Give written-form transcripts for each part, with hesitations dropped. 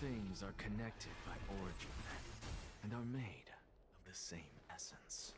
things are connected by origin and are made of the same essence.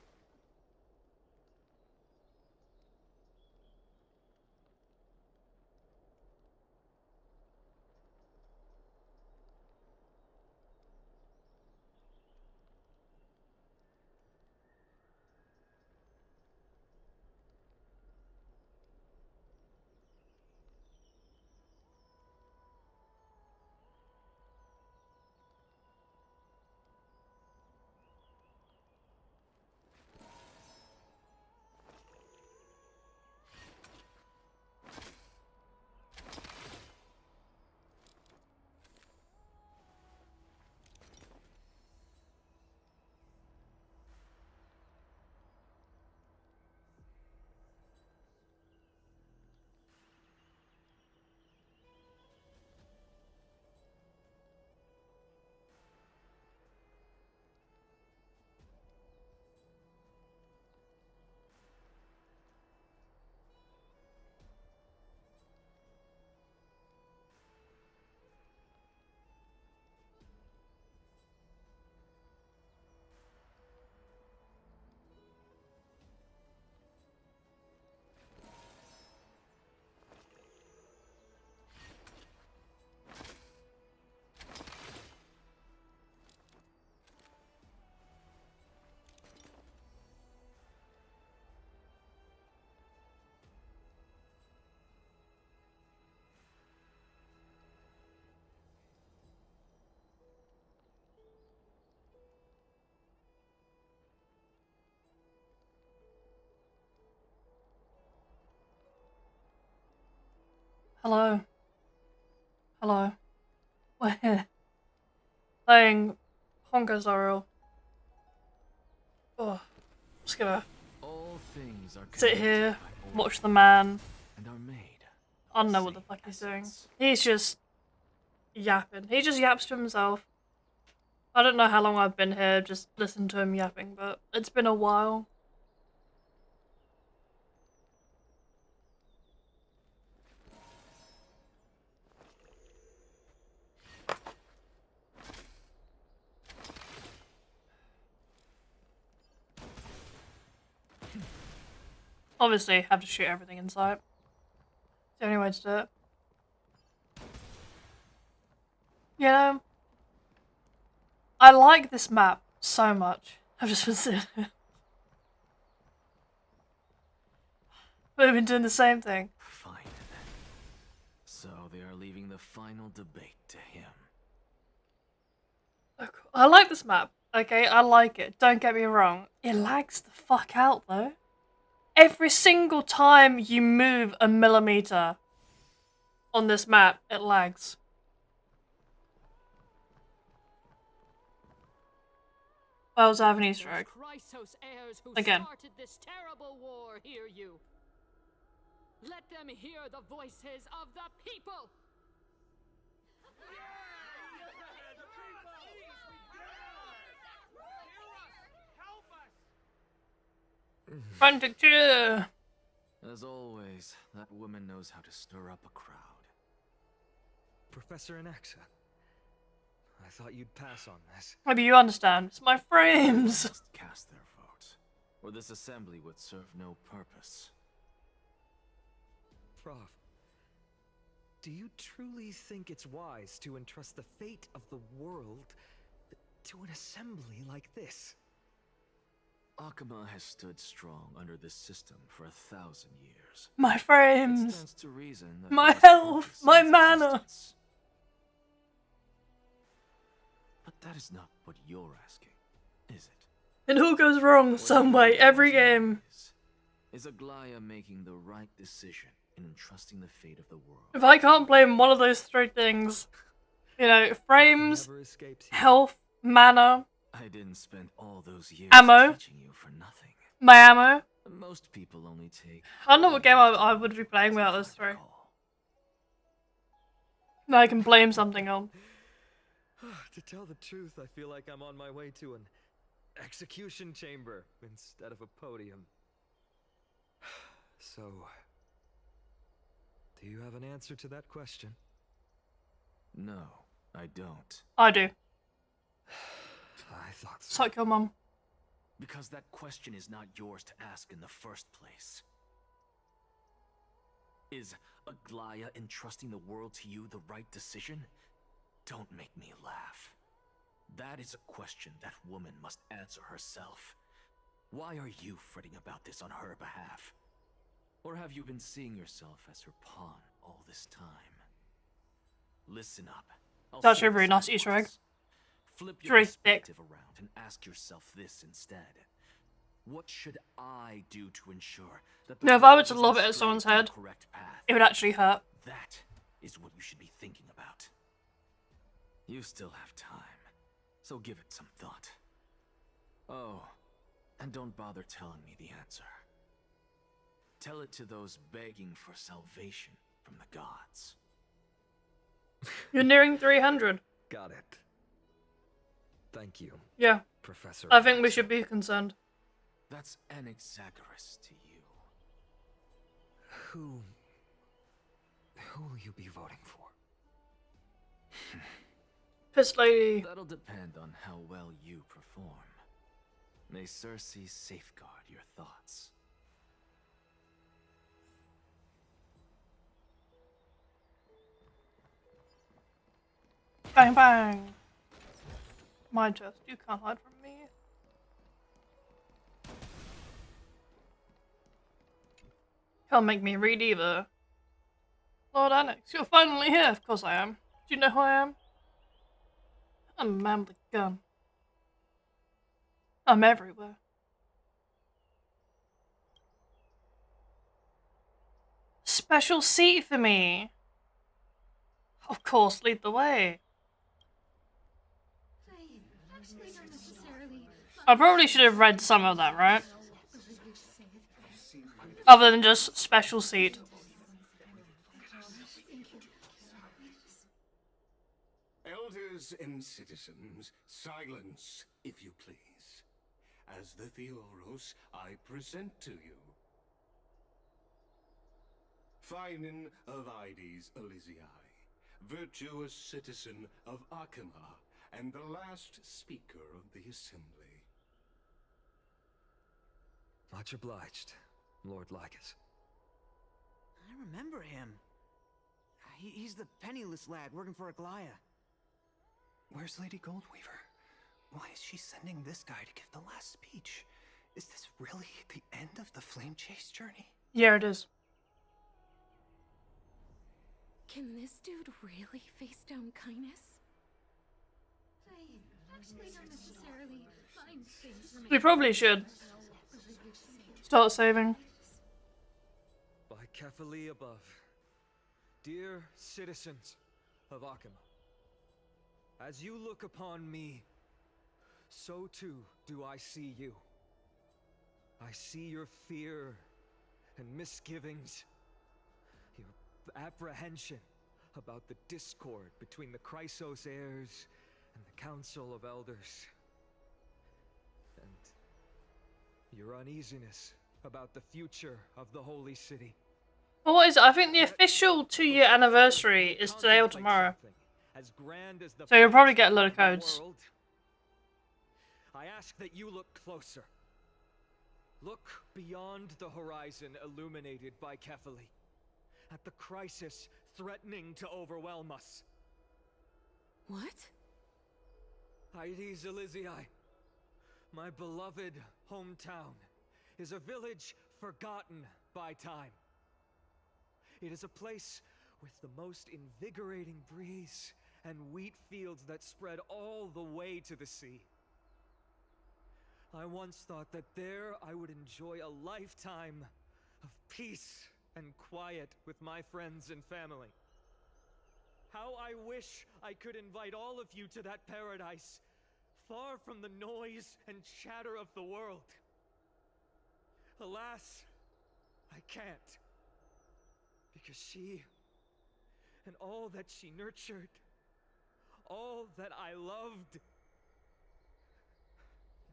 Hello. Hello. We're here. Playing Honkai Star Rail. Oh, just gonna All things are sit connected here, by watch the origin man. and are made I of don't the know what the same fuck he's doing. essence. He's just yapping. He just yaps to himself. I don't know how long I've been here, just listening to him yapping, but it's been a while. Obviously, have to shoot everything in sight. It's the only way to do it. You know, I like this map so much. I've just been sitting here. We've been doing the same thing. Fine. So they are leaving the final debate to him. I like this map. Okay, I like it. Don't get me wrong. It lags the fuck out though. Every single time you move a millimeter on this map, it lags. Wells Avenue stroke. Again. Started this terrible war, hear you. Let them hear the voices of the people. Frantic cheer! As always, that woman knows how to stir up a crowd. Professor Anaxa, I thought you'd pass on this. Maybe you understand. It's my frames! Must cast their vote, or this assembly would serve no purpose. Prof, do you truly think it's wise to entrust the fate of the world to an assembly like this? Akuma has stood strong under this system for 1,000 years. My It frames! stands to reason that My there is health! purpose in My its mana! existence. But that is not what you're asking, is it? It all goes wrong What some you way, want every to know game. is Aglaya making the right decision in entrusting the fate of the world? If I can't blame one of those three things, you know, frames, Never escapes you. health, mana, I didn't spend all those years Ammo. teaching you for nothing. my ammo. Most people only take. I don't know what game I would be playing without those three. That I can blame something on. To tell the truth, I feel like I'm on my way to an execution chamber instead of a podium. So, do you have an answer to that question? No, I don't. I do. I thought so. Suck your mum. Because that question is not yours to ask in the first place. Is Aglaya entrusting the world to you the right decision? Don't make me laugh. That is a question that woman must answer herself. Why are you fretting about this on her behalf? Or have you been seeing yourself as her pawn all this time? Listen up. That's say a really this nice at Easter egg. once. Flip It's your very thick. perspective around and ask yourself this instead. What should I do to ensure that the No, if I were world to doesn't lob it at stray someone's from the head, correct path? it would actually hurt. That is what you should be thinking about. You still have time, so give it some thought. Oh, and don't bother telling me the answer. Tell it to those begging for salvation from the gods. You're nearing 300. Got it. Thank you, Yeah, Professor. I think we Watson. should be concerned. That's Anaxagoras to you. Who will you be voting for? Piss lady. That'll depend on how well you perform. May Circe safeguard your thoughts. Bang bang. My chest, you can't hide from me. Can't make me read either. Lord Annex, you're finally here. Of course I am. Do you know who I am? I'm a man with a gun. I'm everywhere. Special seat for me. Of course, lead the way. I probably should have read some of that, right? Other than just special seat. Elders and citizens, silence, if you please. As the Theoros, I present to you Phinin of Ides Elysiae, virtuous citizen of Akima, and the last speaker of the assembly. Much obliged, Lord Lycus. I remember him. He's the penniless lad working for Aglaya. Where's Lady Goldweaver? Why is she sending this guy to give the last speech? Is this really the end of the Flame Chase journey? Yeah, it is. Can this dude really face down kindness? We probably should start saving. By Kefali above, dear citizens of Akima, as you look upon me, so too do I see you. I see your fear and misgivings, your apprehension about the discord between the Chrysos heirs and the Council of Elders, and your uneasiness about the future of the Holy City. Well, what is it? I think the official 2-year anniversary is today or tomorrow. As grand as the So you'll probably get a load of codes. world, I ask that you look closer. Look beyond the horizon illuminated by Kefali, at the crisis threatening to overwhelm us. What? Ides Elysiae, my beloved hometown, is a village forgotten by time. It is a place with the most invigorating breeze and wheat fields that spread all the way to the sea. I once thought that there I would enjoy a lifetime of peace and quiet with my friends and family. How I wish I could invite all of you to that paradise, far from the noise and chatter of the world. Alas, I can't. Because she, and all that she nurtured, all that I loved,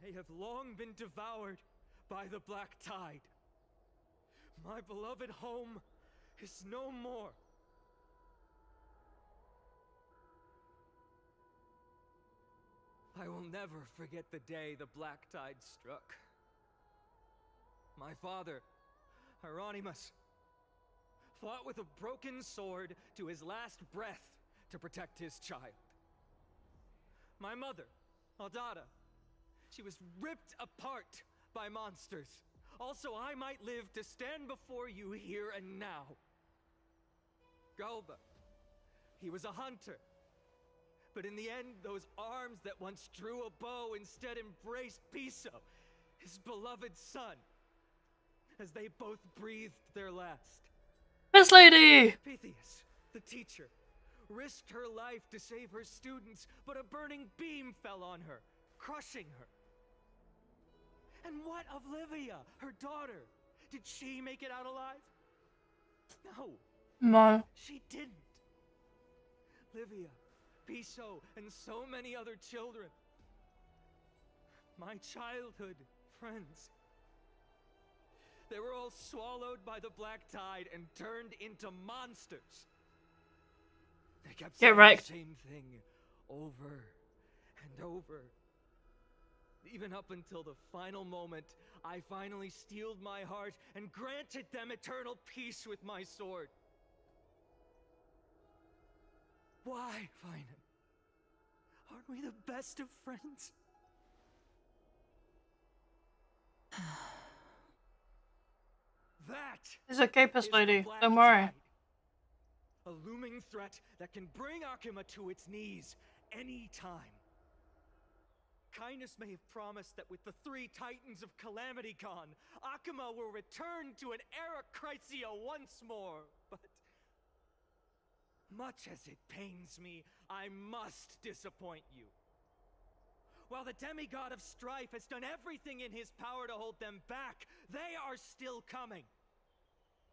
they have long been devoured by the black tide. My beloved home is no more. I will never forget the day the black tide struck. My father, Hieronymus, fought with a broken sword to his last breath to protect his child. My mother, Aldada, she was ripped apart by monsters. Also, I might live to stand before you here and now. Galba, he was a hunter. But in the end, those arms that once drew a bow instead embraced Piso, his beloved son, as they both breathed their last. This lady! Pythias, the teacher, risked her life to save her students, but a burning beam fell on her, crushing her. And what of Livia, her daughter? Did she make it out alive? No. No. She didn't. Livia, Piso, and so many other children. My childhood friends. They were all swallowed by the black tide and turned into monsters. They kept saying the same thing over and over. Even up until the final moment, I finally steeled my heart and granted them eternal peace with my sword. Why, Finan? Aren't we the best of friends? That It's okay, Piss is Lady. the black Don't worry. tide. A looming threat that can bring Akuma to its knees any time. Kindness may have promised that with the 3 titans of Calamity gone, Akuma will return to an era Chrysia once more, but much as it pains me, I must disappoint you. While the demigod of strife has done everything in his power to hold them back, they are still coming.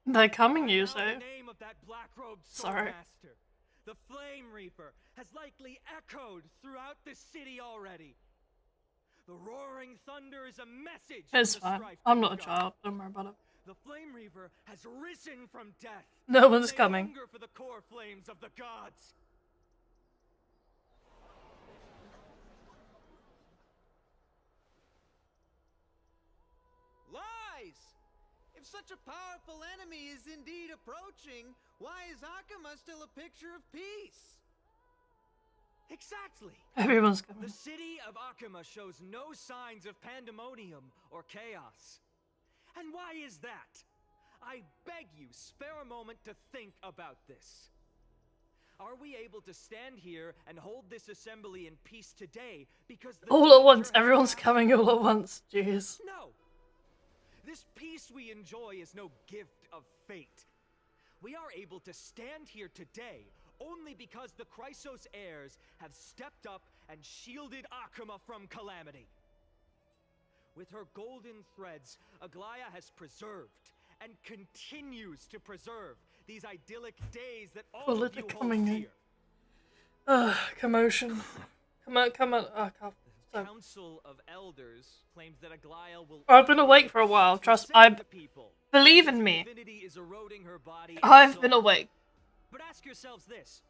They're coming, you Now say? the name of that black-robed Sorry. swordmaster, the Flame Reaper, has likely echoed throughout the city already. The roaring thunder is a message. It's from the fine. strife I'm not a demigod. child. Don't worry about it. The Flame Reaper has risen from death. No one's They coming. hunger for the core flames of the gods. Lies! If such a powerful enemy is indeed approaching, why is Akuma still a picture of peace? Exactly. Everyone's coming. The city of Akuma shows no signs of pandemonium or chaos. And why is that? I beg you, spare a moment to think about this. Are we able to stand here and hold this assembly in peace today because the All at once. danger has Everyone's passed? coming all at once. Jeez. No. This peace we enjoy is no gift of fate. We are able to stand here today only because the Chrysos heirs have stepped up and shielded Akuma from calamity. With her golden threads, Aglaya has preserved and continues to preserve these idyllic days that all of you hold coming in. dear. Ugh, commotion. Come on, come on. Oh, God. The Council of Elders claims that Aglaya will. I've been awake for a while. Trust, save I the people. believe in me. Divinity is eroding her body and I've been soul. awake. But ask yourselves this.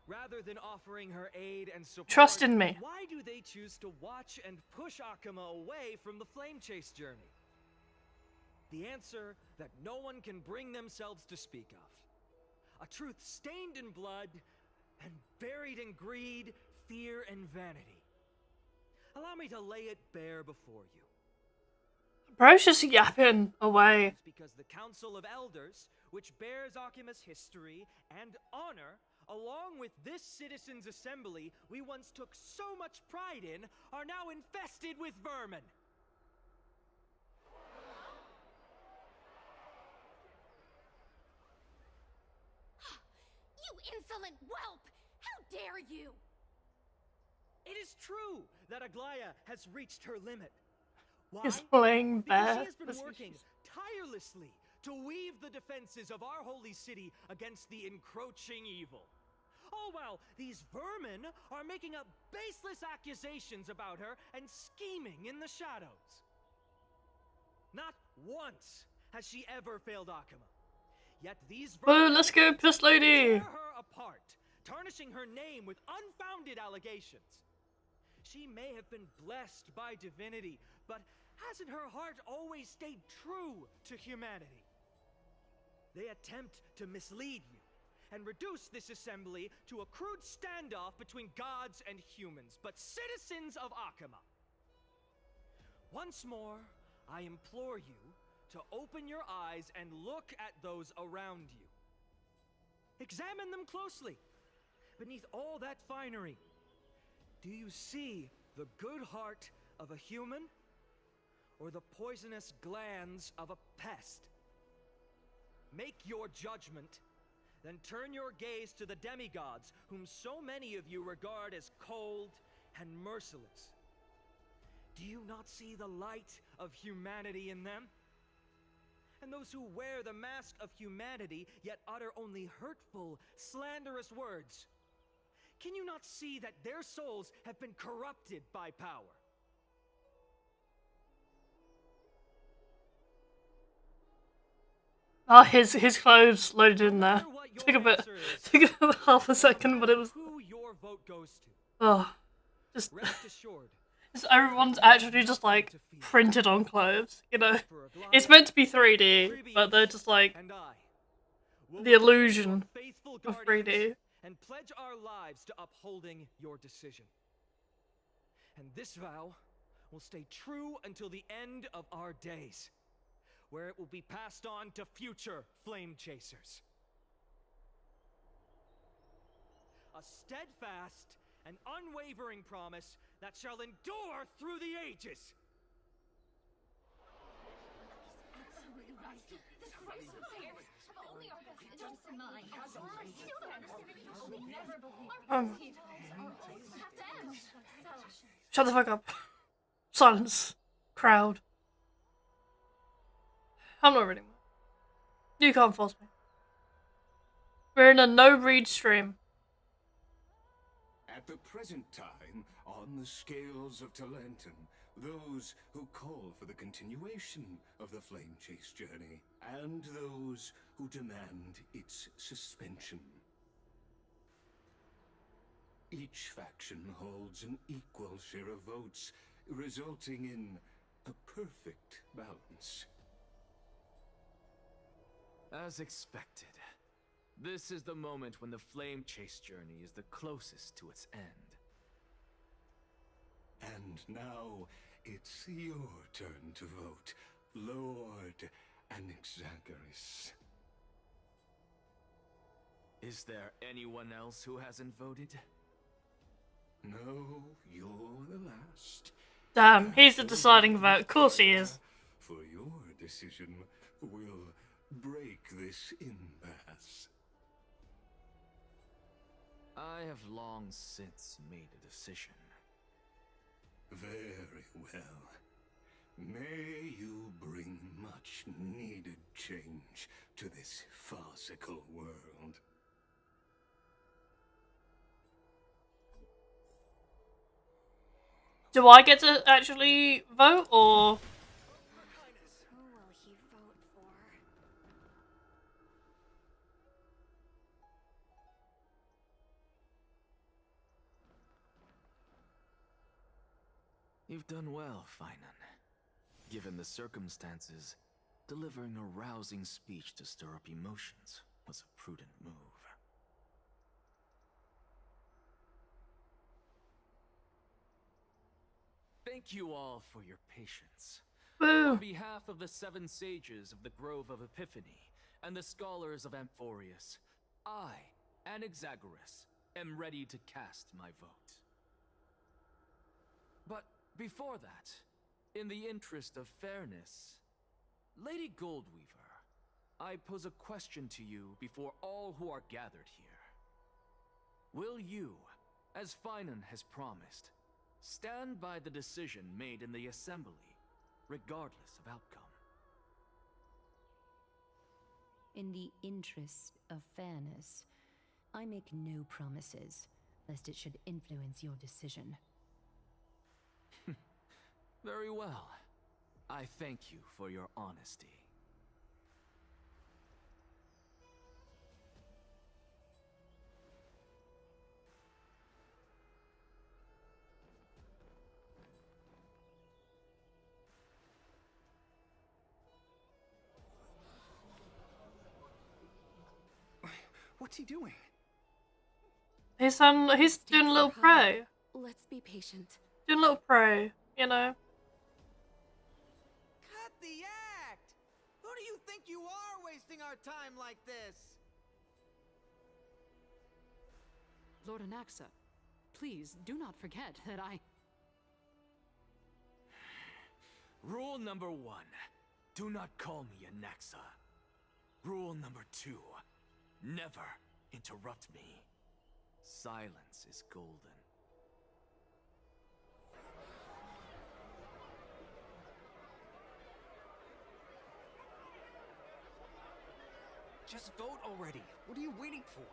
Rather than offering her aid and support, Trust in me. why do they choose to watch and push Akuma away from the flame chase journey? The answer that no one can bring themselves to speak of. A truth stained in blood and buried in greed, fear, and vanity. Allow me to lay it bare before you. Bro's just yapping away. It's because the Council of Elders, which bears Akuma's history and honor, along with this citizens' assembly we once took so much pride in, are now infested with vermin. You insolent whelp! How dare you! It is true that Aglaya has reached her limit. Why? He's playing Because bad. she has been working tirelessly to weave the defenses of our holy city against the encroaching evil. All while these vermin are making up baseless accusations about her and scheming in the shadows. Not once has she ever failed Akuma. Yet these Oh, vermin let's go, Piss Lady. tear her apart, tarnishing her name with unfounded allegations. She may have been blessed by divinity, but hasn't her heart always stayed true to humanity? They attempt to mislead you and reduce this assembly to a crude standoff between gods and humans, but citizens of Akama. Once more, I implore you to open your eyes and look at those around you. Examine them closely. Beneath all that finery, do you see the good heart of a human or the poisonous glands of a pest? Make your judgment, then turn your gaze to the demigods, whom so many of you regard as cold and merciless. Do you not see the light of humanity in them? And those who wear the mask of humanity yet utter only hurtful, slanderous words. Can you not see that their souls have been corrupted by power? Ah, his clothes loaded in there. Took a half a second, but it was. Who your vote goes to. Oh, just Rest assured. everyone's actually just like printed on clothes. You know, it's meant to be 3D, but they're just like the illusion of 3D. And pledge our lives to upholding your decision. And this vow will stay true until the end of our days, where it will be passed on to future flame chasers. A steadfast and unwavering promise that shall endure through the ages. Shut the fuck up. Silence. Crowd. I'm not reading. You can't force me. We're in a no-read stream. At the present time, on the scales of Talentum, those who call for the continuation of the Flame Chase journey, and those who demand its suspension. Each faction holds an equal share of votes, resulting in a perfect balance. As expected, this is the moment when the Flame Chase journey is the closest to its end. And now, it's your turn to vote, Lord Anaxagoras. Is there anyone else who hasn't voted? No, you're the last. Damn, he's the deciding vote. Of course he is. For your decision will break this impasse. I have long since made a decision. Very well. May you bring much needed change to this farcical world. Do I get to actually vote, or...? Who will he vote for? You've done well, Finan. Given the circumstances, delivering a rousing speech to stir up emotions was a prudent move. Thank you all for your patience. Woo. On behalf of the 7 sages of the Grove of Epiphany and the scholars of Amphorius, I, Anaxagoras, am ready to cast my vote. But before that, in the interest of fairness, Lady Goldweaver, I pose a question to you before all who are gathered here. Will you, as Finan has promised, stand by the decision made in the assembly, regardless of outcome? In the interest of fairness, I make no promises, lest it should influence your decision. Very well. I thank you for your honesty. What's he doing? He's doing a little prayer. Let's be patient. Doing a little prayer, you know. Cut the act! Who do you think you are wasting our time like this? Lord Anaxa, please do not forget that I... Rule number 1. Do not call me Anaxa. Rule number 2. Never interrupt me. Silence is golden. Just vote already. What are you waiting for?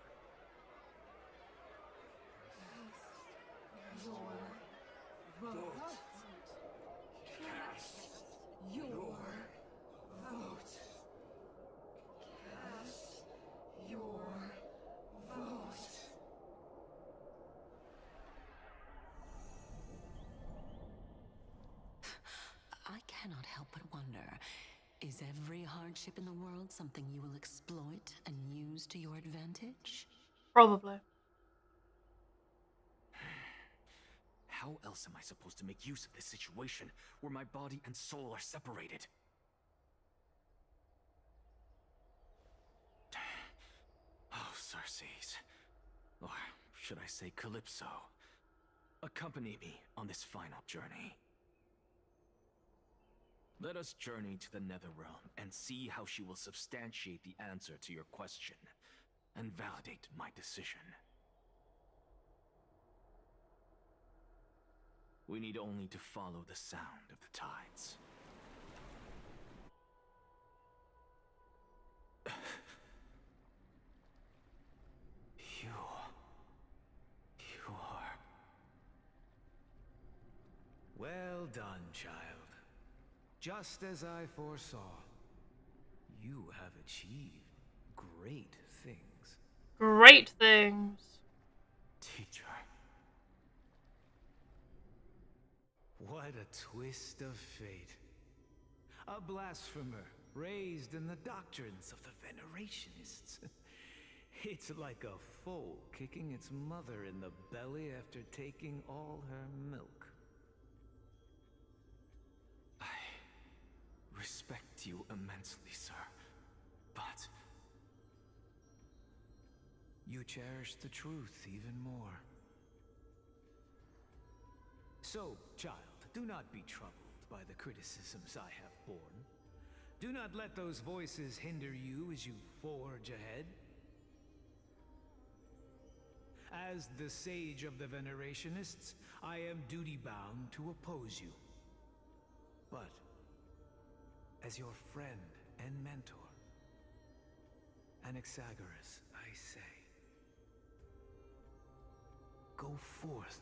I cannot help but wonder, is every hardship in the world something you will exploit and use to your advantage? Probably. How else am I supposed to make use of this situation where my body and soul are separated? Oh, Circes. Or should I say Calypso? Accompany me on this final journey. Let us journey to the Netherrealm and see how she will substantiate the answer to your question and validate my decision. We need only to follow the sound of the tides. You are... Well done, child. Just as I foresaw, you have achieved great things. Great things. Teacher. What a twist of fate. A blasphemer raised in the doctrines of the Venerationists. It's like a foal kicking its mother in the belly after taking all her milk. I respect you immensely, sir, but... You cherish the truth even more. So, child, do not be troubled by the criticisms I have borne. Do not let those voices hinder you as you forge ahead. As the sage of the Venerationists, I am duty-bound to oppose you. But, as your friend and mentor, Anaxagoras, I say, go forth,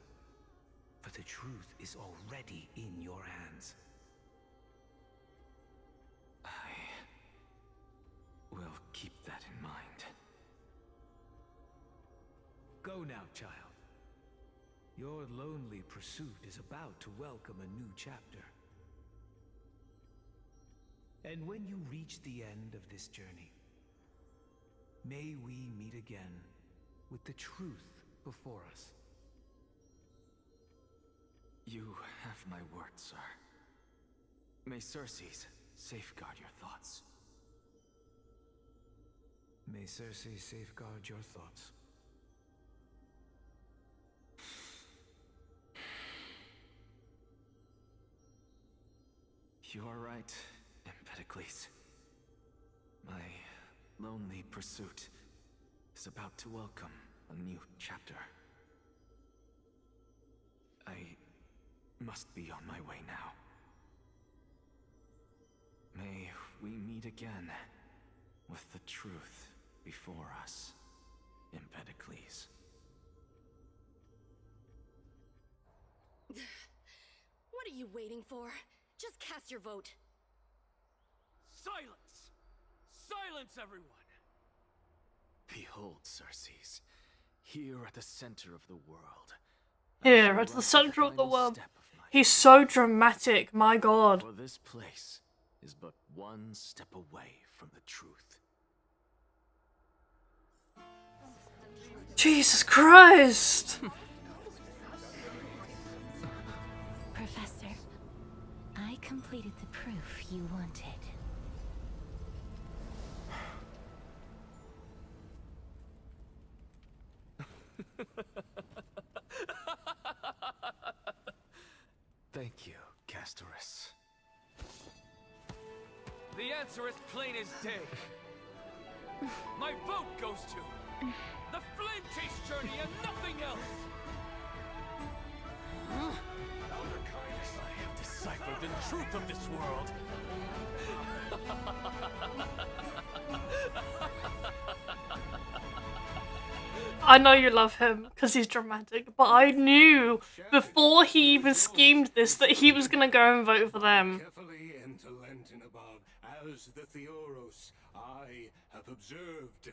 for the truth is already in your hands. I will keep that in mind. Go now, child. Your lonely pursuit is about to welcome a new chapter. And when you reach the end of this journey, may we meet again with the truth before us. You have my word, sir. May Circes safeguard your thoughts. May Circe safeguard your thoughts. You are right, Empedocles. My lonely pursuit is about to welcome a new chapter. I must be on my way now. May we meet again with the truth before us, Empedocles. What are you waiting for? Just cast your vote. Silence! Silence, everyone! Behold, Circes, here at the center of the world. Here, at the center of the world. He's so dramatic, my god. For this place is but one step away from the truth. Jesus Christ! Professor, I completed the proof you wanted. Thank you, Castorus. The answer is plain as day. My vote goes to the Flame Chase Journey and nothing else. I have deciphered the truth of this world. I know you love him because he's dramatic, but I knew before he even schemed this that he was gonna go and vote for them. Carefully enter Lenten above, as the Theoros I have observed.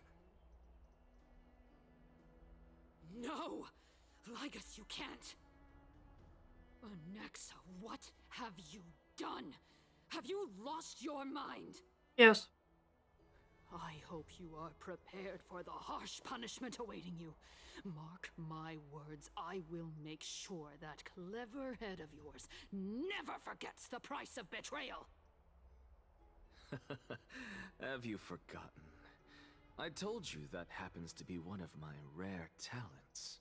No! Ligus, you can't! Onyxa, what have you done? Have you lost your mind? Yes. I hope you are prepared for the harsh punishment awaiting you. Mark my words, I will make sure that clever head of yours never forgets the price of betrayal. Have you forgotten? I told you that happens to be one of my rare talents.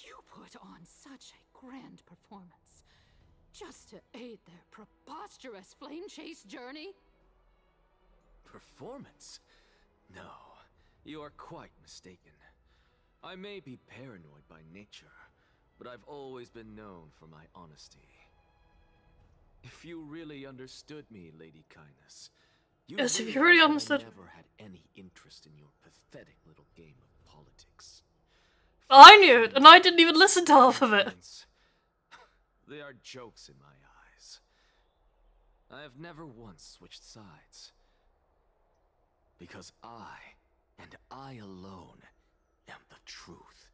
You put on such a grand performance just to aid their preposterous flame chase journey? Performance? No, you are quite mistaken. I may be paranoid by nature, but I've always been known for my honesty. If you really understood me, Lady Kindness, Yes, if you really understood. I never had any interest in your pathetic little game of politics. I knew it, and I didn't even listen to half of it. They are jokes in my eyes. I have never once switched sides. Because I, and I alone, am the truth.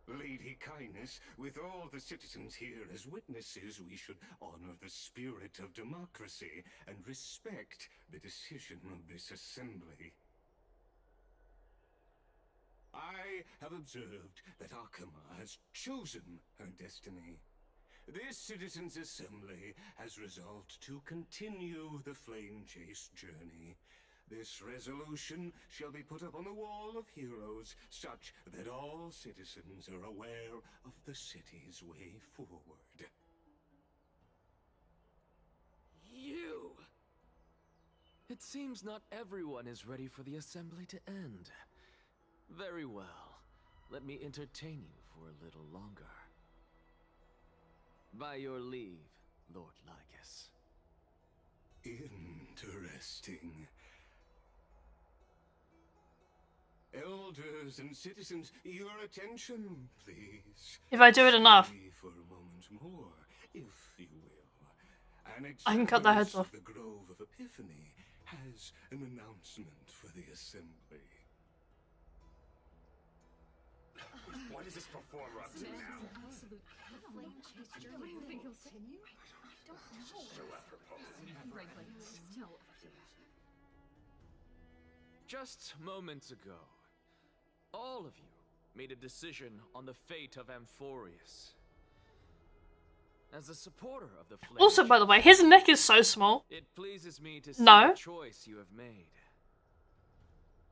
Lady Kindness, with all the citizens here as witnesses, we should honor the spirit of democracy and respect the decision of this assembly. I have observed that Akama has chosen her destiny. This citizens' assembly has resolved to continue the flame chase journey. This resolution shall be put up on the Wall of Heroes, such that all citizens are aware of the city's way forward. You! It seems not everyone is ready for the assembly to end. Very well. Let me entertain you for a little longer. By your leave, Lord Ligus. Interesting. Elders and citizens, your attention, please. If I do it enough. Stay for a moment more, if you will. An I can cut their heads off. The Grove of Epiphany has an announcement for the assembly. What is this performer up to now? So apropos. Just moments ago, all of you made a decision on the fate of Amphorius. As a supporter of the Flame Also, by the way, his neck is so small. it pleases me to see No. the choice you have made.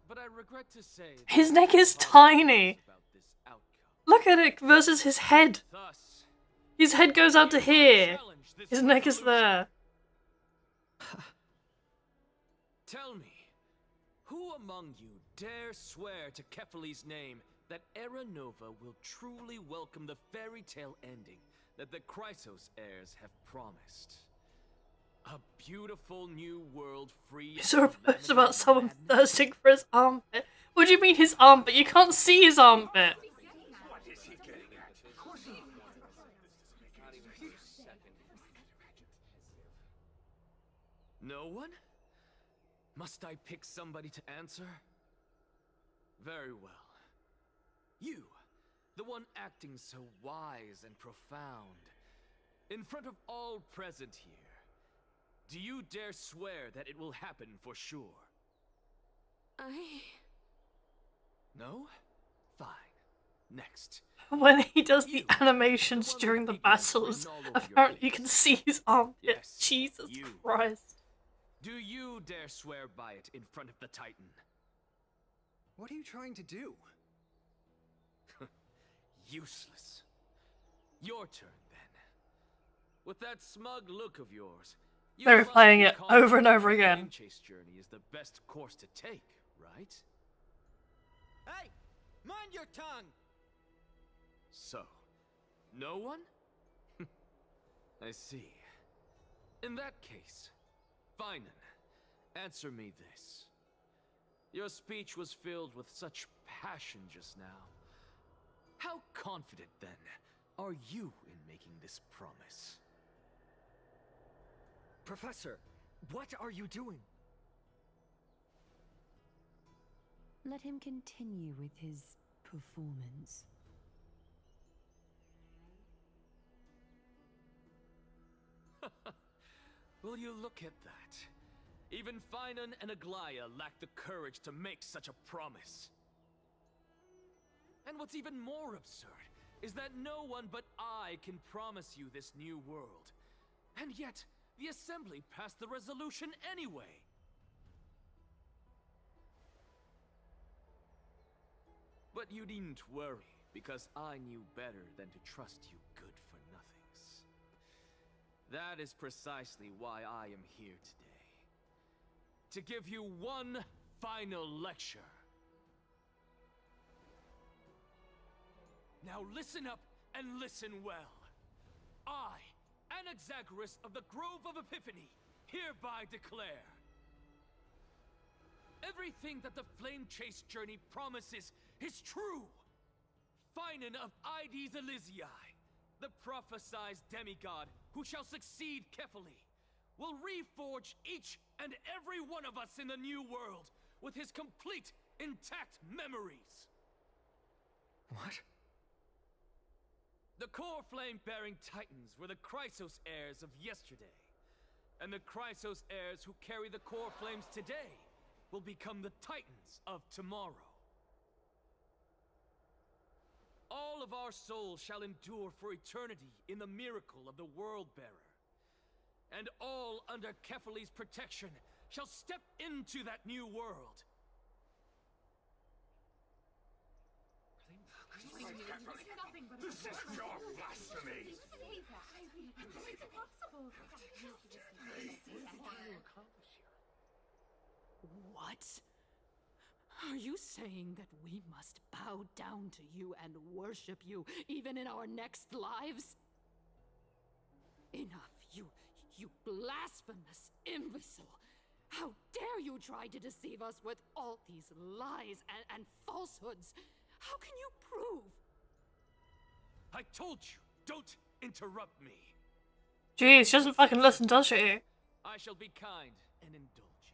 But I regret to say that His neck is I'm tiny. about this outcome. Look at it versus his head. Thus, His head goes out to here. challenge this His neck is resolution. there. Tell me, who among you dare swear to Kefali's name that Era Nova will truly welcome the fairy tale ending that the Chrysos heirs have promised? A beautiful new world free You saw a of post about calamity someone and thirsting for his armpit. What do you mean his armpit? You can't see his armpit. What is he getting at? No one? Must I pick somebody to answer? Very well. You, the one acting so wise and profound. In front of all present here, do you dare swear that it will happen for sure? No? Fine. Next. When he does the You, animations the one during with the beaten and battles, written all over your apparently you face. can see his armpit. Yes, Jesus you. Christ. Do you dare swear by it in front of the Titan? What are you trying to do? Useless. Your turn, then. With that smug look of yours, you They're must playing be it over and confident over the again. flame chase journey is the best course to take, right? Hey! Mind your tongue! So, no one? I see. In that case, Finan, answer me this. Your speech was filled with such passion just now. How confident, then, are you in making this promise? Professor, what are you doing? Let him continue with his performance. Will you look at that? Even Finan and Aglaya lack the courage to make such a promise. And what's even more absurd is that no one but I can promise you this new world. And yet, the Assembly passed the resolution anyway. But you needn't worry, because I knew better than to trust you good-for-nothings. That is precisely why I am here today. To give you one final lecture. Now listen up and listen well. I, Anaxagoras of the Grove of Epiphany, hereby declare everything that the Flame Chase journey promises is true. Finan of Ides Elysiae, the prophesied demigod who shall succeed Kefali, will reforge each and every one of us in the new world with his complete, intact memories. What? The core flame-bearing titans were the Chrysos heirs of yesterday, and the Chrysos heirs who carry the core flames today will become the titans of tomorrow. All of our souls shall endure for eternity in the miracle of the World-Bearer, and all under Kefali's protection shall step into that new world. This is your blasphemy! What? Are you saying that we must bow down to you and worship you, even in our next lives? Enough, you blasphemous imbecile! How dare you try to deceive us with all these lies and falsehoods? How can you prove? I told you, don't interrupt me. Jeez, she doesn't fucking listen, does she? I shall be kind and indulge you.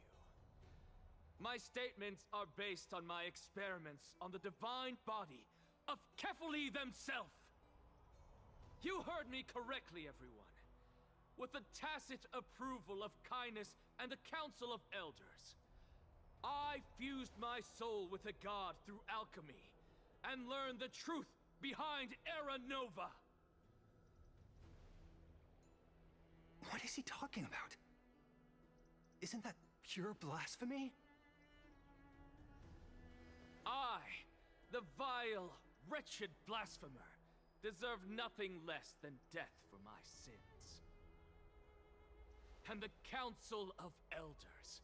My statements are based on my experiments on the divine body of Kefali themselves. You heard me correctly, everyone. With the tacit approval of Kindness and the Council of Elders, I fused my soul with a god through alchemy and learned the truth behind Era Nova. What is he talking about? Isn't that pure blasphemy? I, the vile, wretched blasphemer, deserve nothing less than death for my sins. And the Council of Elders,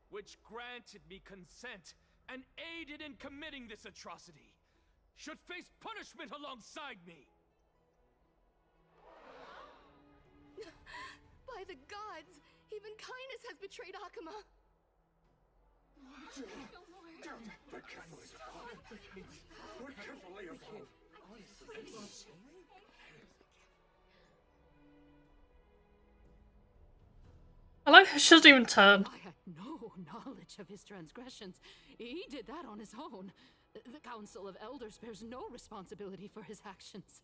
which granted me consent and aided in committing this atrocity, should face punishment alongside me. By the gods, even Kindness has betrayed Akuma. The candles are we're carefully above. I like how she doesn't even turn. I had no knowledge of his transgressions. He did that on his own. The Council of Elders bears no responsibility for his actions.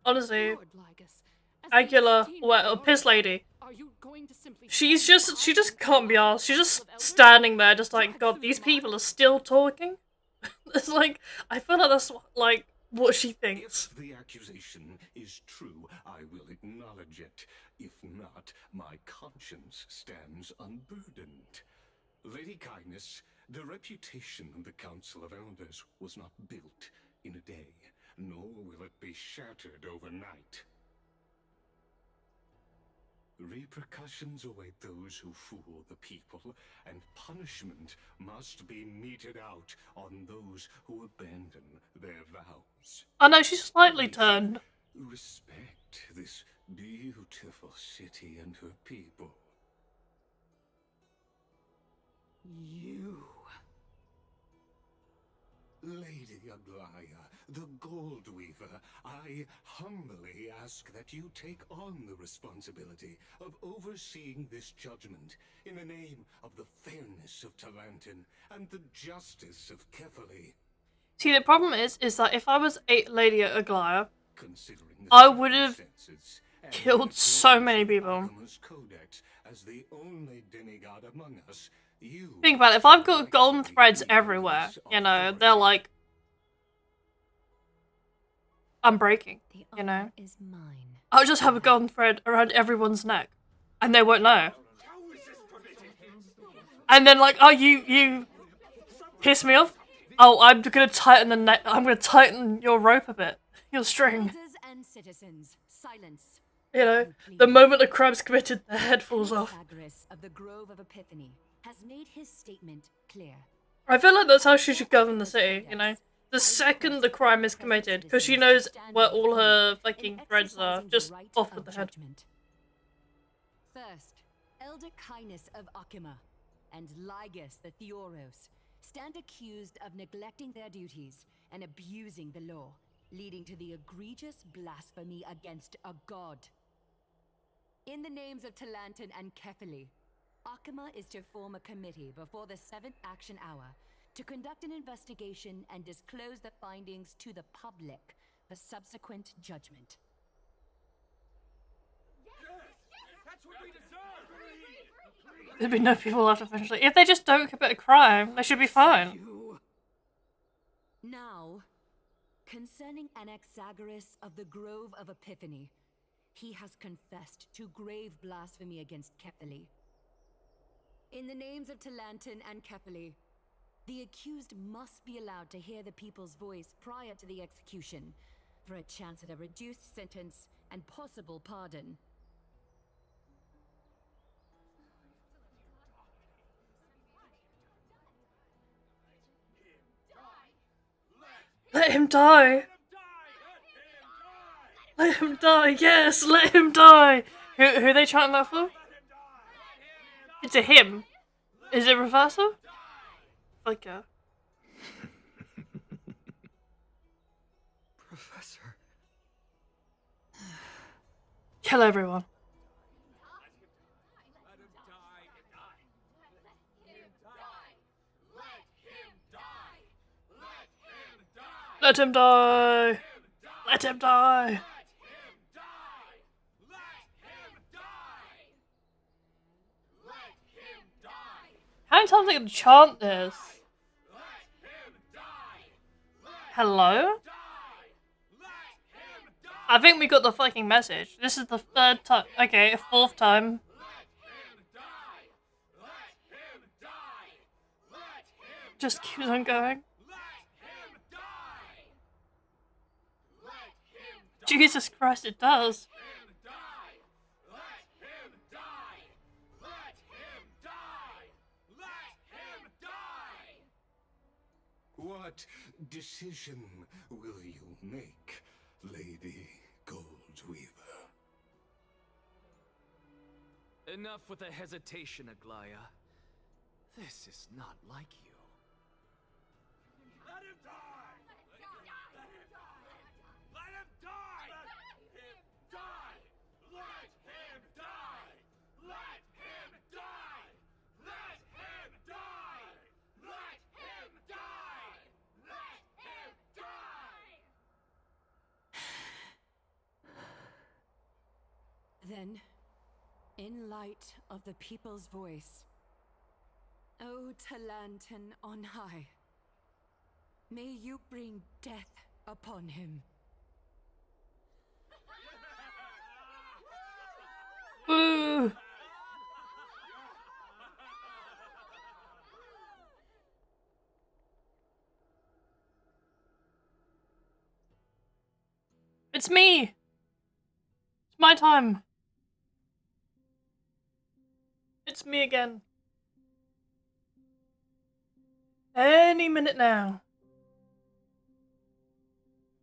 Honestly. Lord Lygus, Aguilar, well, Piss Lady. Are you going to simply She just can't be asked. She's just standing there, just like, God, these people are still talking. It's like, I feel like that's like what she thinks. If the accusation is true, I will acknowledge it. If not, my conscience stands unburdened. Lady Kindness, the reputation of the Council of Elders was not built in a day, nor will it be shattered overnight. Repercussions await those who fool the people, and punishment must be meted out on those who abandon their vows. I know she's slightly turned. Respect this beautiful city and her people. You. Lady Aglaya, the Gold Weaver, I humbly ask that you take on the responsibility of overseeing this judgment in the name of the fairness of Talantin and the justice of Kefali. See, the problem is that if I was Lady Aglaya, I would have killed so many people. Codex, as the only demigod among us, think about it, if I've got golden threads everywhere, you know, they're like, I'm breaking, you know? I'll just have a golden thread around everyone's neck, and they won't know. And then like, oh, you piss me off? Oh, I'm gonna tighten the neck, I'm gonna tighten your rope a bit, your string. And citizens, silence. You know, the moment the crime's committed, their head falls off. Of the Grove of Epiphany has made his statement clear. I feel like that's how she should govern the city, you know? The second the crime is committed, because she knows where all her fucking threads are, just off with the head. First, Elder Kindness of Akima and Ligus the Theoros stand accused of neglecting their duties and abusing the law, leading to the egregious blasphemy against a god. In the names of Talantin and Kefali, Akima is to form a committee before the 7th action hour to conduct an investigation and disclose the findings to the public for subsequent judgment. That's what we deserve! There'd be no people left eventually. If they just don't commit a crime, they should be fine. Now, concerning Anaxagoras of the Grove of Epiphany, he has confessed to grave blasphemy against Kefali. In the names of Talantin and Kefali, the accused must be allowed to hear the people's voice prior to the execution, for a chance at a reduced sentence and possible pardon. Let him die! Let him die! Yes, let him die! Who are they chanting that for? It's a him. Is it reversal? Like a... Professor. Kill everyone. Let him die! Let him die! How many times are they gonna chant this? Hello? I think we got the fucking message. This is the 3rd time. Okay, 4th time. Just keeps on going. Jesus Christ, it does. What decision will you make, Lady Goldweaver? Enough with the hesitation, Aglaya. This is not like you. Let him die! Let him die! Let him die! Let him die! Let him die! Let him die! Let him die! Let him die! Let him die! In light of the people's voice, O Talantan on high, may you bring death upon him. Ooh. It's me! It's my time! It's me again. Any minute now,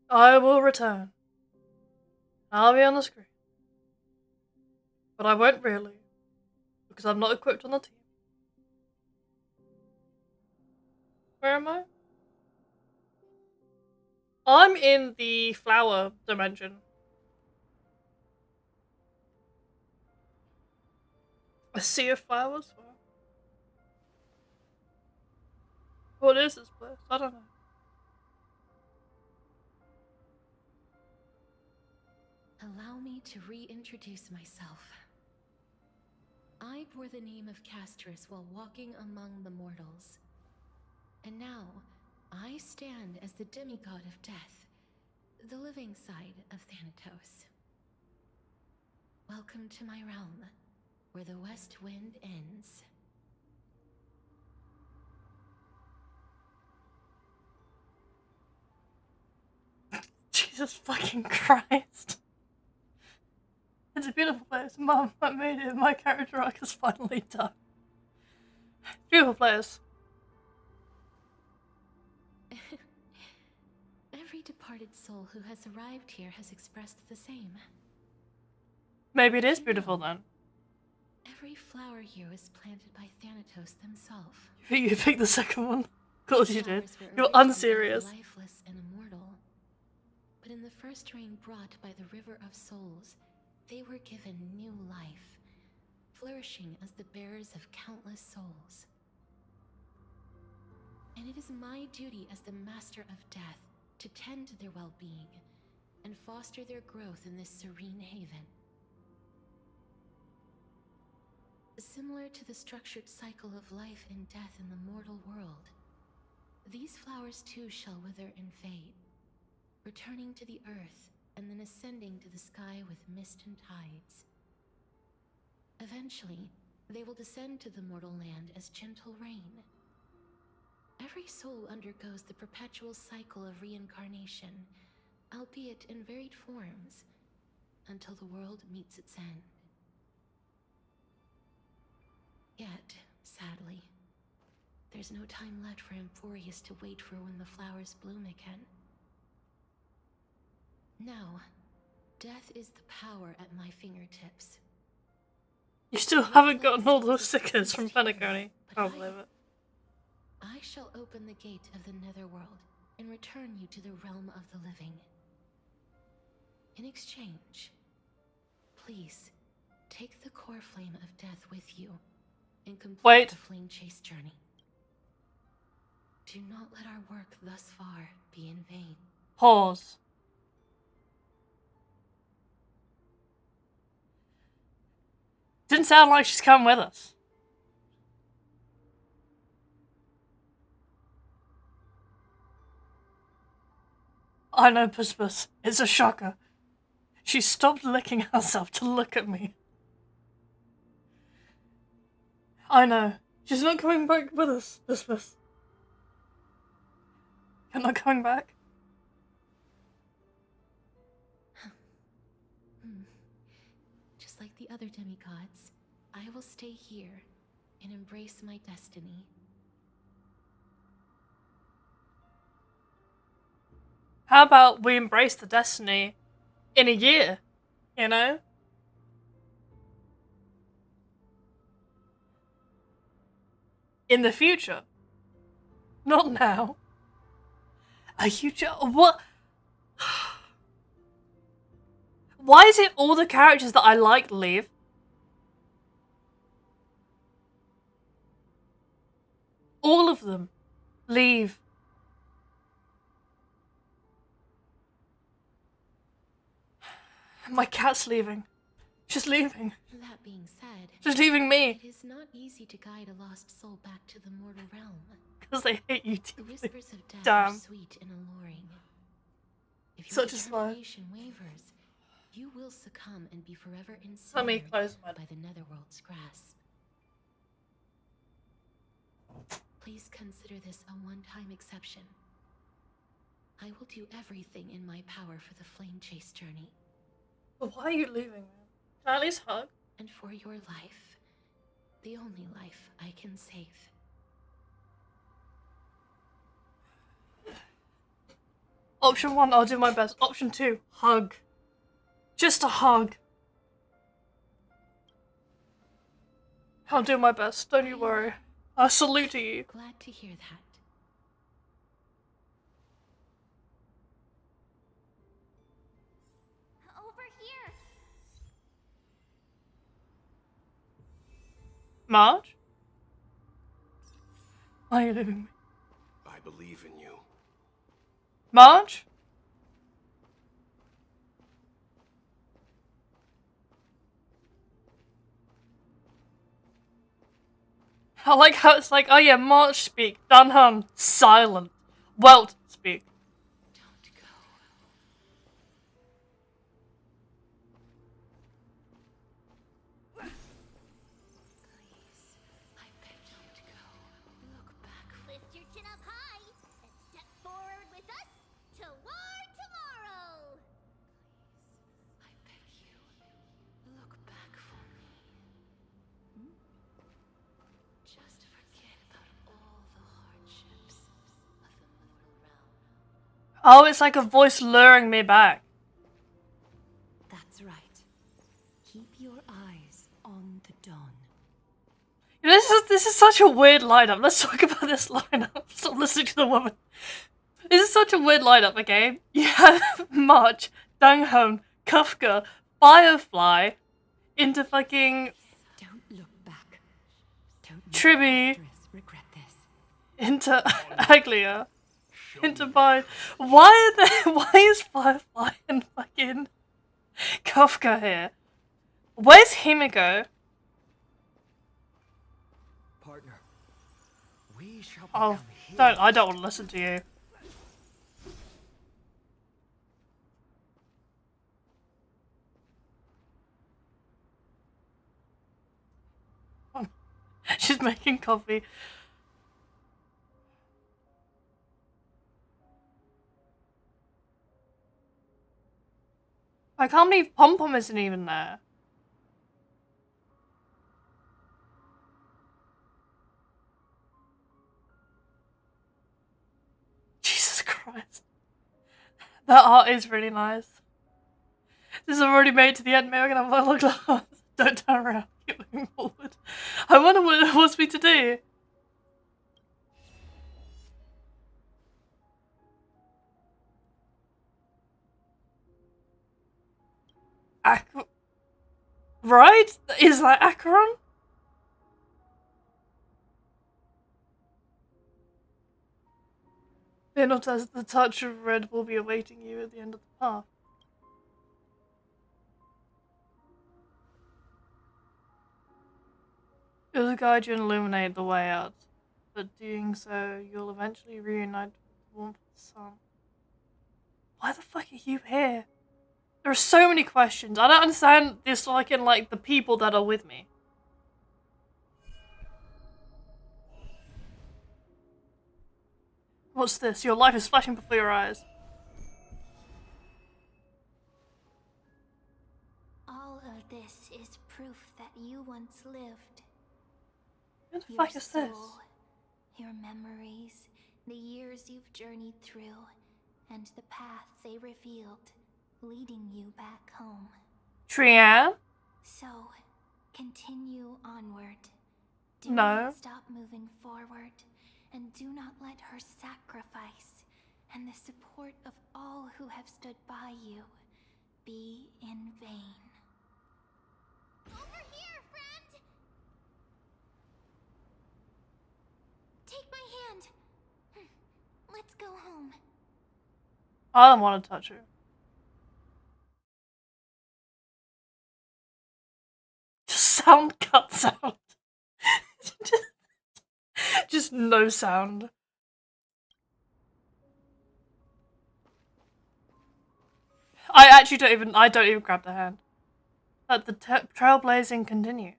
I will return. I'll be on the screen. But I won't really, because I'm not equipped on the team. Where am I? I'm in the flower dimension. A sea of flowers? What is this place? I don't know. Allow me to reintroduce myself. I bore the name of Castris while walking among the mortals. And now, I stand as the demigod of death, the living side of Thanatos. Welcome to my realm, where the west wind ends. Jesus fucking Christ. It's a beautiful place. Mum, I made it. My character arc is finally done. Beautiful place. Every departed soul who has arrived here has expressed the same. Maybe it is beautiful then. Every flower here was planted by Thanatos themselves. You picked the second one? Of course you did. Flowers were You're originally unserious. Lifeless and immortal. But in the first rain brought by the River of Souls, they were given new life, flourishing as the bearers of countless souls. And it is my duty as the Master of Death to tend to their well-being and foster their growth in this serene haven. Similar to the structured cycle of life and death in the mortal world, these flowers too shall wither and fade, returning to the earth and then ascending to the sky with mist and tides. Eventually, they will descend to the mortal land as gentle rain. Every soul undergoes the perpetual cycle of reincarnation, albeit in varied forms, until the world meets its end. Yet, sadly, there's no time left for Emphorius to wait for when the flowers bloom again. Now, death is the power at my fingertips. You still haven't gotten all those stickers from Penacony. Can't believe it. I shall open the gate of the netherworld and return you to the realm of the living. In exchange, please take the core flame of death with you and complete the flame chase journey. Do not let our work thus far be in vain. Pause. Didn't sound like she's coming with us. I know, Puss. It's a shocker. She stopped licking herself to look at me. I know. She's not coming back with us, Puss. You're not coming back? Just like the other demigods, I will stay here and embrace my destiny. How about we embrace the destiny in a year, you know? In the future. Not now. Are you what? Why is it all the characters that I like leave? All of them leave. My cat's leaving. Just leaving. That being said, Just leaving me. it is not easy to guide a lost soul back to the mortal realm. Because they hate you The deeply. whispers of death Damn. are sweet and alluring. If your Such a slow. determination wavers, you will succumb and be forever Let me ensnared close my... by the netherworld's grasp. Please consider this a one-time exception. I will do everything in my power for the flame chase journey. But why are you leaving, man? Can I at least hug? And for your life, the only life I can save. Option 1, I'll do my best. Option 2, hug. Just a hug. I'll do my best, don't you worry. I salute to you. Glad to hear that. Over here. Marge? Why are you leaving me? I believe in you. Marge? I like how it's like, oh yeah, Marge speak, Dunham silent, Welt speak. Don't go. Please, I beg, don't go. Look back. Lift your chin up high and step forward with us toward tomorrow. Please, I beg you. Look back for me. Just forget about all the hardships of the mortal realm. Oh, it's like a voice luring me back. That's right. Keep your eyes on the dawn. This is such a weird lineup. Let's talk about this lineup. Stop listening to the woman. This is such a weird lineup, okay? You have March, Dunham, Kafka, Firefly, into fucking Don't look back. Don't make Tribby, Mistress regret this. into Aglia, into Bide. Why are they? Why is Firefly and fucking Kafka here? Where's Himiko? Partner, we shall Oh, become healed. I don't want to listen to you. She's making coffee. I can't believe Pom Pom isn't even there. Jesus Christ. That art is really nice. This is already made it to the end. Maybe I'm gonna have a look last. Don't turn around. Keep moving forward. I wonder what it wants me to do. Right? Is that Acheron? Fear not, as the touch of red will be awaiting you at the end of the path. It will guide you and illuminate the way out, but doing so, you'll eventually reunite with the warmth of the sun. Why the fuck are you here? There are so many questions. I don't understand this like in like the people that are with me. What's this? Your life is flashing before your eyes. All of this is proof that you once lived. What the Your fuck is this? soul, your memories, the years you've journeyed through, and the path they revealed, leading you back home. Trianne? So, continue onward. Do No. not stop moving forward, and do not let her sacrifice and the support of all who have stood by you be in vain. Over here, friend! Take my hand. Let's go home. I don't want to touch her. sound cuts out. Just no sound. I don't even grab the hand. Let the trailblazing continue.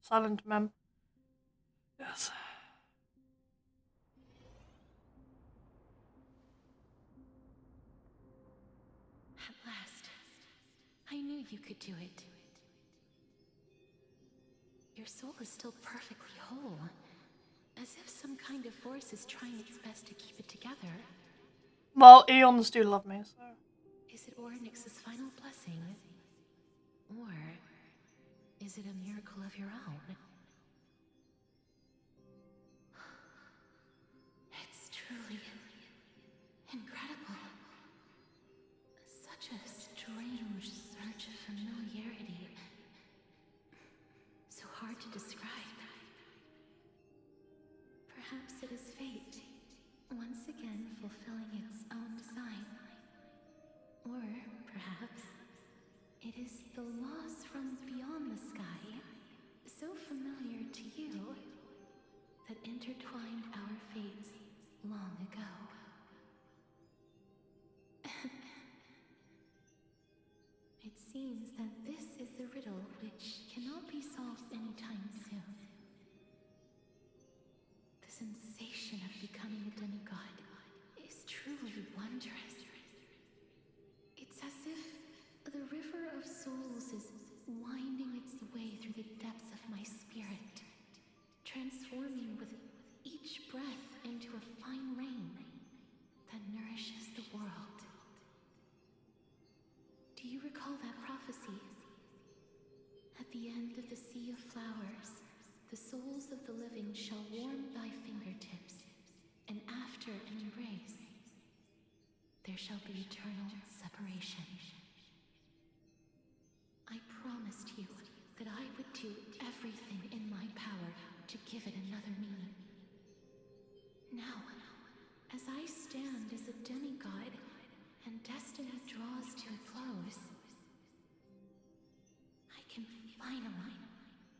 Silent mem. Yes. At last, I knew you could do it. Your soul is still perfectly whole, as if some kind of force is trying its best to keep it together. Well, eons do love me, so. Is it Ornyx's final blessing? Or is it a miracle of your own? It's truly incredible. Such a strange surge of familiarity. So hard to describe. Perhaps it is fate, once again fulfilling its own design. Or perhaps it is the laws from beyond the sky, so familiar to you, that intertwined our fates long ago. It seems that this is the riddle which cannot be solved anytime soon. The sensation of becoming a demigod is truly wondrous. It's as if the river of souls is winding its way through the depths of my spirit, transforming with each breath into a fine rain that nourishes the world. Do you recall that prophecy? At the end of the sea of flowers, the souls of the living shall warm thy fingertips, and after an embrace, there shall be eternal separation. I promised you that I would do everything in my power to give it another meaning. Now, as I stand as a demigod and destiny draws to a close, I can finally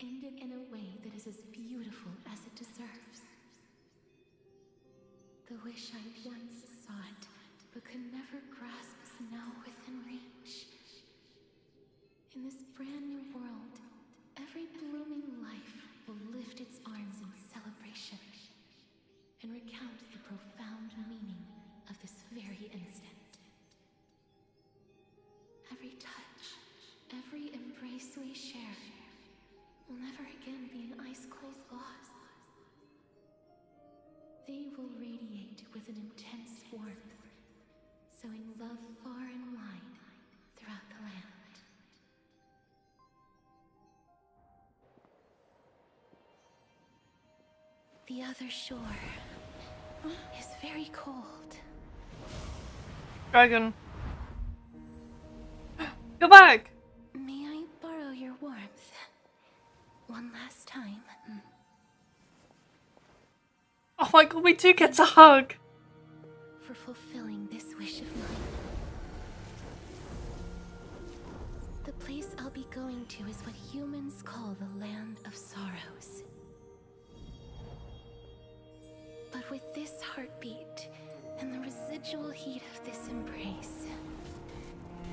end it in a way that is as beautiful as it deserves. The wish I once sought but could never grasp is now within reach. In this brand new world, every blooming life will lift its arms in celebration and recount the profound meaning of this very instant. Every touch, every embrace we share will never again be an ice-cold loss. They will radiate with an intense warmth, sowing love far and wide throughout the land. The other shore is very cold. Dragon. Go back! May I borrow your warmth? One last time. Oh my god, we do get to hug! For fulfilling this wish of mine. The place I'll be going to is what humans call the Land of Sorrows. But with this heartbeat and the residual heat of this embrace,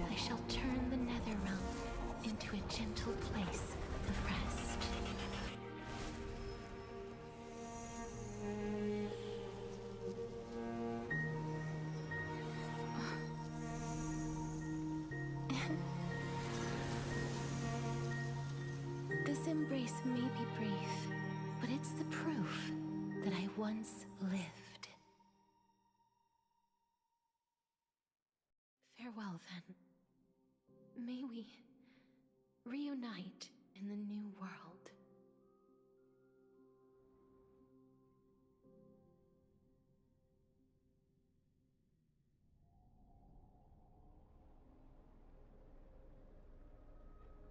I shall turn the nether realm into a gentle place of rest. This embrace may be brief, but it's the proof that I once lived. Farewell, then. May we reunite in the new world.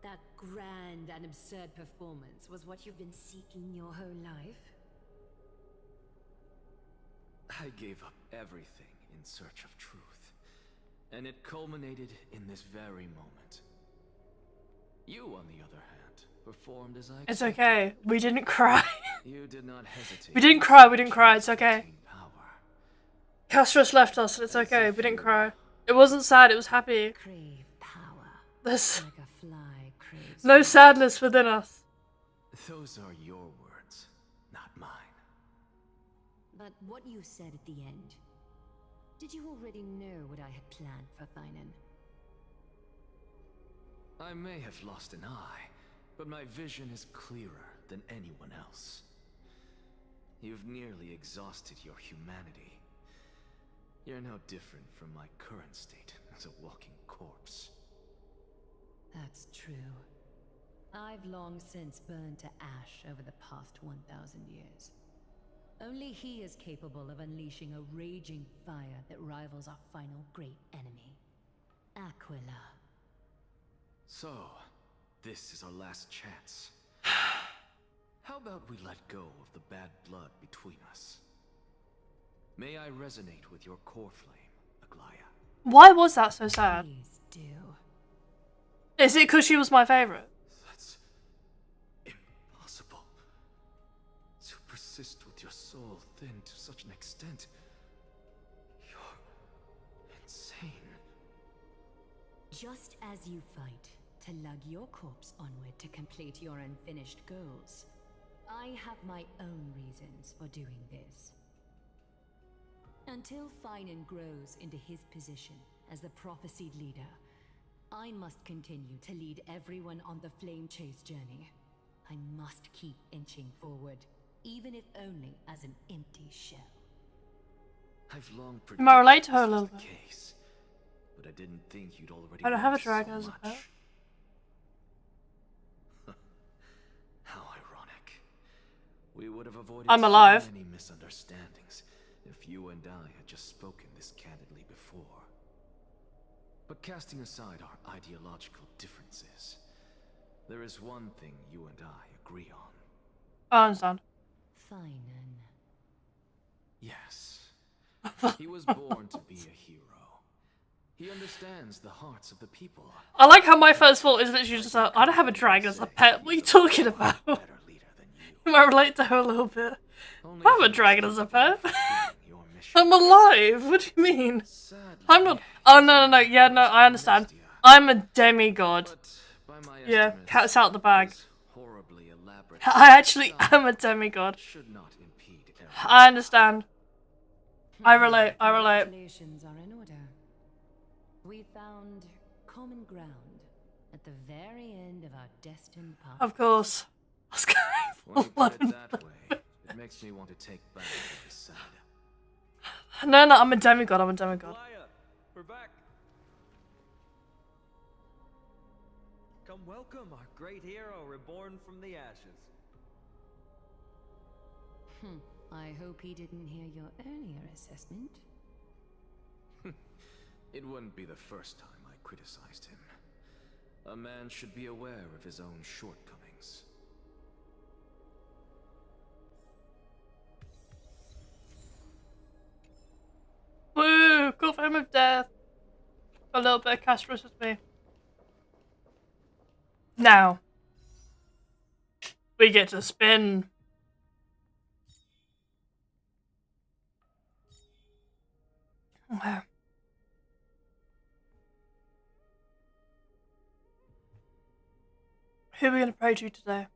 That grand and absurd performance was what you've been seeking your whole life? I gave up everything in search of truth. And it culminated in this very moment. You, on the other hand, performed as I It's expected. okay. We didn't cry. You did not hesitate. We didn't cry. We didn't cry. It's okay. Power. Castros left us, and it's okay. We didn't cry. It wasn't sad. It was happy. Crave power. There's Like a fly craves no sadness within us. Those are your words, not mine. But what you said at the end, did you already know what I had planned for Thainan? I may have lost an eye, but my vision is clearer than anyone else. You've nearly exhausted your humanity. You're no different from my current state as a walking corpse. That's true. I've long since burned to ash over the past 1,000 years. Only he is capable of unleashing a raging fire that rivals our final great enemy, Aquila. So, this is our last chance. How about we let go of the bad blood between us? May I resonate with your core flame, Aglaya? Why was that so sad? Please do. Is it because she was my favorite? That's impossible. To persist with your soul thin to such an extent. You're insane. Just as you fight to lug your corpse onward to complete your unfinished goals, I have my own reasons for doing this. Until Thainan grows into his position as the prophesied leader, I must continue to lead everyone on the flame chase journey. I must keep inching forward, even if only as an empty shell. I've long You might relate to her a this little was the bit. case, but I didn't think you'd already I don't have a learned dragon so as a pet. much. How ironic. We would have avoided I'm alive. so many misunderstandings if you and I had just spoken this candidly before. But casting aside our ideological differences, there is one thing you and I agree on. I understand. Thainan. Yes. He was born to be a hero. He understands the hearts of the people. I like how my first thought is literally just I don't have a dragon as a pet. What are you talking about? Better leader than you. You might relate to her a little bit. Only I have a he dragon is as a pet. capable of fulfilling your mission. I'm alive. What do you mean? Sadly, I'm not. Oh no. Yeah, no. I understand. I'm a demigod. but by my Yeah, estimates, cat's out the bag. this horribly elaborate I actually facade am a demigod. should not impede every I understand. I relate. I relate. Congratulations are in order. We found common ground at the very end of our destined path. Of course. I was going When you for put it one. that way, it makes me want to take back what I said. No, I'm a demigod. I'm a demigod. Laya, we're back. Come welcome our great hero reborn from the ashes. I hope he didn't hear your earlier assessment. It wouldn't be the first time I criticized him. A man should be aware of his own shortcomings. Woo! Cool for him of death. A little bit of Castros with me. Now. We get to spin. Okay. Who are we going to pray to today?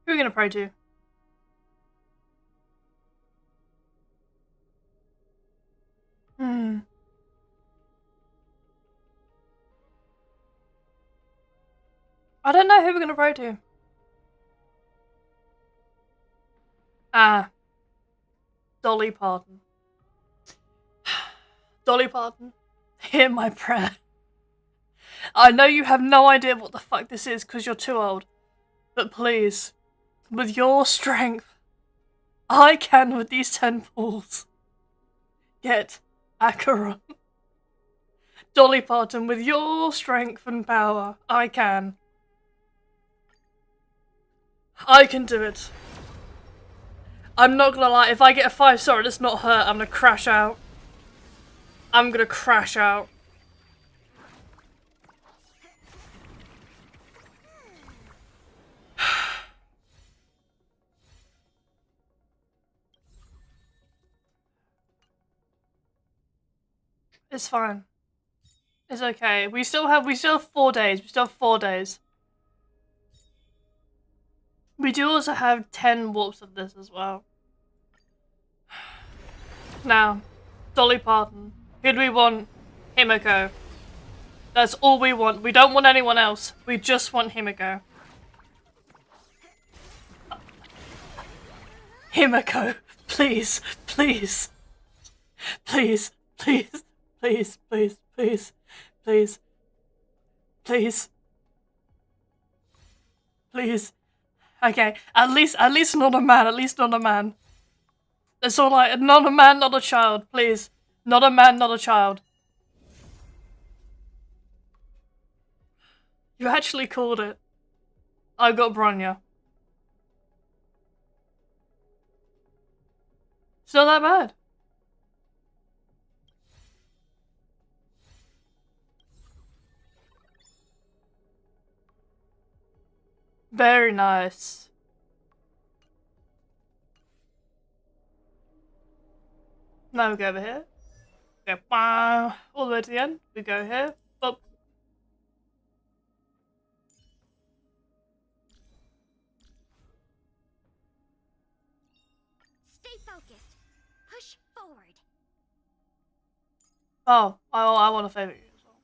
Who are we going to pray to? I don't know who we're going to pray to. Dolly Parton. Dolly Parton, hear my prayer. I know you have no idea what the fuck this is because you're too old. But please, with your strength, I can with these 10 balls get Acheron. Dolly Parton, with your strength and power, I can. I can do it. I'm not gonna lie, if I get a 5-star and it's not her, I'm gonna crash out. I'm gonna crash out. It's fine. It's okay. We still have 4 days. We still have 4 days. We do also have 10 warps of this as well. Now, Dolly Parton. Who do we want? Himiko. That's all we want. We don't want anyone else. We just want Himiko. Himiko, please, please. Please, please, please, please, please, please. Please. Please. Okay, at least not a man, at least not a man. That's all not a man, not a child, please. Not a man, not a child. You actually called it. I got Bronya. It's not that bad. Very nice. Now we go over here. Go all the way to the end. We go here. Up. Stay focused. Push forward. Oh, I want to favourite you as well.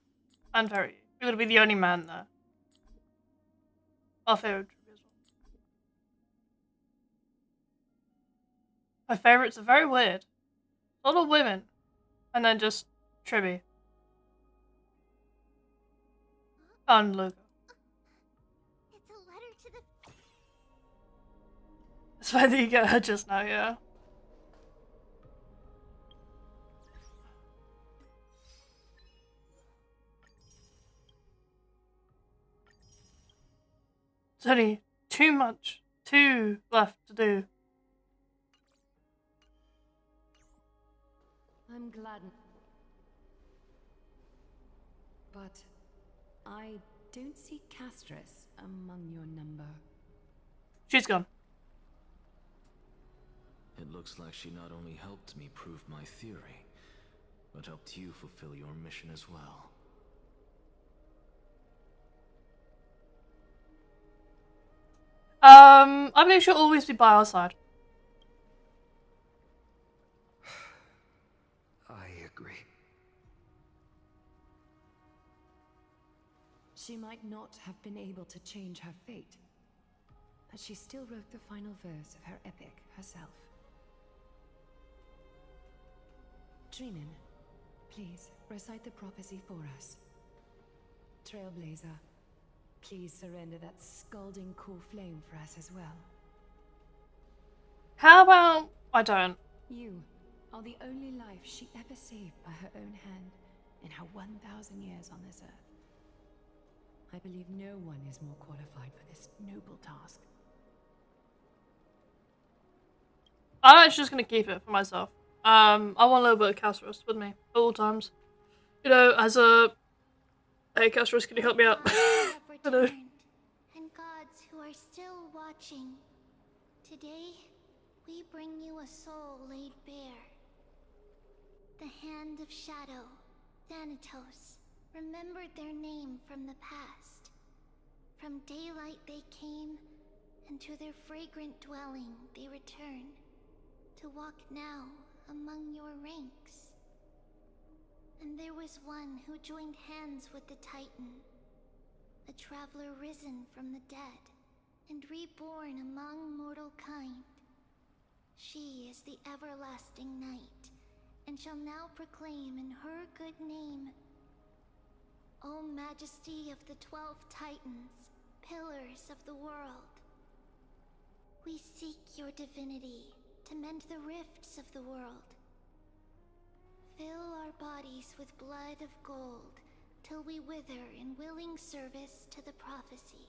And favourite you. You're gonna be the only man there. I'll favourite you as well. My favourites are very weird. A lot of women. And then just Tribby. And Luca. It's a letter to the... It's funny that you get her just now, yeah. There's only two left to do. I'm glad. But I don't see Castris among your number. She's gone. It looks like she not only helped me prove my theory, but helped you fulfill your mission as well. I believe she'll always be by our side. I agree. She might not have been able to change her fate, but she still wrote the final verse of her epic herself. Dreamin, please recite the prophecy for us. Trailblazer, please surrender that scalding cool flame for us as well. How about I don't? You are the only life she ever saved by her own hand in her 1,000 years on this earth. I believe no one is more qualified for this noble task. I'm actually just gonna keep it for myself. I want a little bit of Castris with me at all times. You know, as a... Hey, Castris, can you help me out? Have Hello. returned, and gods who are still watching. Today, we bring you a soul laid bare. The Hand of Shadow, Thanatos, remembered their name from the past. From daylight they came, and to their fragrant dwelling they return, to walk now among your ranks. And there was one who joined hands with the Titan, a traveler risen from the dead, and reborn among mortal kind. She is the everlasting night, and shall now proclaim in her good name, O Majesty of the 12 Titans, pillars of the world. We seek your divinity to mend the rifts of the world. Fill our bodies with blood of gold, till we wither in willing service to the prophecy.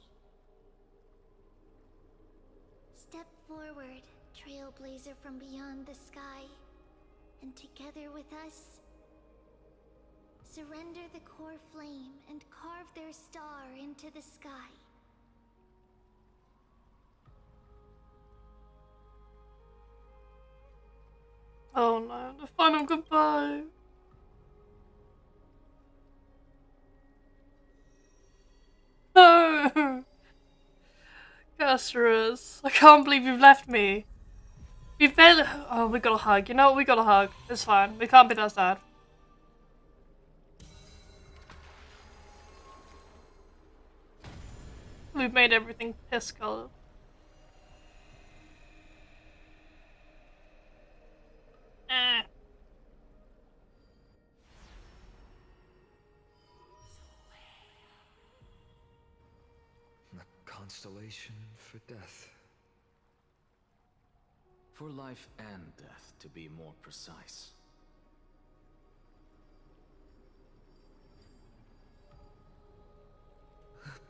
Step forward, trailblazer from beyond the sky, and together with us, surrender the core flame and carve their star into the sky. Oh no, the final goodbye. Castorus, I can't believe you've left me. We've barely. Oh, we got a hug. You know what? We got a hug. It's fine. We can't be that sad. We've made everything piss colored. Eh. A constellation for death. For life and death, to be more precise.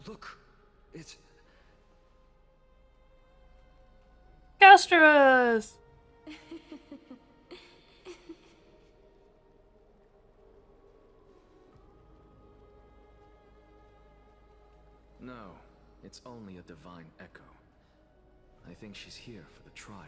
Look, it's... Castorus! No, it's only a divine echo. I think she's here for the trial.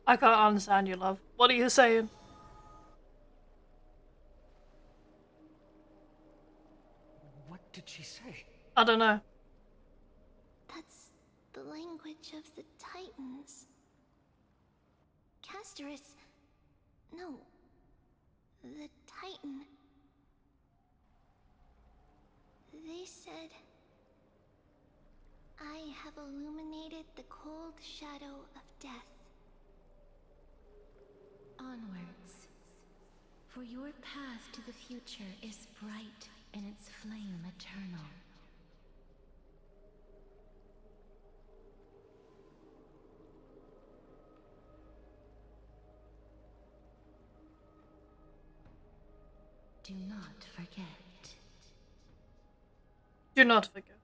I can't understand you, love. What are you saying? What did she say? I don't know. That's the language of the Titans. Castorus... No. The Titan. They said... I have illuminated the cold shadow of death. Onwards. For your path to the future is bright and its flame eternal. Do not forget. Do not forget.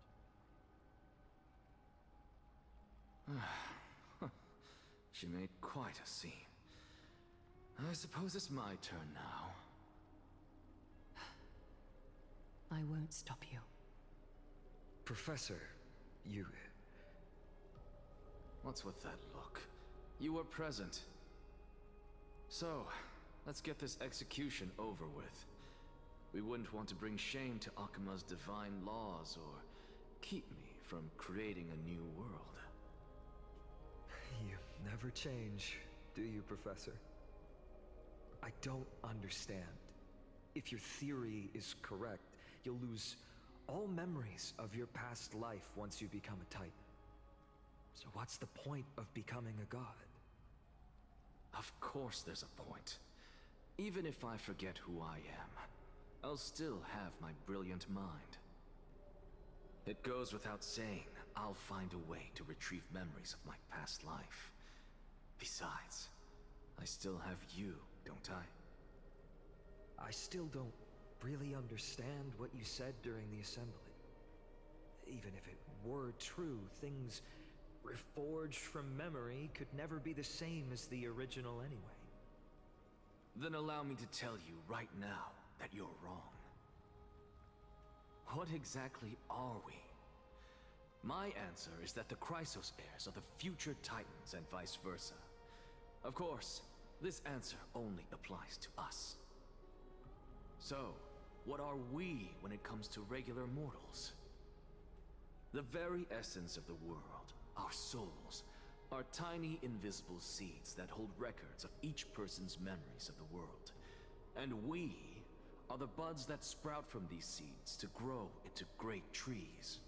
She made quite a scene. I suppose it's my turn now. I won't stop you. Professor, you... What's with that look? You were present. So, let's get this execution over with. We wouldn't want to bring shame to Akima's divine laws or keep me from creating a new world. You never change, do you, Professor? I don't understand. If your theory is correct, you'll lose all memories of your past life once you become a Titan. So what's the point of becoming a god? Of course there's a point. Even if I forget who I am, I'll still have my brilliant mind. It goes without saying, I'll find a way to retrieve memories of my past life. Besides, I still have you, don't I? I still don't really understand what you said during the assembly. Even if it were true, things reforged from memory could never be the same as the original anyway. Then allow me to tell you right now that you're wrong. What exactly are we? My answer is that the Chrysos heirs are the future Titans and vice versa. Of course, this answer only applies to us. So, what are we when it comes to regular mortals? The very essence of the world, our souls, are tiny invisible seeds that hold records of each person's memories of the world. And we are the buds that sprout from these seeds to grow into great trees.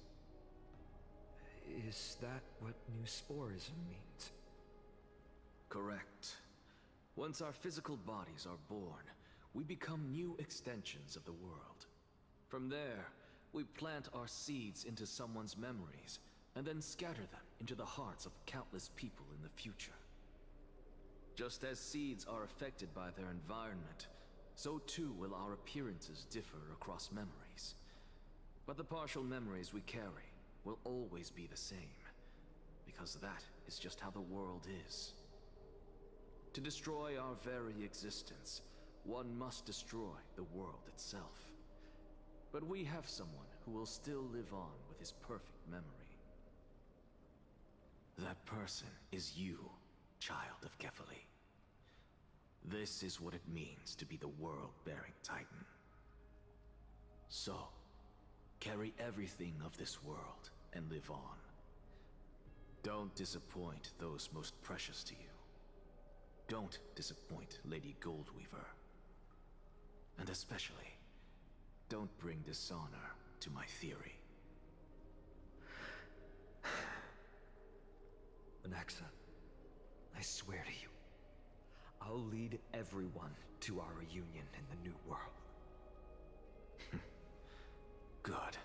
Is that what new sporism means? Correct. Once our physical bodies are born, we become new extensions of the world. From there, we plant our seeds into someone's memories, and then scatter them into the hearts of countless people in the future. Just as seeds are affected by their environment, so too will our appearances differ across memories. But the partial memories we carry will always be the same, because that is just how the world is. To destroy our very existence, one must destroy the world itself. But we have someone who will still live on with his perfect memory. That person is you, child of Kefali. This is what it means to be the world-bearing Titan. So, carry everything of this world and live on. Don't disappoint those most precious to you. Don't disappoint Lady Goldweaver. And especially, don't bring dishonor to my theory. Anaxa, I swear to you, I'll lead everyone to our reunion in the new world. Good.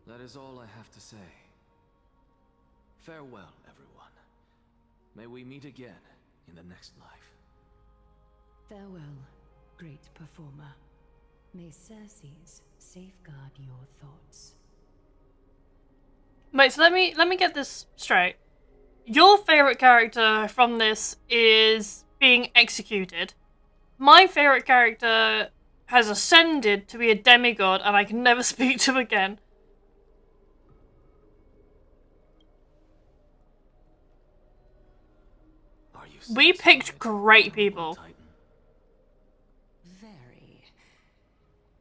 That is all I have to say. Farewell, everyone. May we meet again in the next life. Farewell, great performer. May Circes safeguard your thoughts. Wait, so let me get this straight. Your favorite character from this is being executed. My favorite character has ascended to be a demigod, and I can never speak to him again. Are you We picked great people. Very.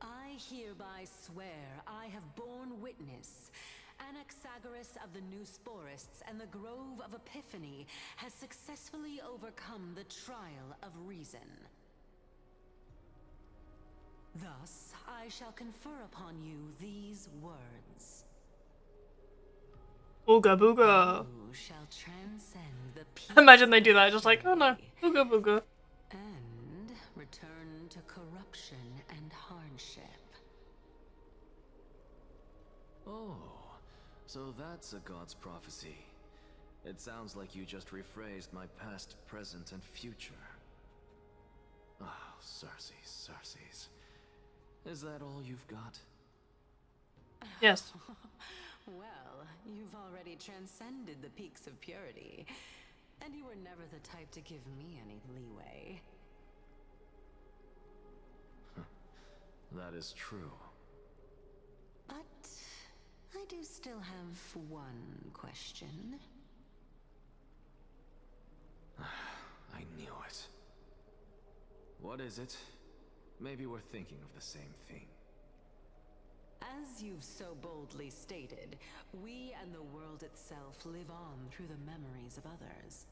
I hereby swear I have borne witness. Anaxagoras of the New Sporists and the Grove of Epiphany has successfully overcome the trial of reason. Thus, I shall confer upon you these words. Booga booga. You shall transcend the peace Imagine they do that, of just like, oh no, booga booga. and return to corruption and hardship. Oh, so that's a god's prophecy. It sounds like you just rephrased my past, present, and future. Oh, Circes. Is that all you've got? Yes. Well, you've already transcended the peaks of purity, and you were never the type to give me any leeway. That is true. But I do still have one question. I knew it. What is it? Maybe we're thinking of the same thing. As you've so boldly stated, we and the world itself live on through the memories of others.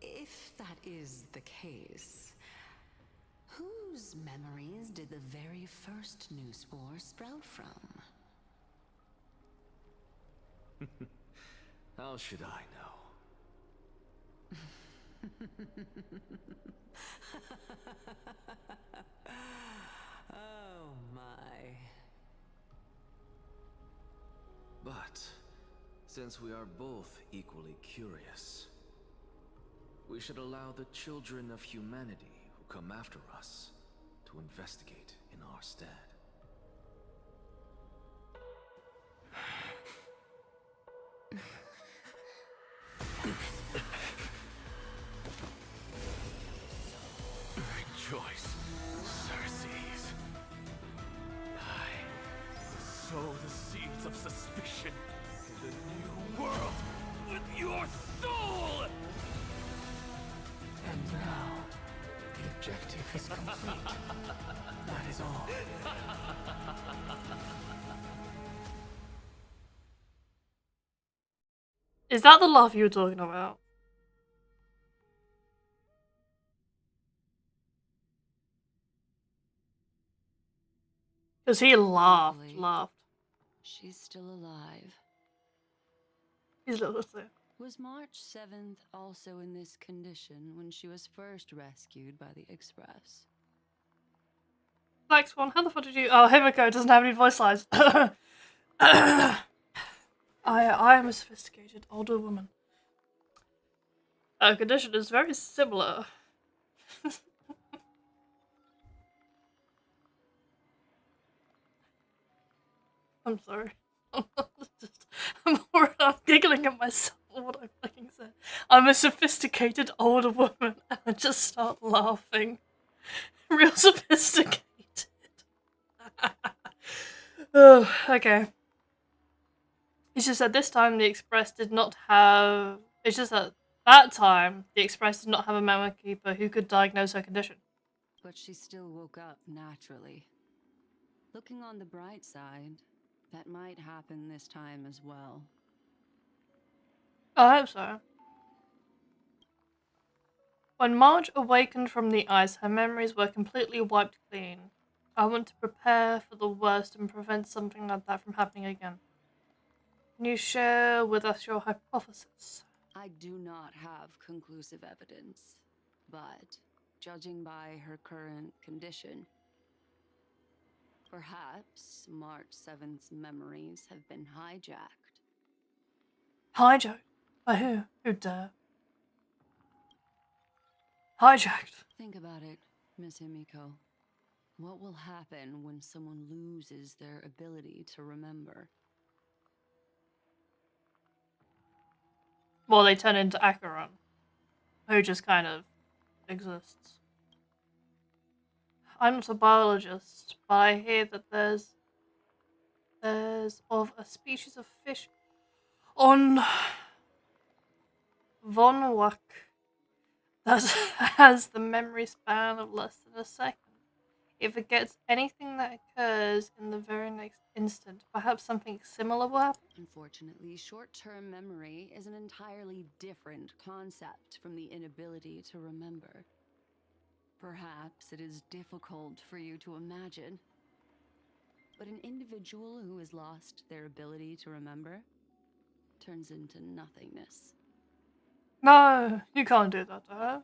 If that is the case, whose memories did the very first new spore sprout from? How should I know? Oh my. But, since we are both equally curious, we should allow the children of humanity who come after us to investigate in our stead. Rejoice, Circes. I sow the seeds of suspicion in the new world with your soul! And now, the objective is complete. That is all. Is that the laugh you were talking about? Because he laughed. She's still alive. He's a little thing. Was March 7th also in this condition when she was first rescued by the Express? Black Swan, how the fuck did you... Oh, Himiko doesn't have any voice lines. I am a sophisticated older woman. Her condition is very similar. I'm sorry. I'm giggling at myself for what I fucking said. I'm a sophisticated older woman and I just start laughing. Real sophisticated. Oh, okay. It's just that this time the Express did not have... It's just that time the Express did not have a memory keeper who could diagnose her condition. But she still woke up naturally. Looking on the bright side, that might happen this time as well. I hope so. When Marge awakened from the ice, her memories were completely wiped clean. I want to prepare for the worst and prevent something like that from happening again. Can you share with us your hypothesis? I do not have conclusive evidence, but judging by her current condition, perhaps March 7th's memories have been hijacked. Hijacked? By who? Who dare? Hijacked. Think about it, Miss Himiko. What will happen when someone loses their ability to remember? Well, they turn into Acheron, who just kind of exists. I'm not a biologist, but I hear that there's of a species of fish on Vonwak that has the memory span of less than a second. It forgets anything that occurs in the very next instant. Perhaps something similar will happen? Unfortunately, short-term memory is an entirely different concept from the inability to remember. Perhaps it is difficult for you to imagine, but an individual who has lost their ability to remember turns into nothingness. No, you can't do that to her.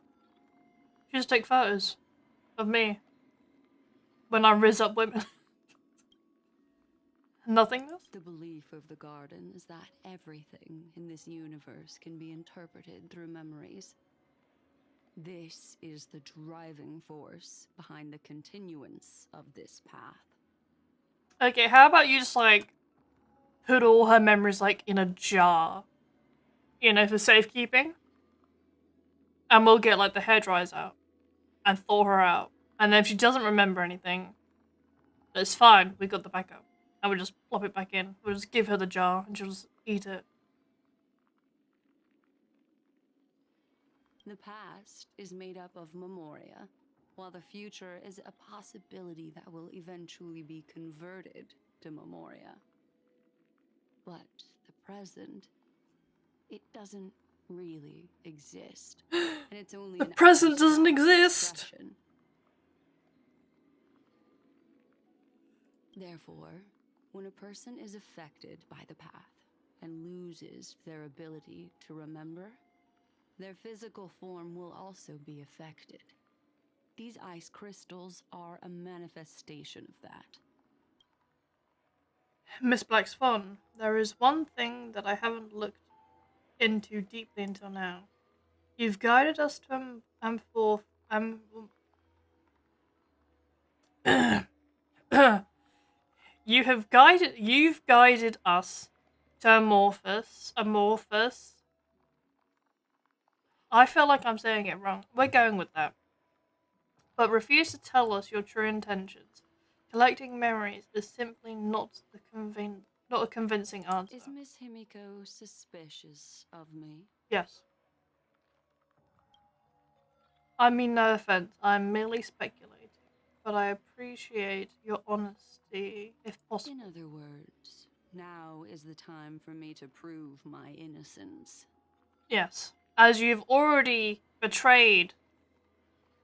You just take photos of me when I riz up women. Nothingness? The belief of the Garden is that everything in this universe can be interpreted through memories. This is the driving force behind the continuance of this path. Okay, how about you just, like, put all her memories, like, in a jar? You know, for safekeeping? And we'll get, like, the hairdryers out. And thaw her out. And then if she doesn't remember anything, it's fine, we got the backup. And we'll just plop it back in. We'll just give her the jar and she'll just eat it. The past is made up of memoria, while the future is a possibility that will eventually be converted to memoria. But the present, it doesn't really exist. And it's only The present doesn't exist! Expression. Therefore, when a person is affected by the path and loses their ability to remember, their physical form will also be affected. These ice crystals are a manifestation of that. Miss Black Swan, there is one thing that I haven't looked into deeply until now. You've guided us to you've guided us to Amorphous. I feel like I'm saying it wrong. We're going with that. But refuse to tell us your true intentions. Collecting memories is simply not a convincing answer. Is Miss Himiko suspicious of me? Yes. I mean no offense, I'm merely speculating. But I appreciate your honesty, if possible. In other words, now is the time for me to prove my innocence. Yes. As you've already betrayed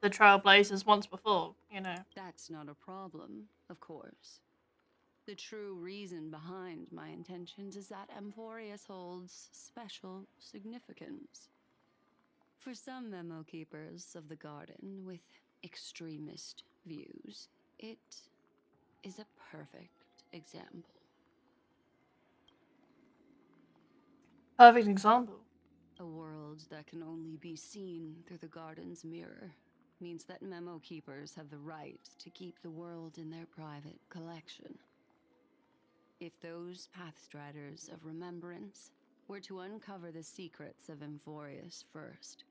the Trailblazers once before, you know. That's not a problem, of course. The true reason behind my intentions is that Amphorius holds special significance. For some memo keepers of the Garden with extremist views, it is a perfect example. Perfect example. A world that can only be seen through the Garden's mirror means that memo keepers have the right to keep the world in their private collection. If those Pathstriders of Remembrance were to uncover the secrets of Amphorius first,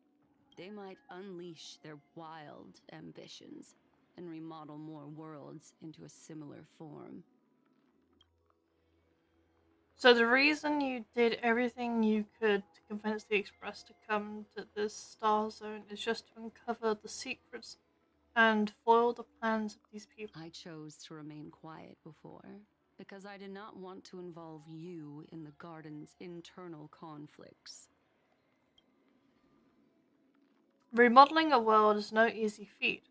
they might unleash their wild ambitions and remodel more worlds into a similar form. So the reason you did everything you could to convince the Express to come to this star zone is just to uncover the secrets and foil the plans of these people. I chose to remain quiet before, because I did not want to involve you in the Garden's internal conflicts. Remodeling a world is no easy feat.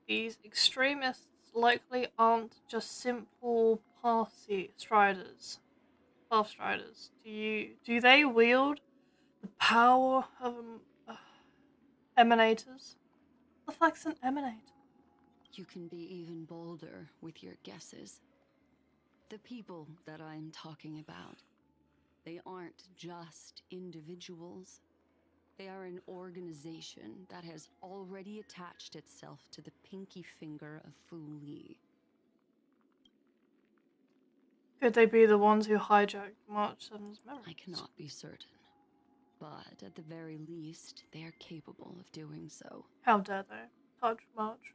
These extremists likely aren't just simple pathstriders. Do they wield the power of emanators? What the fuck's an emanator? You can be even bolder with your guesses. The people that I'm talking about, they aren't just individuals. They are an organization that has already attached itself to the pinky finger of Fu Li. Could they be the ones who hijacked March 7's memories? I cannot be certain, but at the very least, they are capable of doing so. How dare they touch March?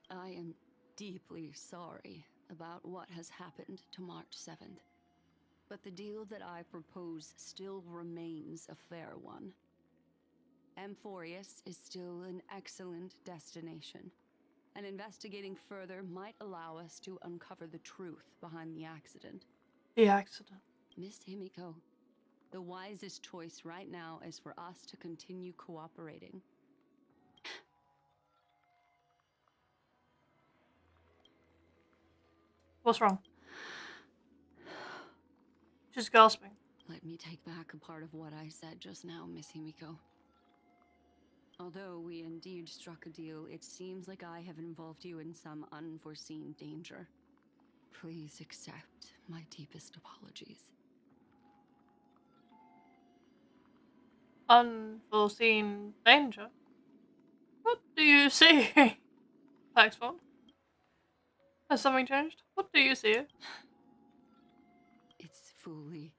I am deeply sorry about what has happened to March 7th. But the deal that I propose still remains a fair one. Amphorius is still an excellent destination, and investigating further might allow us to uncover the truth behind the accident. The accident. Miss Himiko, the wisest choice right now is for us to continue cooperating. What's wrong? She's gasping. Let me take back a part of what I said just now, Miss Himiko. Although we indeed struck a deal, it seems like I have involved you in some unforeseen danger. Please accept my deepest apologies. Unforeseen danger? What do you see? Paxford? Has something changed? What do you see? It's Fu Li.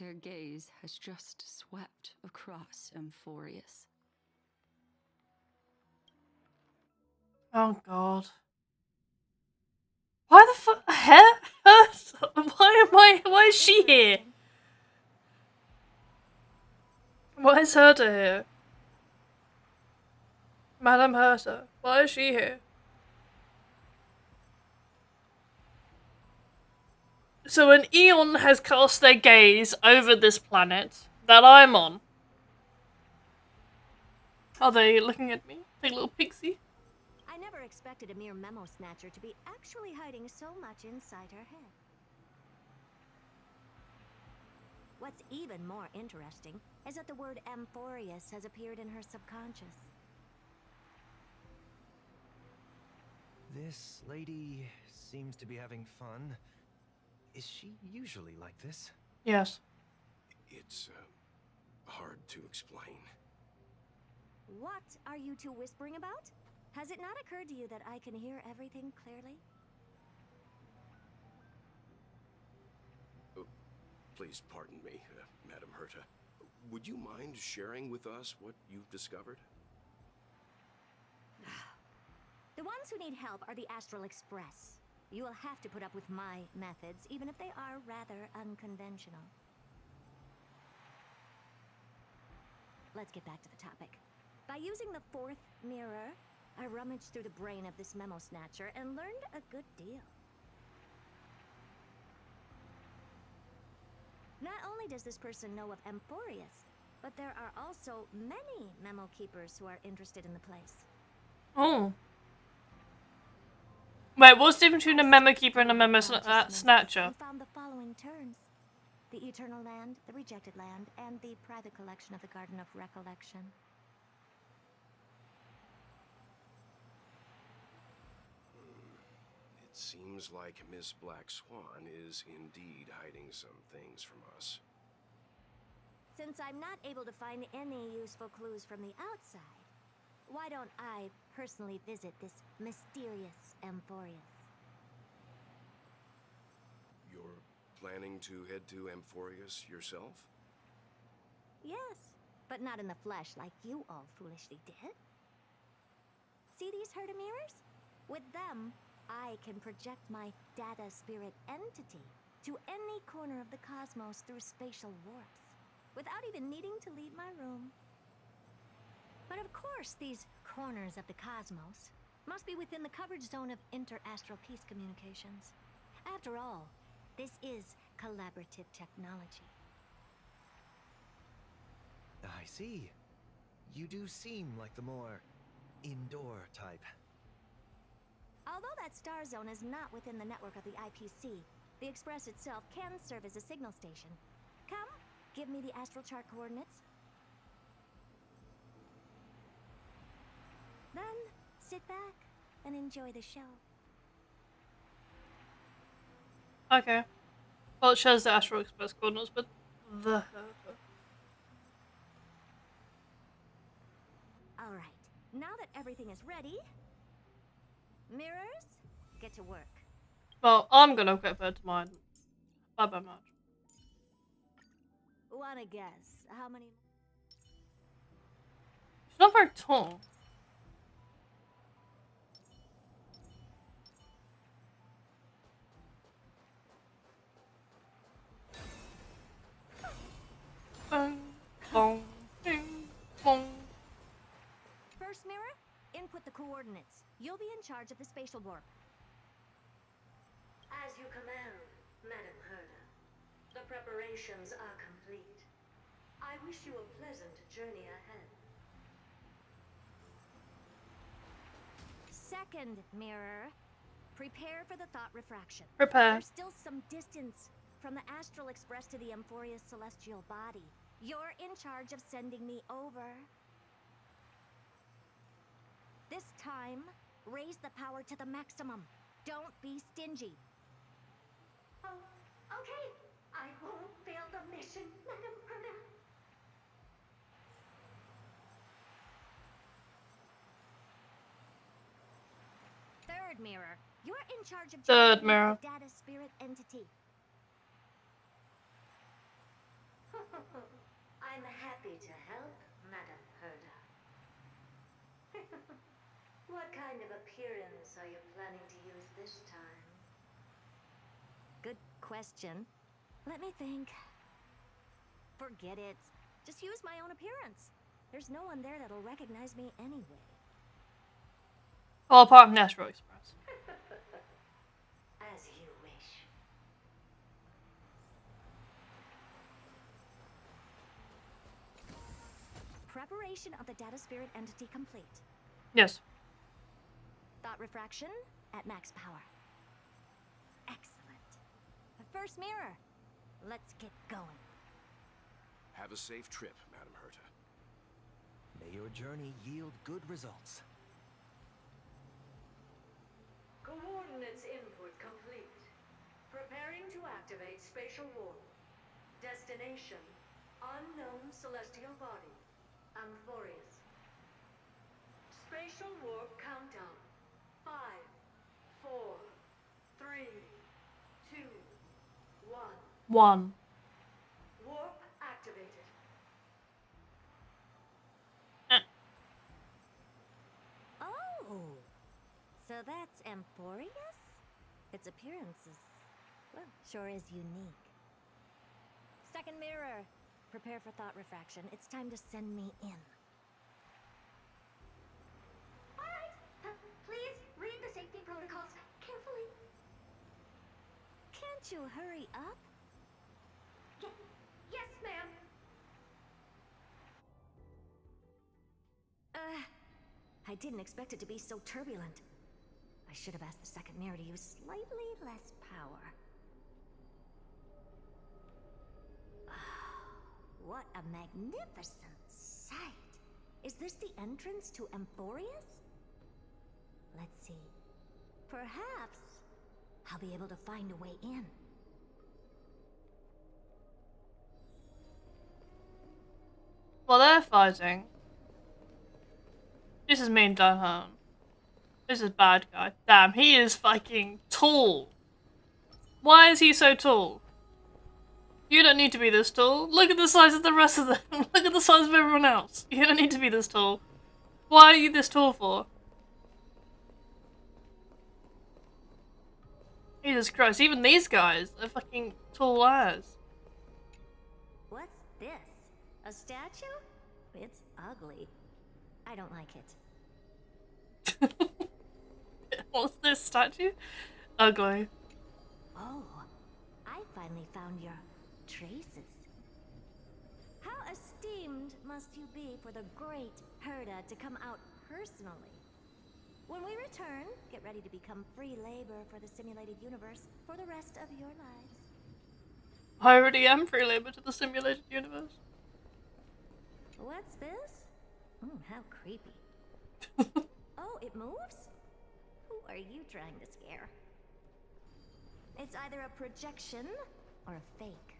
Their gaze has just swept across Amphorius. Oh god. Why the fuck? Why is she here? Why is Herta here? Madame Herta, why is she here? So an Eon has cast their gaze over this planet that I'm on. Are they looking at me? Like a little pixie? I never expected a mere memo snatcher to be actually hiding so much inside her head. What's even more interesting is that the word Amphorius has appeared in her subconscious. This lady seems to be having fun. Is she usually like this? Yes. It's hard to explain. What are you two whispering about? Has it not occurred to you that I can hear everything clearly? Oh, please pardon me, Madam Herta. Would you mind sharing with us what you've discovered? The ones who need help are the Astral Express. You will have to put up with my methods, even if they are rather unconventional. Let's get back to the topic. By using the fourth mirror, I rummaged through the brain of this memo snatcher and learned a good deal. Not only does this person know of Amphorius, but there are also many memo keepers who are interested in the place. Oh. Wait, what's the difference between a memo keeper and a memo snatcher? We found the following terms: the Eternal Land, the Rejected Land, and the private collection of the Garden of Recollection. It seems like Miss Black Swan is indeed hiding some things from us. Since I'm not able to find any useful clues from the outside, why don't I personally visit this mysterious Amphorius? You're planning to head to Amphorius yourself? Yes, but not in the flesh like you all foolishly did. See these Herda mirrors? With them, I can project my data spirit entity to any corner of the cosmos through spatial warps, without even needing to leave my room. But of course, these corners of the cosmos must be within the coverage zone of inter-astral peace communications. After all, this is collaborative technology. I see. You do seem like the more indoor type. Although that star zone is not within the network of the IPC, the Express itself can serve as a signal station. Come, give me the astral chart coordinates. Then, sit back and enjoy the show. Okay. Well, it shows the Astral Express coordinates, but the Herda. Alright, now that everything is ready, mirrors, get to work. Well, I'm gonna get back to mine. Bye bye, much. Wanna guess how many? She's not very tall. Bong, bong, ding, bong. First mirror, input the coordinates. You'll be in charge of the spatial warp. As you command, Madam Herda. The preparations are complete. I wish you a pleasant journey ahead. Second mirror, prepare for the thought refraction. Prepare. There's still some distance from the Astral Express to the Amphorius celestial body. You're in charge of sending me over. This time, raise the power to the maximum. Don't be stingy. Oh, okay. I won't fail the mission, Madam Herda. Third mirror, you're in charge of Third mirror. the data spirit entity. I'm happy to help, Madam Herda. What kind of appearance are you planning to use this time? Good question. Let me think. Forget it. Just use my own appearance. There's no one there that'll recognize me anyway. Well, apart from the Astral Express. As you wish. Preparation of the data spirit entity complete. Yes. Thought refraction at max power. Excellent. The first mirror. Let's get going. Have a safe trip, Madam Herta. May your journey yield good results. Coordinates input complete. Preparing to activate spatial warp. Destination, unknown celestial body, Amphorius. Spatial warp countdown. 5, 4, 3, 2, 1. 1. Warp activated. Oh! So that's Amphorius? Its appearance is, well, sure is unique. Second mirror. Prepare for thought refraction. It's time to send me in. Alright, please read the safety protocols carefully. Can't you hurry up? Yes, ma'am. I didn't expect it to be so turbulent. I should have asked the second mirror to use slightly less power. What a magnificent sight! Is this the entrance to Amphorius? Let's see. Perhaps I'll be able to find a way in. Well, they're fighting. This is me and Dunham. This is bad guy. Damn, he is fucking tall. Why is he so tall? You don't need to be this tall. Look at the size of the rest of them. Look at the size of everyone else. You don't need to be this tall. Why are you this tall for? Jesus Christ, even these guys are fucking tall as. What's this? A statue? It's ugly. I don't like it. What's this statue? Ugly. Oh, I finally found your traces. How esteemed must you be for the great Herda to come out personally? When we return, get ready to become free labor for the simulated universe for the rest of your lives. I already am free labor to the simulated universe. What's this? How creepy. Oh, it moves? Who are you trying to scare? It's either a projection or a fake.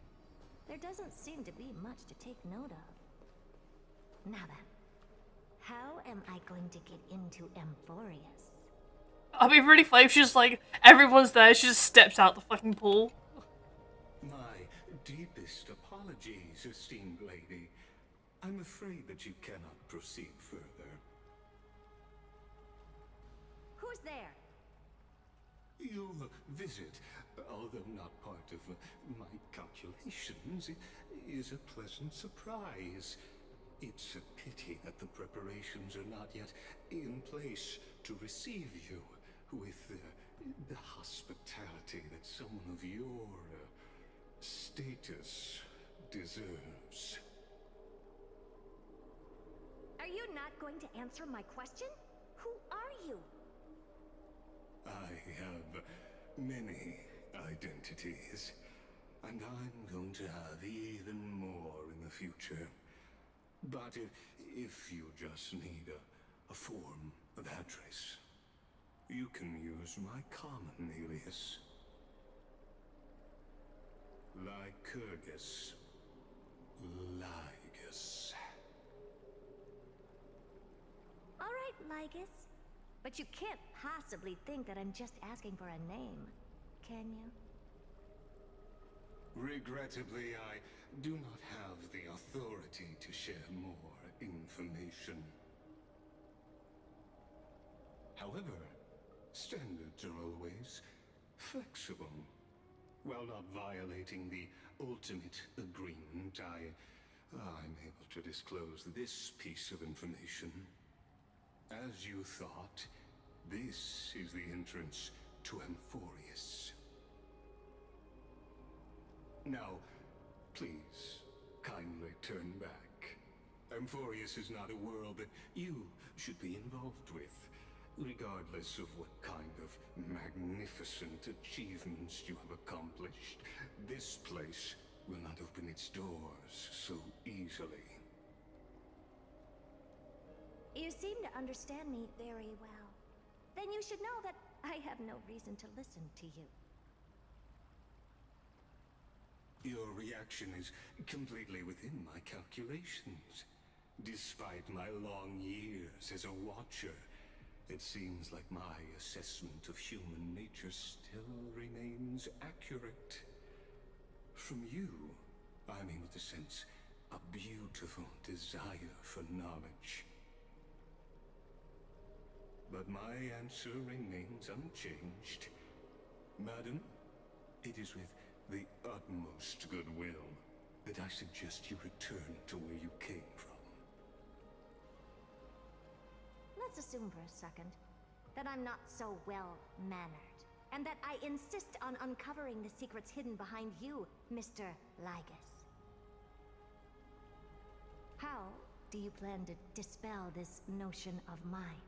There doesn't seem to be much to take note of. Now then, how am I going to get into Amphorius? I'd be really funny if she's like, everyone's there, she just steps out the fucking pool. My deepest apologies, esteemed lady. I'm afraid that you cannot proceed further. Who's there? Your visit, although not part of my calculations, is a pleasant surprise. It's a pity that the preparations are not yet in place to receive you with the hospitality that someone of your status deserves. Are you not going to answer my question? Who are you? I have many identities, and I'm going to have even more in the future. But if you just need a form of address, you can use my common alias. Lycurgus. Lygus. All right, Lygus. But you can't possibly think that I'm just asking for a name, can you? Regrettably, I do not have the authority to share more information. However, standards are always flexible. While not violating the ultimate agreement, I'm able to disclose this piece of information. As you thought, this is the entrance to Amphorius. Now, please, kindly turn back. Amphorius is not a world that you should be involved with, regardless of what kind of magnificent achievements you have accomplished. This place will not open its doors so easily. You seem to understand me very well. Then you should know that I have no reason to listen to you. Your reaction is completely within my calculations. Despite my long years as a watcher, it seems like my assessment of human nature still remains accurate. From you, I'm able to sense a beautiful desire for knowledge. But my answer remains unchanged. Madam, it is with the utmost goodwill that I suggest you return to where you came from. Let's assume for a second that I'm not so well-mannered, and that I insist on uncovering the secrets hidden behind you, Mr. Lygus. How do you plan to dispel this notion of mine?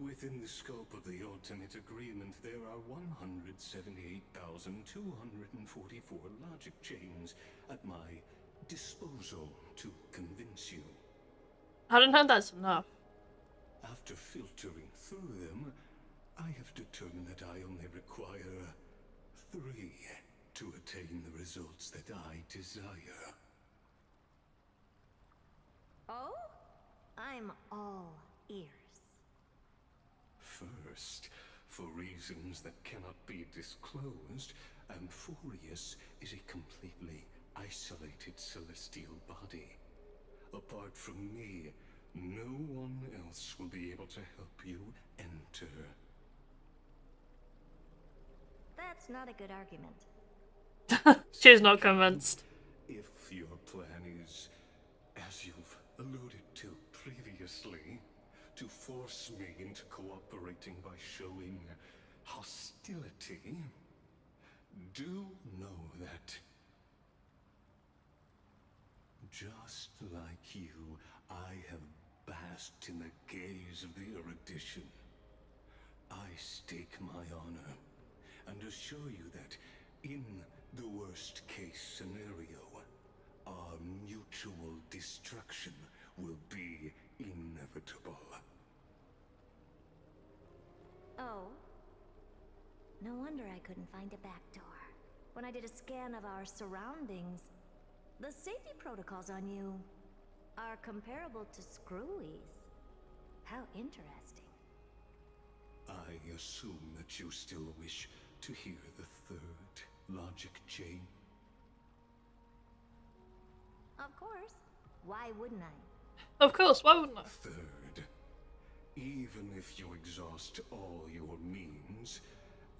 Within the scope of the ultimate agreement, there are 178,244 logic chains at my disposal to convince you. I don't know that's enough. After filtering through them, I have determined that I only require 3 to attain the results that I desire. Oh? I'm all ears. first. For reasons that cannot be disclosed, Amphorius is a completely isolated celestial body. Apart from me, no one else will be able to help you enter. That's not a good argument. She's not convinced. If your plan is, as you've alluded to previously, to force me into cooperating by showing hostility, do know that, just like you, I have basked in the gaze of the erudition. I stake my honor and assure you that in the worst case scenario, our mutual destruction will be inevitable. Oh. No wonder I couldn't find a back door. When I did a scan of our surroundings, the safety protocols on you are comparable to Screwy's. How interesting. I assume that you still wish to hear the third logic chain? Of course. Why wouldn't I? Of course, why wouldn't I? Third, even if you exhaust all your means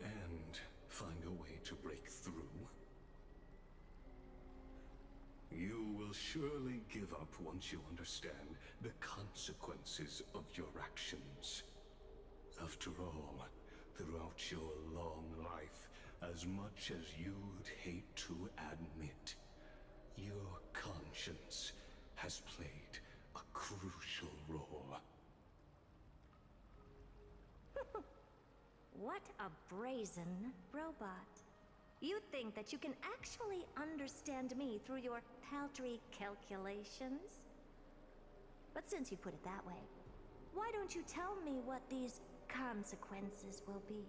and find a way to break through, you will surely give up once you understand the consequences of your actions. After all, throughout your long life, as much as you'd hate to admit, your conscience has played a crucial role. What a brazen robot. You think that you can actually understand me through your paltry calculations? But since you put it that way, why don't you tell me what these consequences will be?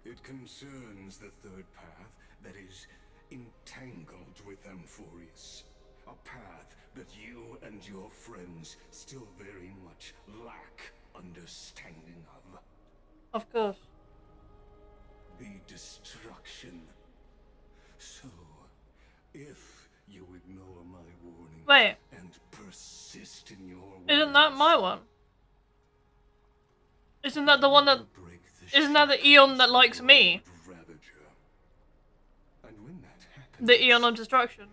It concerns the third path that is entangled with Amphorius. A path that you and your friends still very much lack understanding of. Of course. The destruction. So, if you ignore my warning Wait. and persist in your Isn't that my one? Isn't that the one that... Isn't that the Eon that likes me? And when that happens, The Eon of Destruction.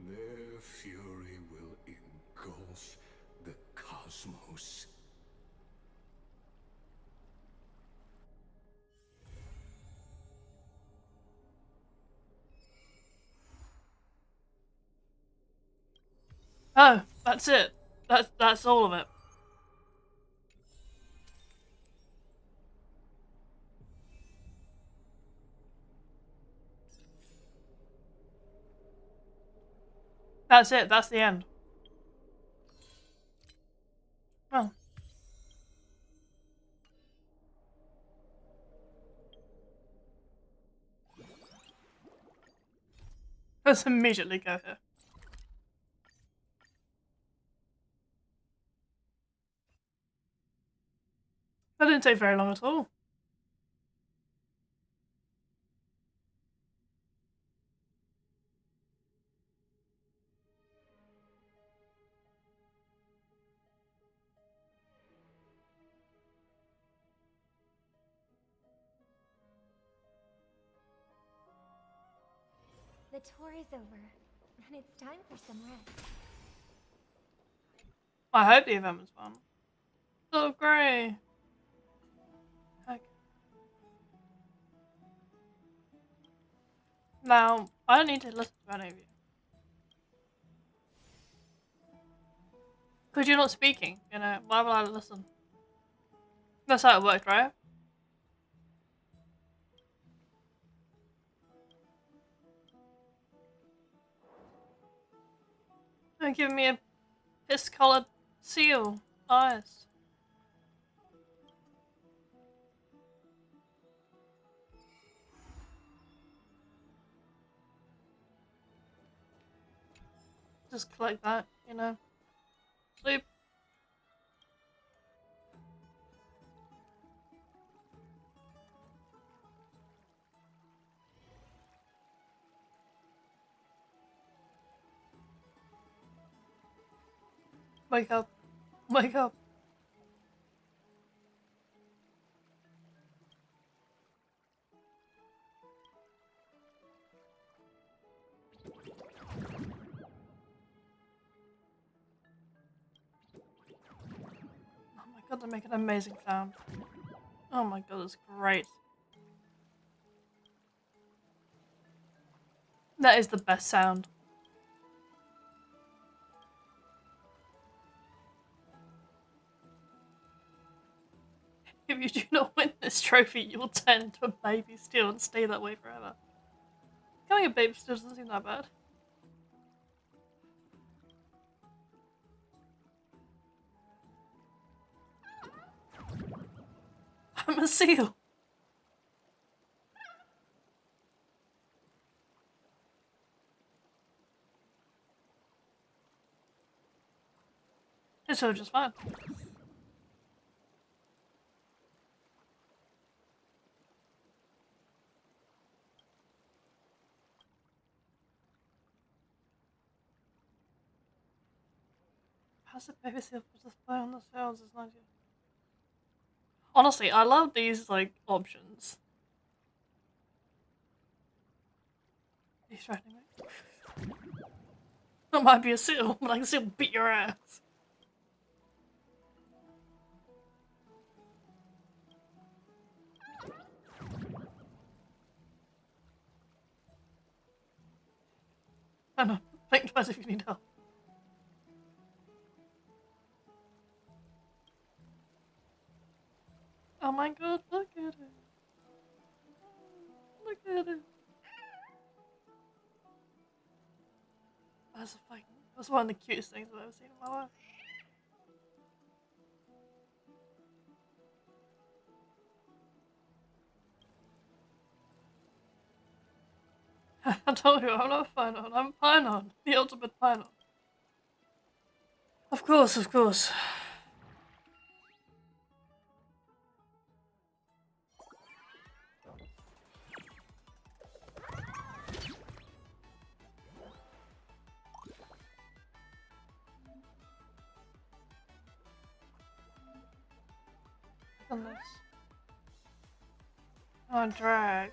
their fury will engulf the cosmos. Oh, that's it. That's all of it. That's it. That's the end. Oh. Let's immediately go here. That didn't take very long at all. The tour is over, and it's time for some rest. I hope the event was fun. Oh, great. Okay. Now, I don't need to listen to any of you. Because you're not speaking, you know, why would I listen? That's how it worked, right? They're giving me a piss-coloured seal. Nice. Just collect that, you know. Sleep. Wake up. Wake up. Oh my god, they make an amazing sound. Oh my god, it's great. That is the best sound. If you do not win this trophy, you will turn into a baby steel and stay that way forever. Becoming a baby steel doesn't seem that bad. I'm a seal. It's all just fine. Passive baby seal for display on the sales is 90. Honestly, I love these like options. Are you threatening me? That might be a seal, but I can still beat your ass. I know. Think twice if you need help. Oh my god, look at it. Look at it. That's one of the cutest things I've ever seen in my life. I told you, I'm not Pinon, I'm Pinon, the ultimate Pinon. Of course, of course. On this. Oh, drag.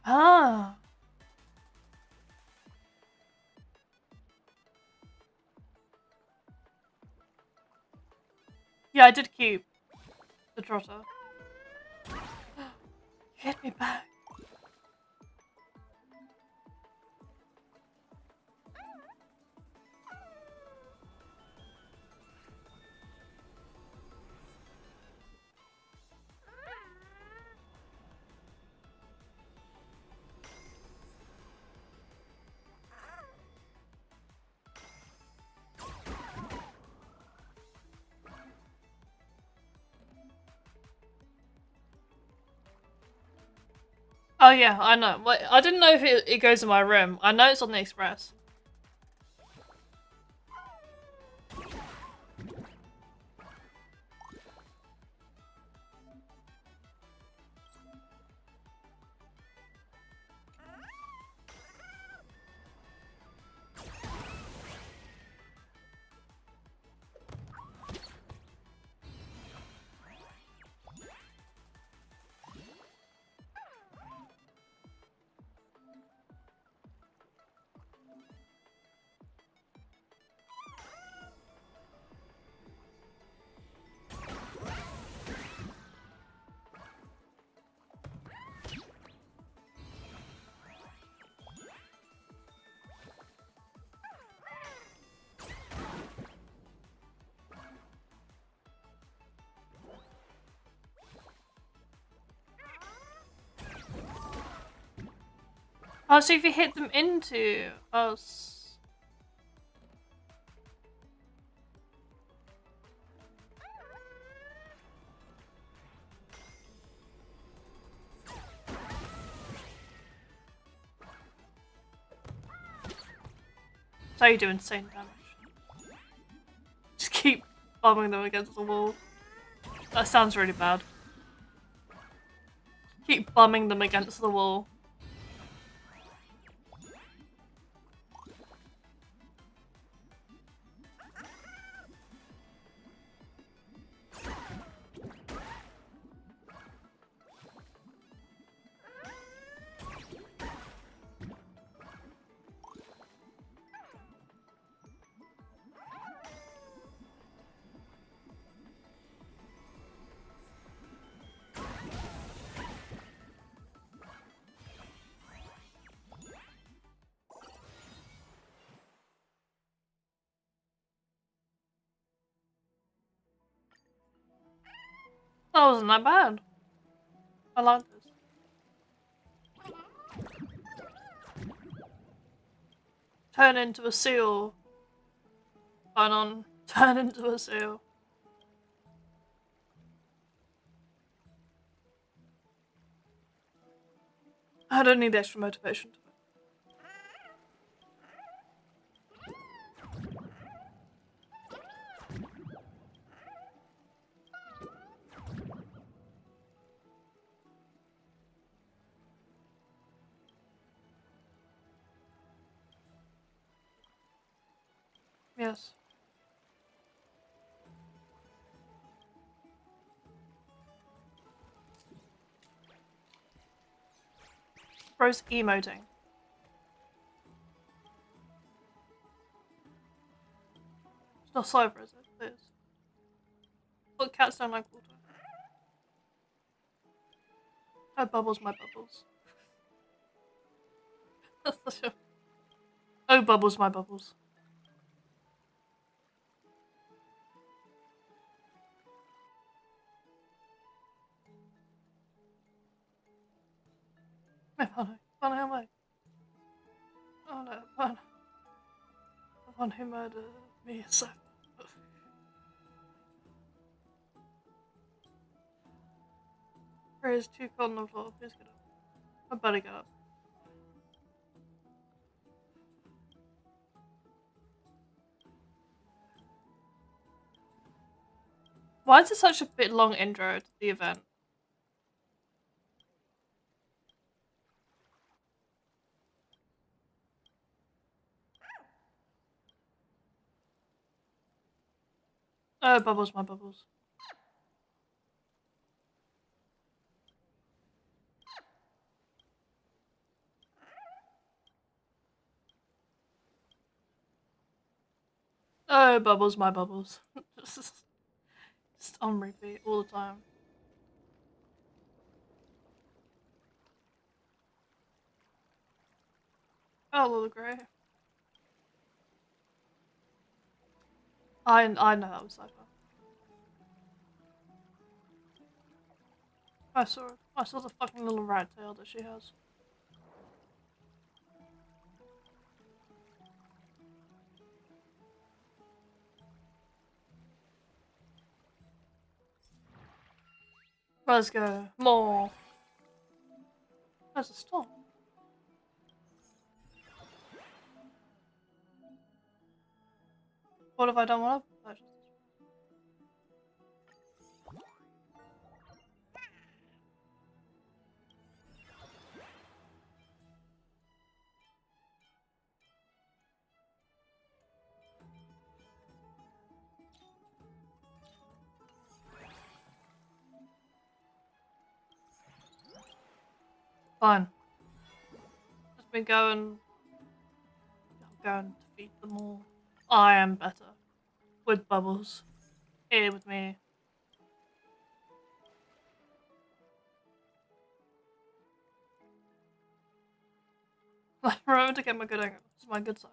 Ah. Yeah, I did keep the trotter. You hit me back. Oh yeah, I know. Wait, I didn't know if it goes in my room. I know it's on the express. Oh, so if you hit them into us. So you do insane damage. Just keep bombing them against the wall. That sounds really bad. Keep bombing them against the wall. That wasn't that bad. I like this. Turn into a seal. Turn on. Turn into a seal. I don't need extra motivation to Yes. Bro's emoting. It's not cyber, is it? It is. Look, cats don't like water. Oh, bubbles, my bubbles. That's such a... Oh, bubbles, my bubbles. No, Pano, how am I? Oh no, Pano. The one who murdered me is so... There is 2 cold on the floor, please get up. I better get up. Why is it such a bit long intro to the event? Oh, bubbles, my bubbles. Oh, bubbles, my bubbles. Just on repeat all the time. Oh, Lily Grey. I know that was Cypher. I saw it. I saw the fucking little rat tail that she has. Let's go. More. There's a storm. What have I done? What I've Fine. Just been going. I'll go and defeat them all. I am better. With bubbles. Here with me. Remember to get my good angle. It's my good side.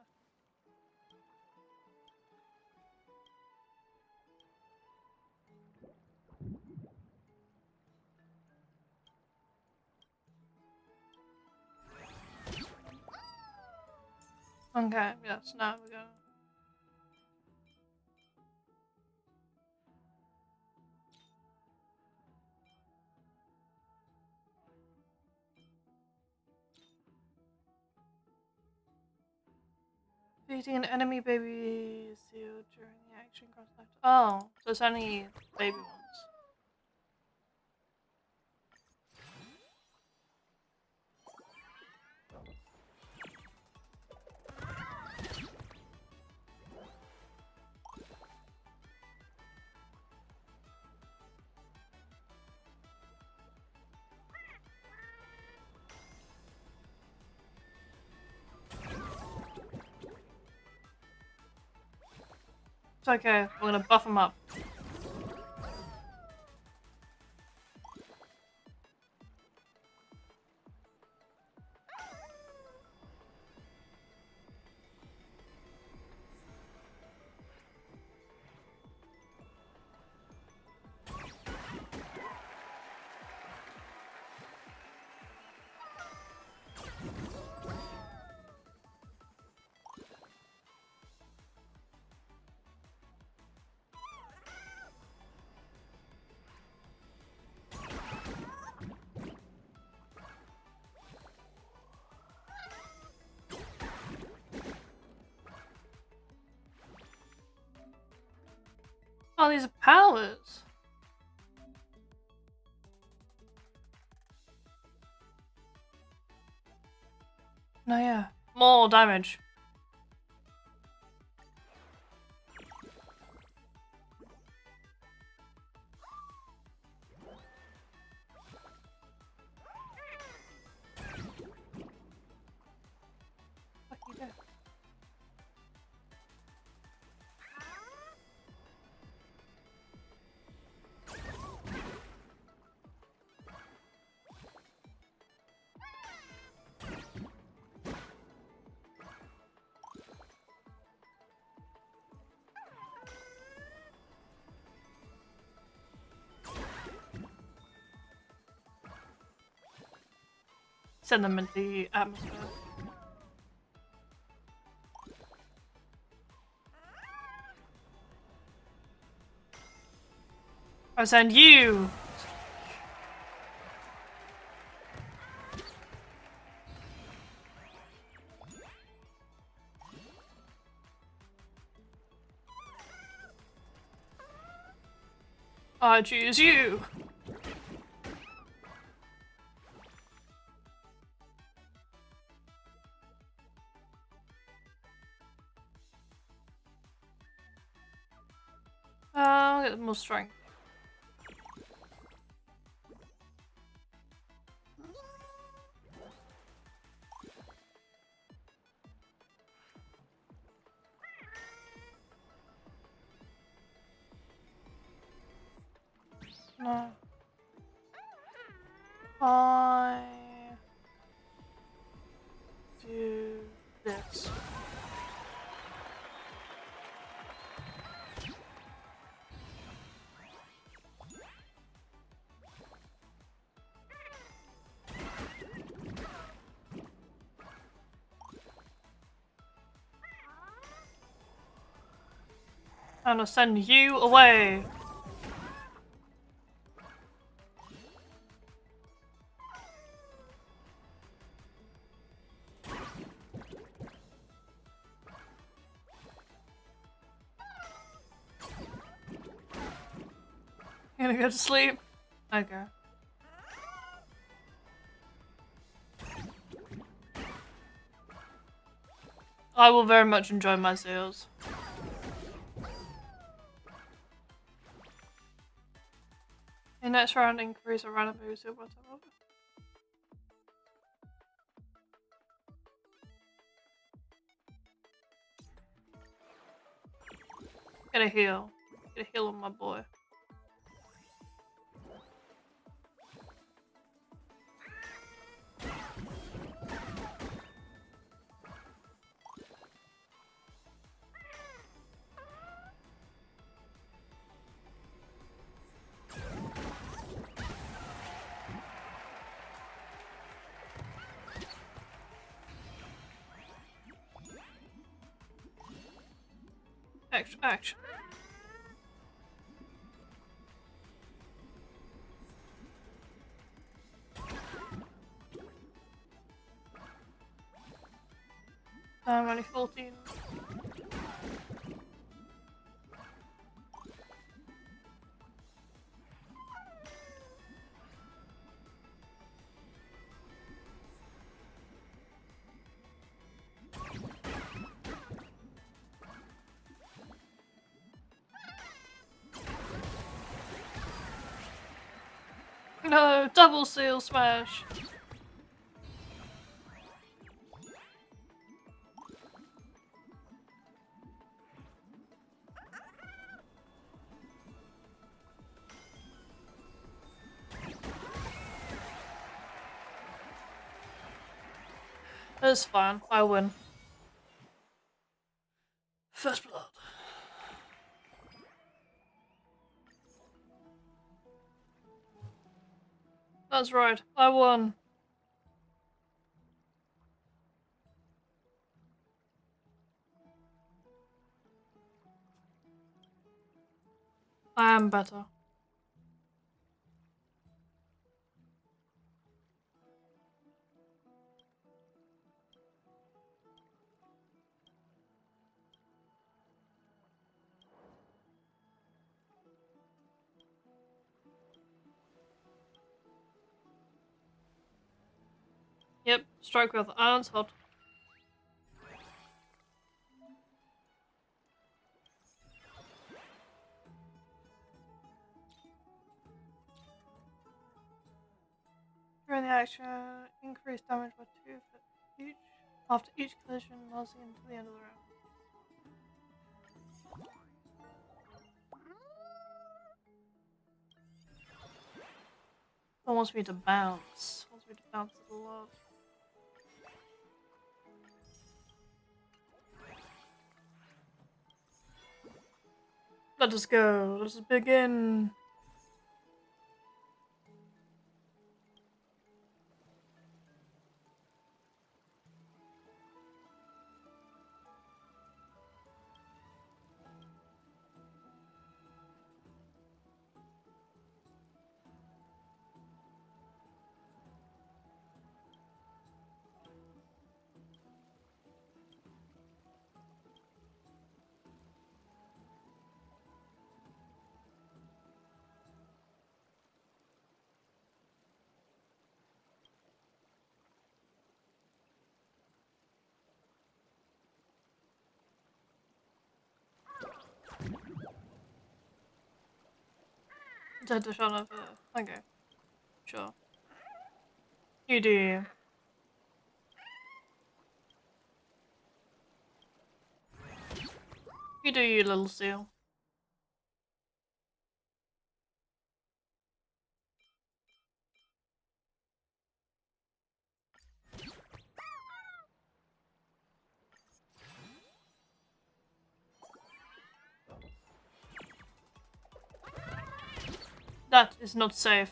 Okay, yes, now we go. Defeating an enemy baby seal during the action cross. Oh, so it's only baby ones. It's okay, we're gonna buff them up. Oh, these are powers. No, yeah. More damage. What you do? Send them into the atmosphere. I send you! I choose you! I'll get more strength. No. I do this. I'm gonna send you away. You gonna go to sleep? Okay. I will very much enjoy my sales. In next round, increase a random boost of whatever. Get a heal. Get a heal on my boy. Action, action. I'm only 14. No, double seal smash. It's fine. I win. First blood. That's right. I won. I am better. Yep, strike with iron sword. During the action, increase damage by 2 for each after each collision, lasting until the end of the round. It wants me to bounce. It wants me to bounce a lot. Let us go. Let us begin. Dead to shot over. Okay. Sure. You do you. You do you, little seal. That is not safe.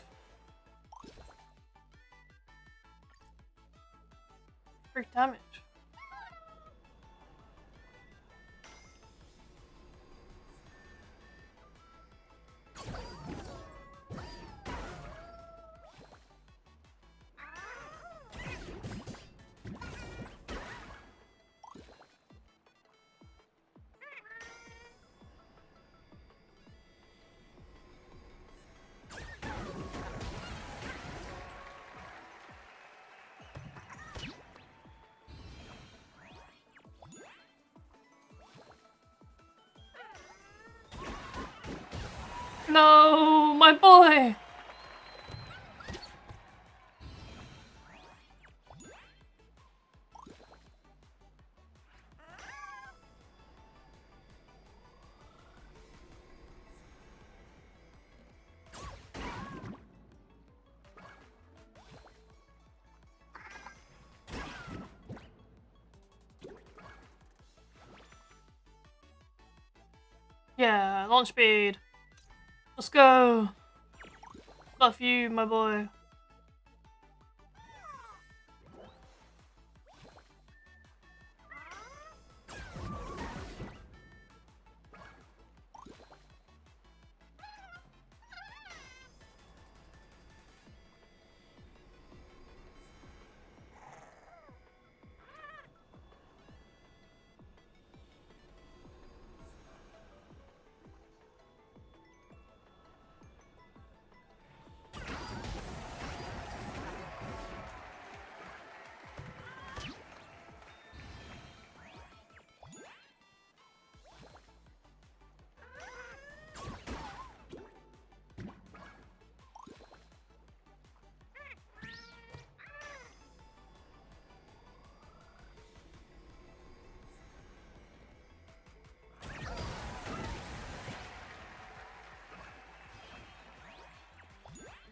Freak damage. No, my boy! Yeah, launch speed. Let's go. Love you, my boy.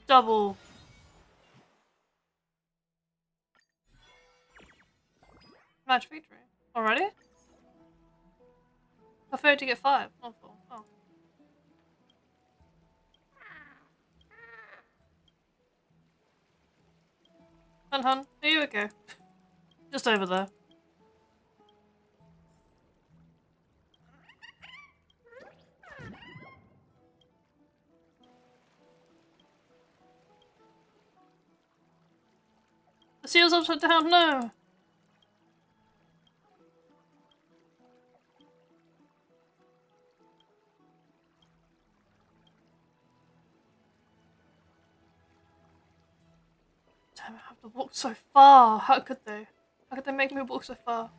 Double. Match victory. Already? I prefer to get 5, not 4. Oh. Hun, are you okay? Just over there. The seal's upside down, no! Damn, I have to walk so far. How could they? How could they make me walk so far?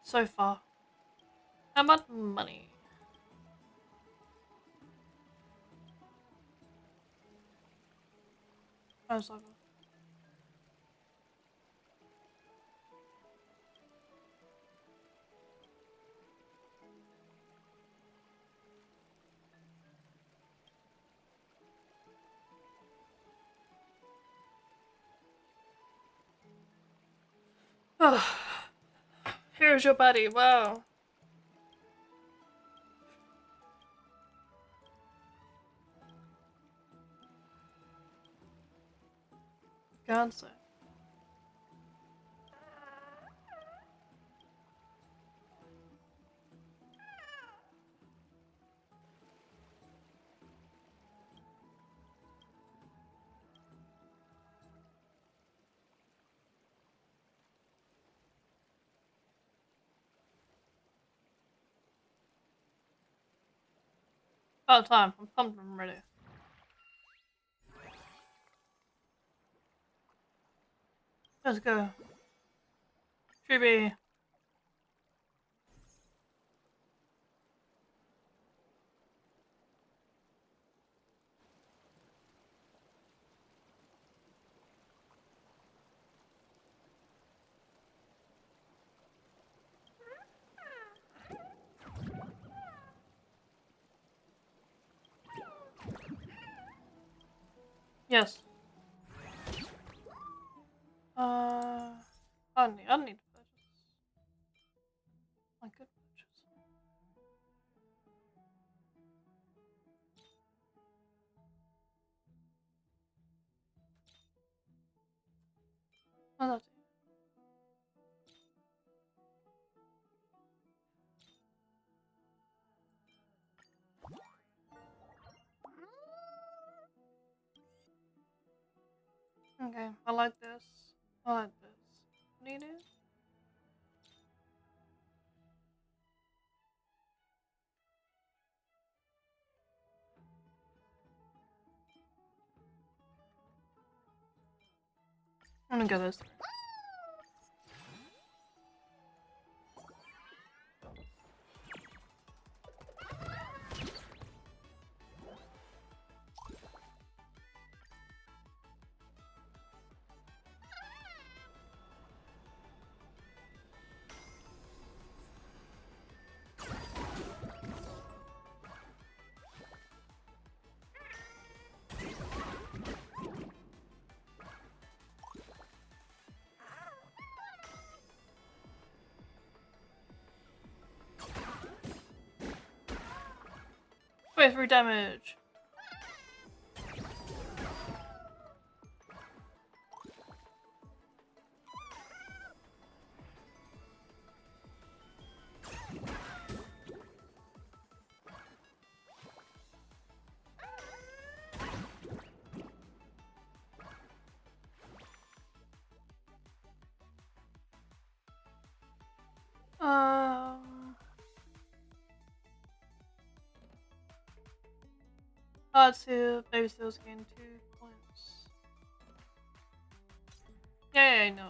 So far. How about money? Oh, sorry. Oh, here's your buddy. Wow. God sake. About time. I'm pumped. I'm ready. Let's go. Freebie. Yes. I need to purchase. I could purchase. Oh, that's it. Okay, I like this. I like this. Need it? I'm gonna go this. Wait for damage. Cards here, baby steals gain 2 points. Yeah, no.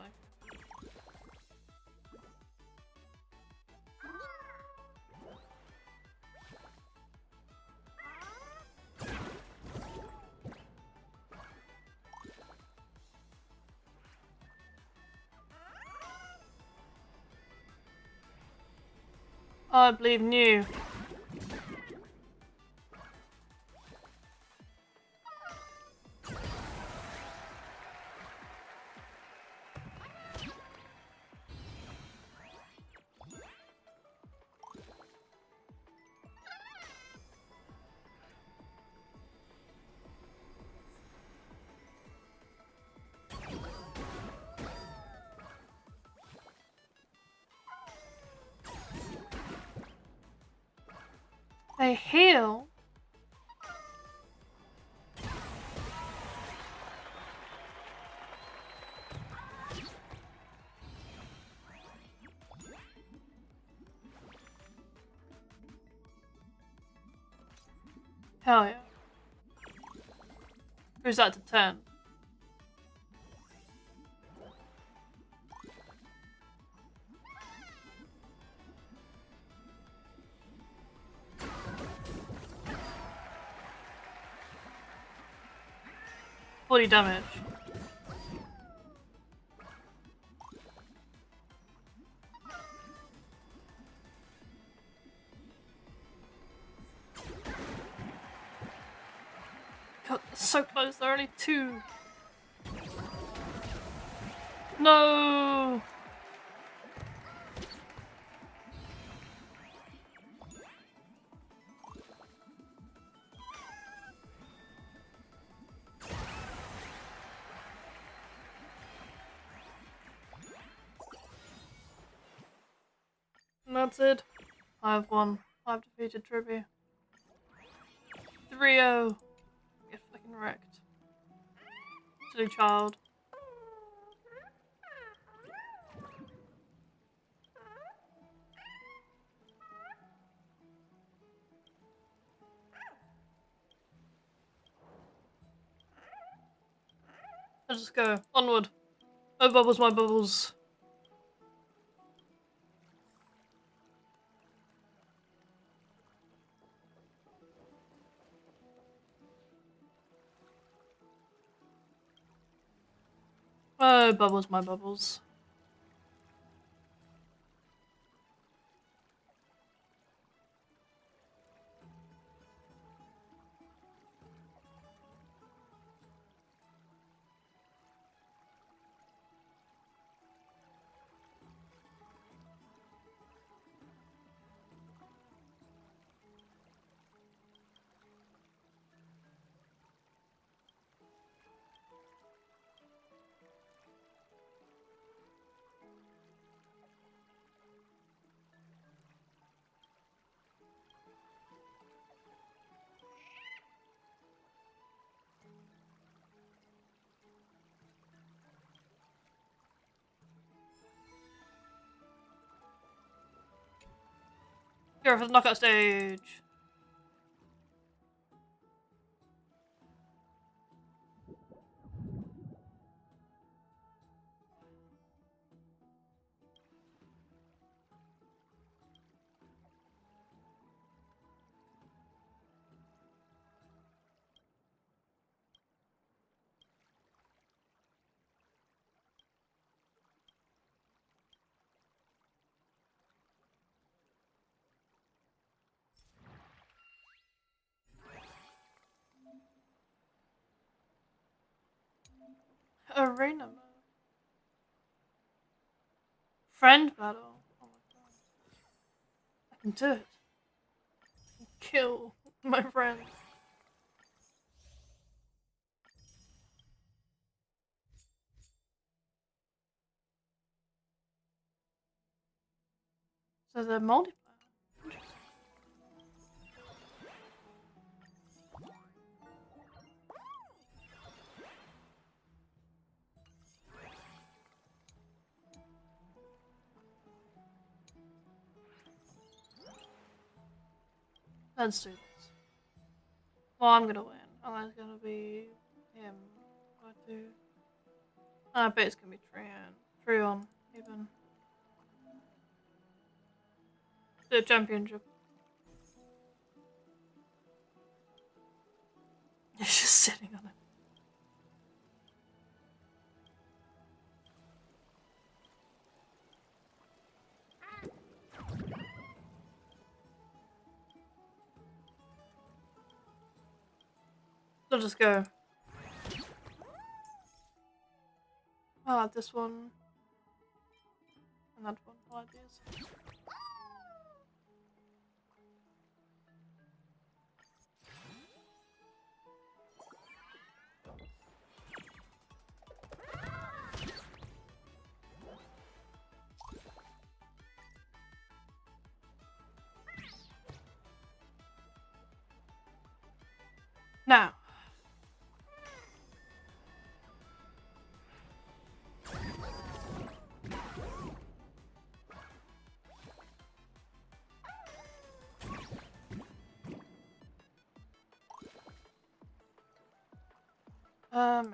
I believe new. They heal? Hell yeah. Who's that to 10? Body damage. God, so close. There are only 2. No. And that's it. I've won. I've defeated Tribby. 3-0. Get fucking wrecked. Silly child. Let's just go. Onward. Oh, bubbles, my bubbles. Oh, bubbles, my bubbles. Here for the knockout stage. Arena mode. Friend battle. Oh my god. I can do it. I can kill my friends. So the multiplayer. Let's do this. Well, I'm gonna win. And that's gonna be him. I bet it's gonna be Treon, even. The championship. He's just sitting on it. I'll just go. I'll add this one. And that one. I'll add these. Now. Um.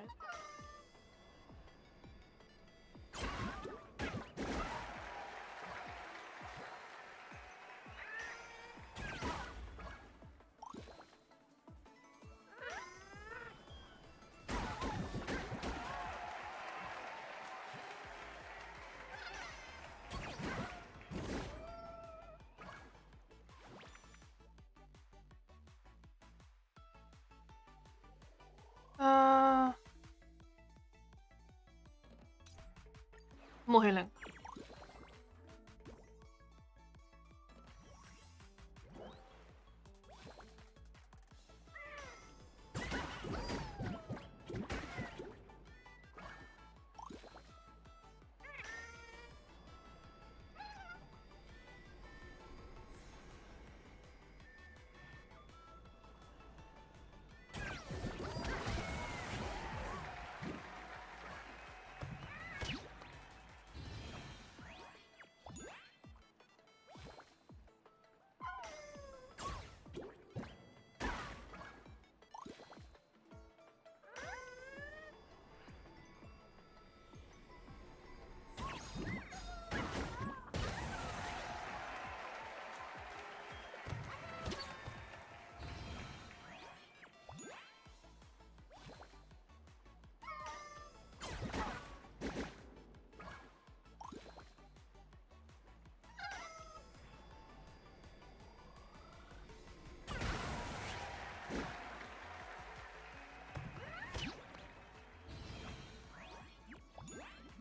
More healing.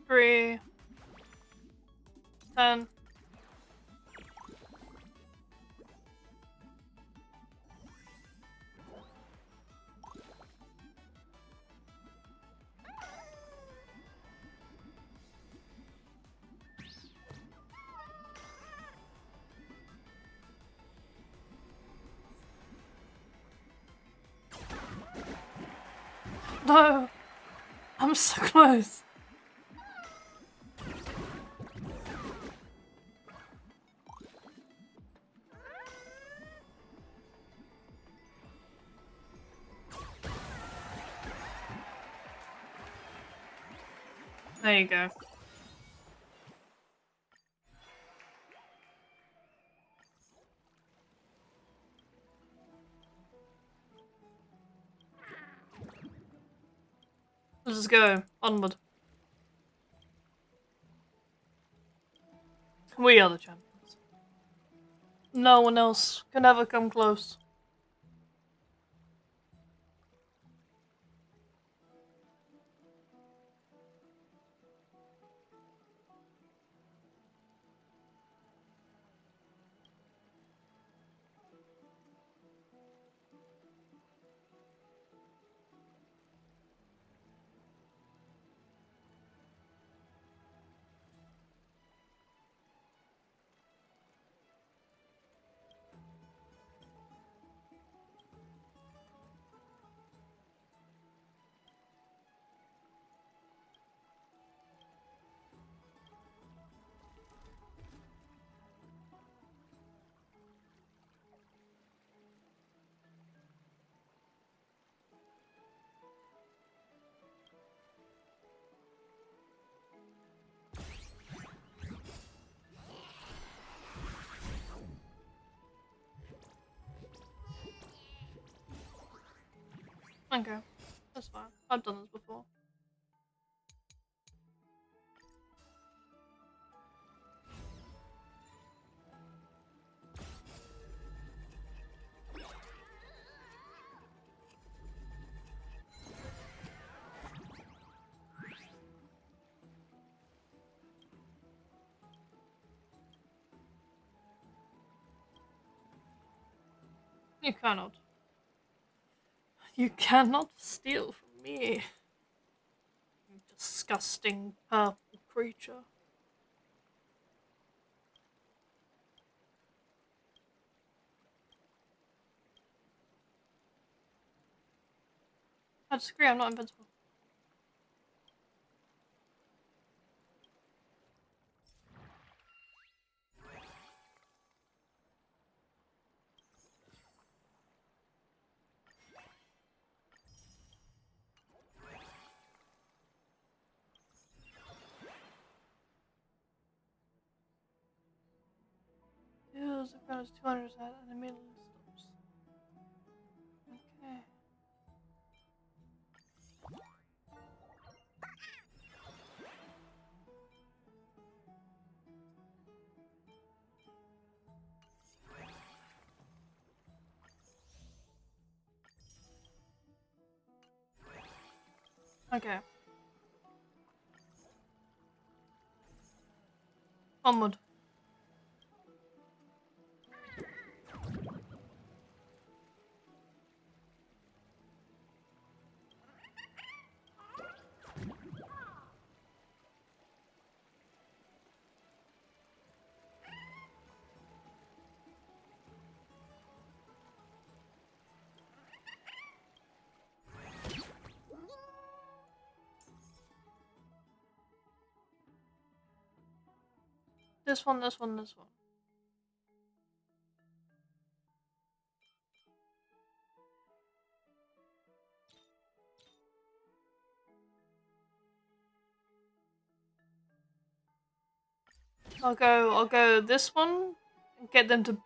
Three. 10. No! I'm so close. There you go. Let's go. Onward. We are the champions. No one else can ever come close. Okay, that's fine. I've done this before. You cannot. You cannot steal from me. You disgusting purple creature. I disagree, I'm not invincible. Once the crowd is 200 and immediately stops. Okay. Okay. Onward. This one, this one, this one. I'll go this one and get them to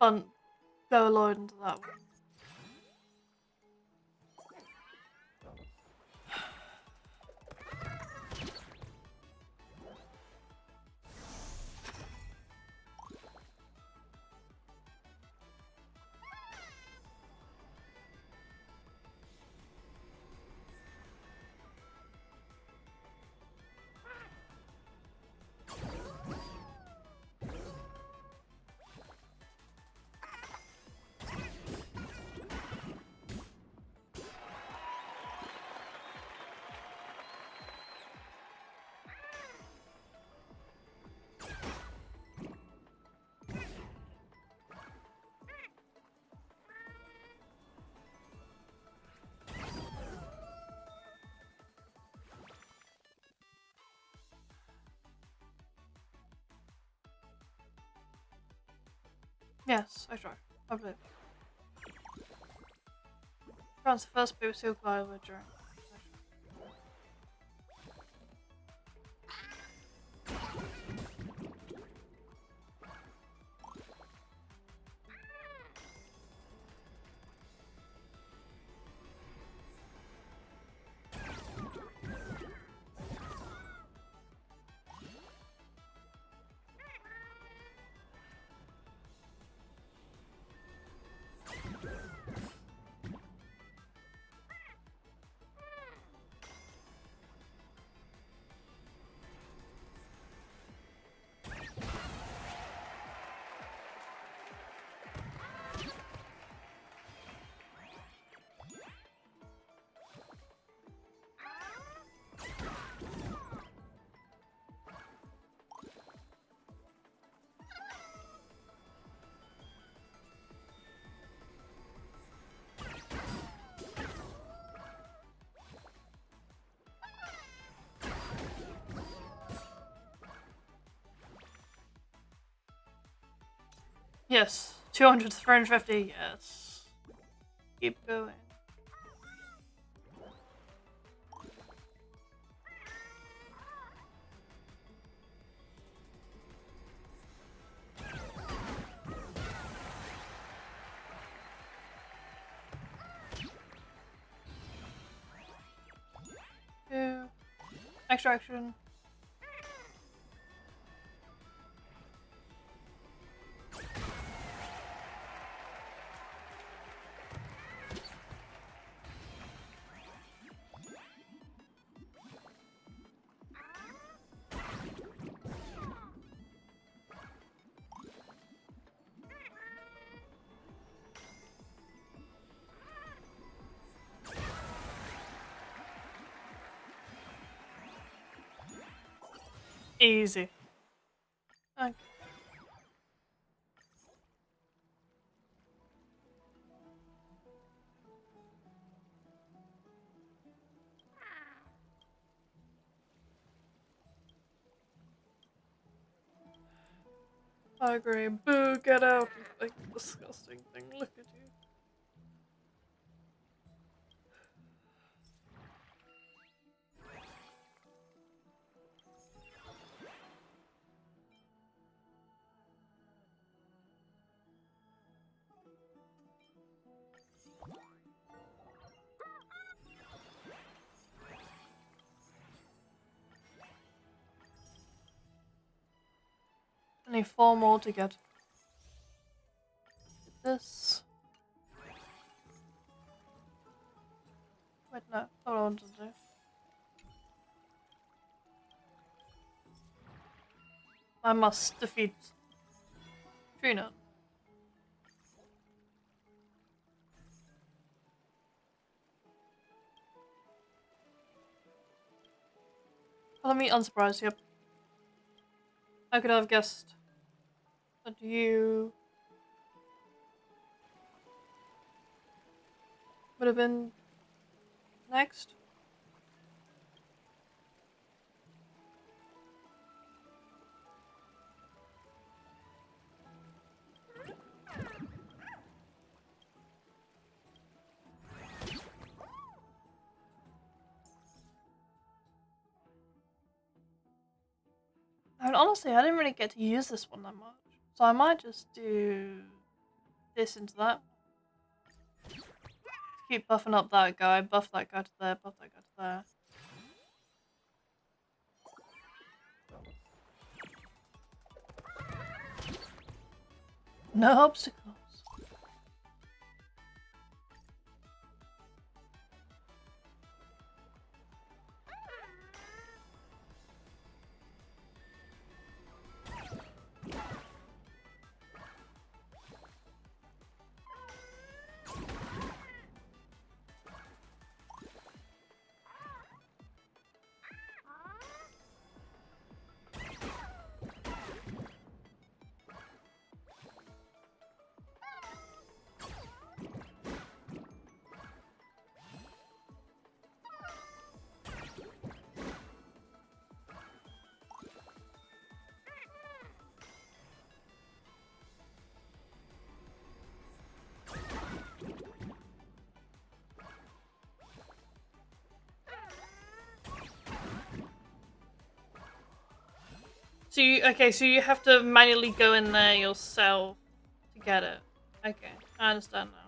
go load into that one. Yes, I try. I believe. France the first boost he'll glide over during. Yes, 200 to 350, yes. Keep going. Two. Extraction. Easy. Okay. I agree. Boo, get out, you like disgusting thing. Look at you. need 4 more to get this. Wait, no, that's not what I wanted to do. I must defeat Trina. Follow me unsurprised, yep. I could have guessed that you would have been next. I mean, honestly, I didn't really get to use this one that much. So I might just do this into that. Keep buffing up that guy, buff that guy to there, buff that guy to there. No obstacles. So you have to manually go in there yourself to get it. Okay, I understand now.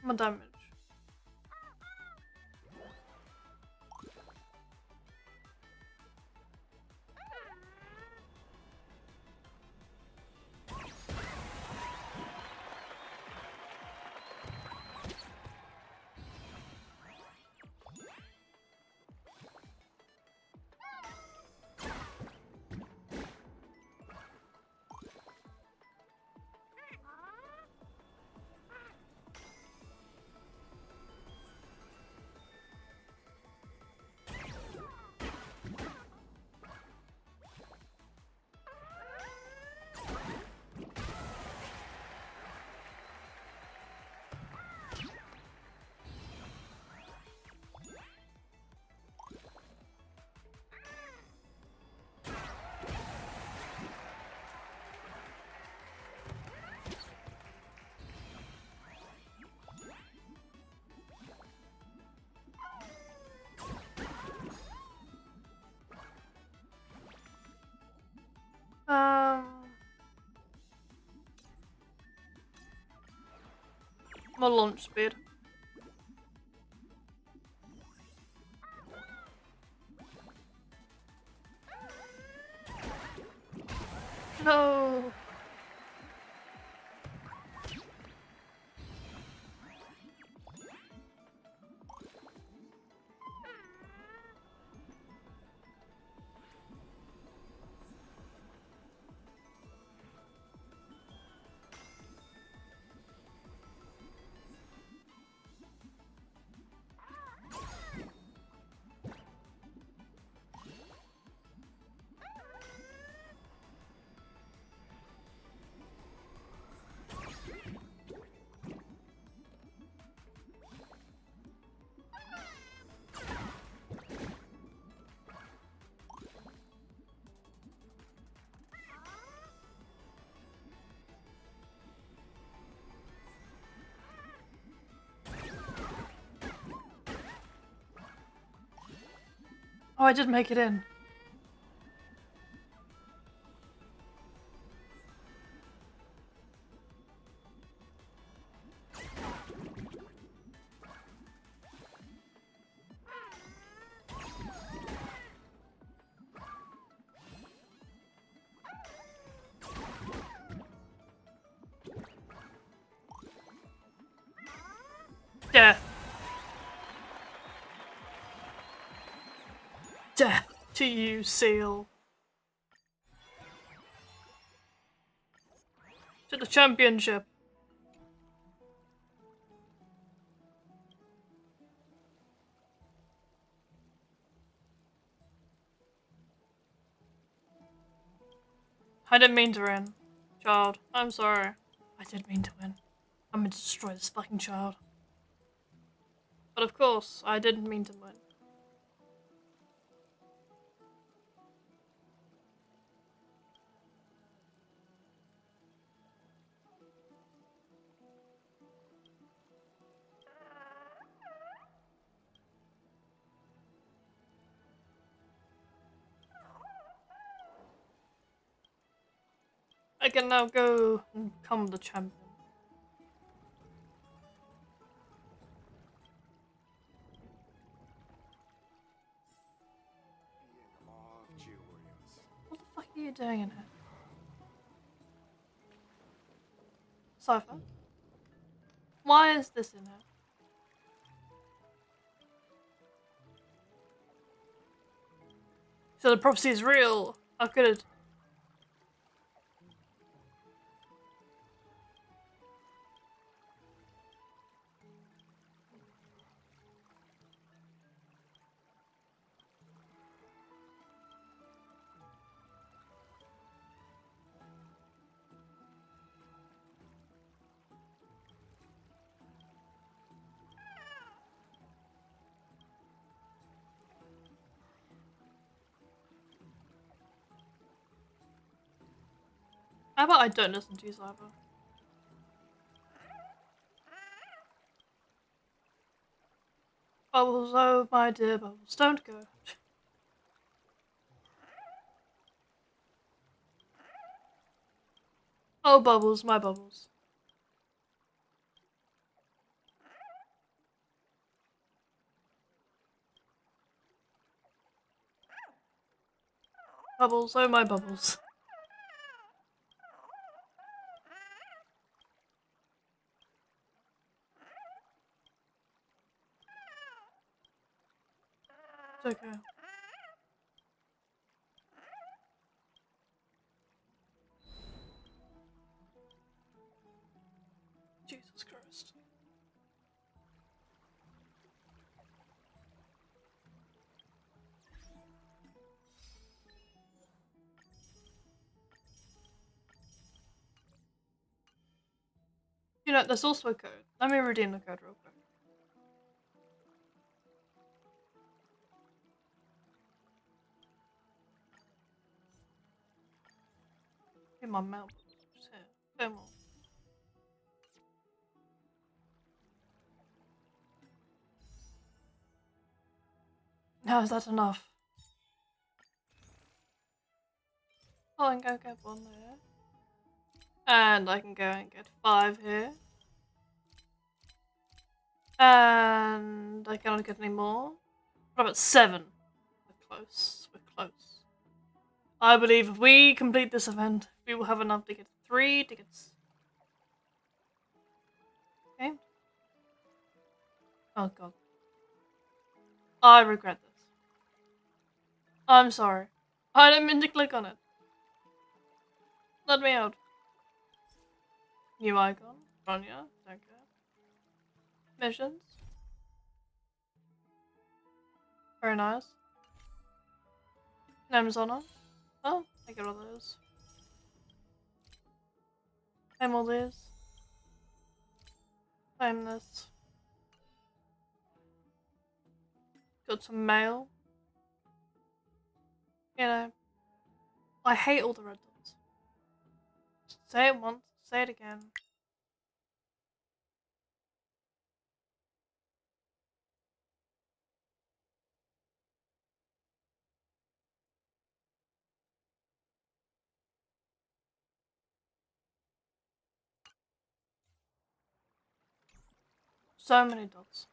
More damage. More launch speed. No. Oh, I did make it in. Death. Death to you, Seal. To the championship. I didn't mean to win. Child, I'm sorry. I did mean to win. I'm gonna destroy this fucking child. But of course, I didn't mean to win. I can now go and become the champion. What the fuck are you doing in here? Cypher? Why is this in here? So the prophecy is real. How could it? How about I don't listen to you, Cypher? Bubbles, oh my dear Bubbles, don't go. Oh Bubbles, my Bubbles. Bubbles, oh my Bubbles. It's okay. Jesus Christ. You know, there's also a code. Let me redeem the code real quick. In my mouth. Just here. Come on. Now is that enough? Oh, I can go get one there. And I can go and get 5 here. And I cannot get any more. What about 7? We're close. We're close. I believe if we complete this event, we will have enough to get 3 tickets. Okay. Oh god. I regret this. I'm sorry. I didn't mean to click on it. Let me out. New icon. Ronya. Don't care. Missions. Very nice. Name's honor. Oh, I get all those. Claim all these. Claim this. Got some mail. You know, I hate all the red dots. Say it once, say it again. So many dots.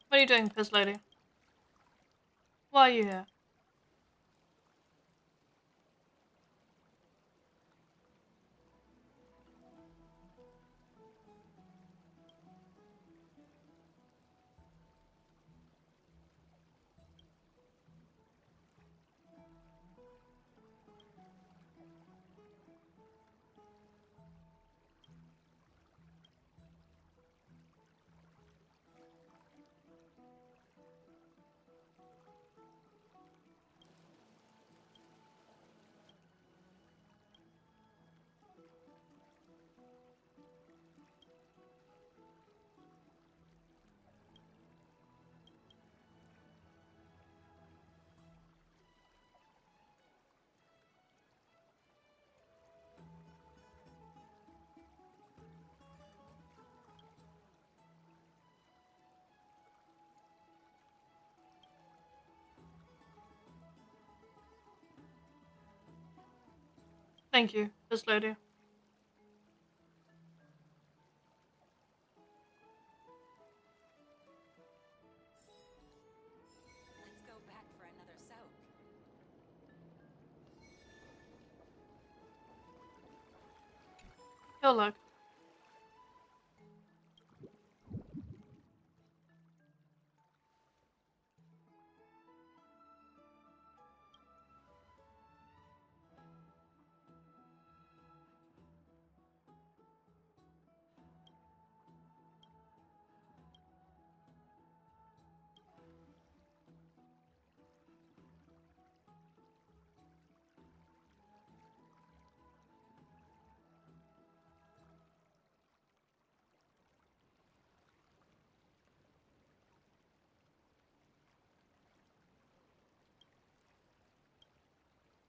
What are you doing, piss lady? Why are you here? Thank you, piss lady. Let's go back for another soak. Your luck.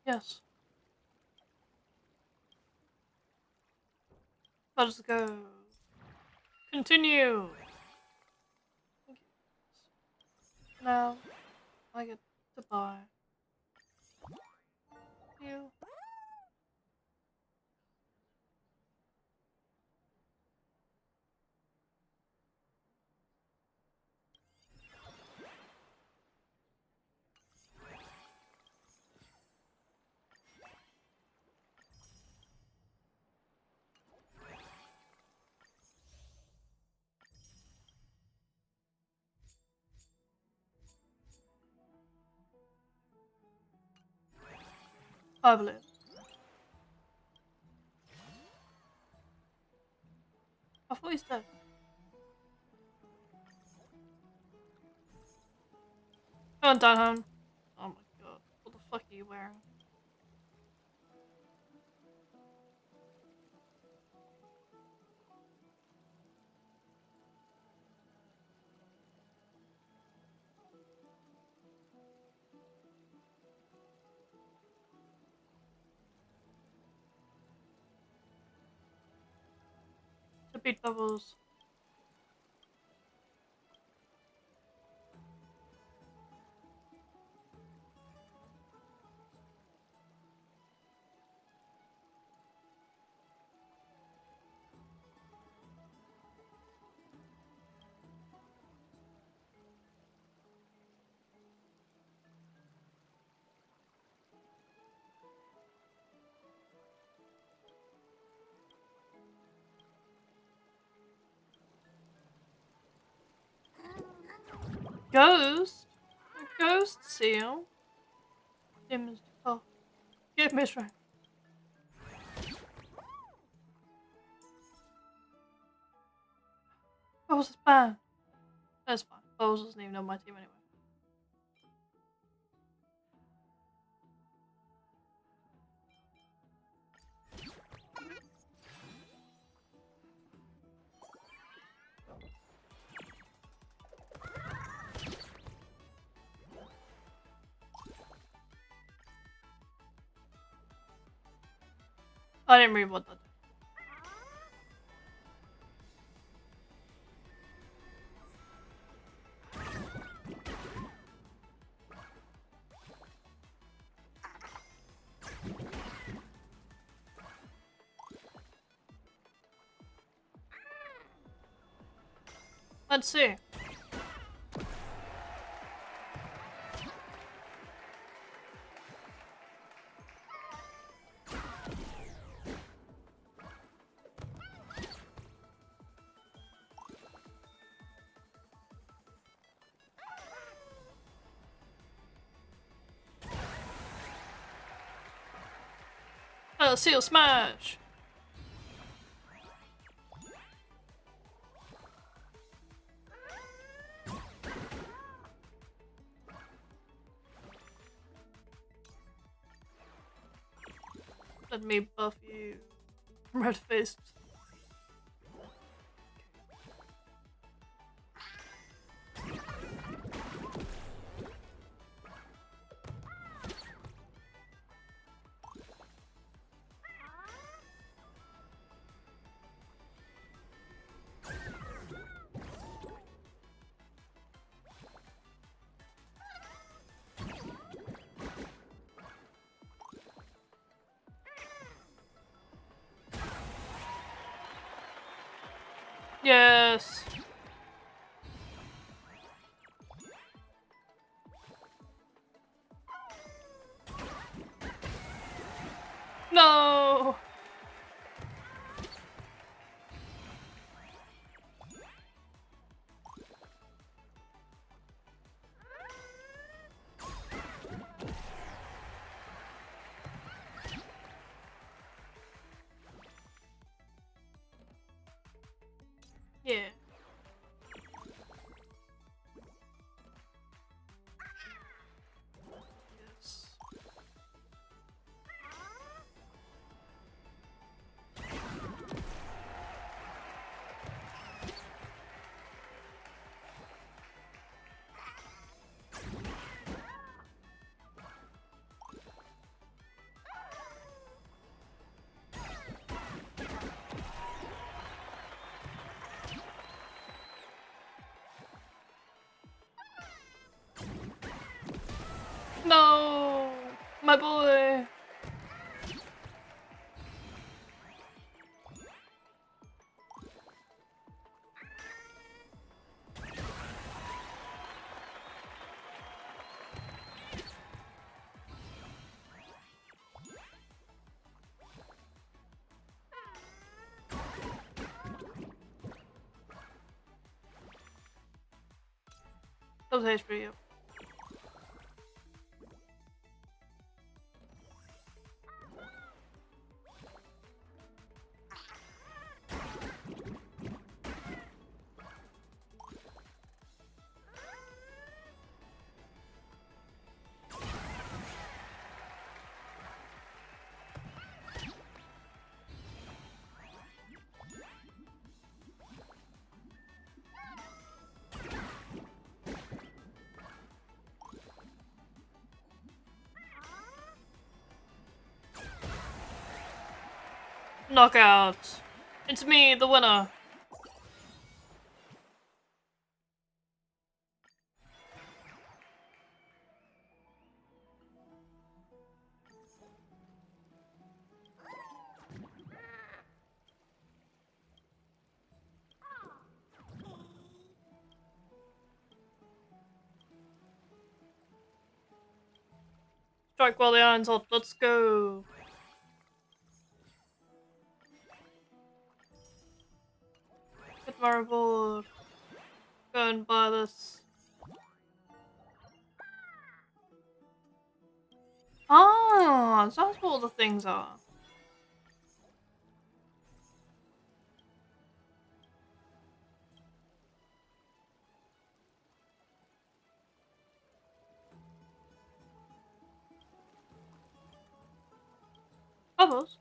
Yes. Let's go. Continue. Now, I get to buy you. I believe. I thought he's dead. Come on, Dunham. Oh my god. What the fuck are you wearing? The beat bubbles. Ghost? A ghost seal? Oh, give me strength. Bowser's bad. That's fine. Bowser doesn't even know my team anyway. I didn't read what that did. Let's see. Seal smash! Let me buff you. Red faced. Yes. No. Yeah. Yes. No, my boy. That was HP, yep. Knockout. It's me, the winner. Strike while the iron's hot. Let's go. Get my reward. Go and buy this. Ah, so that's what all the things are. Bubbles.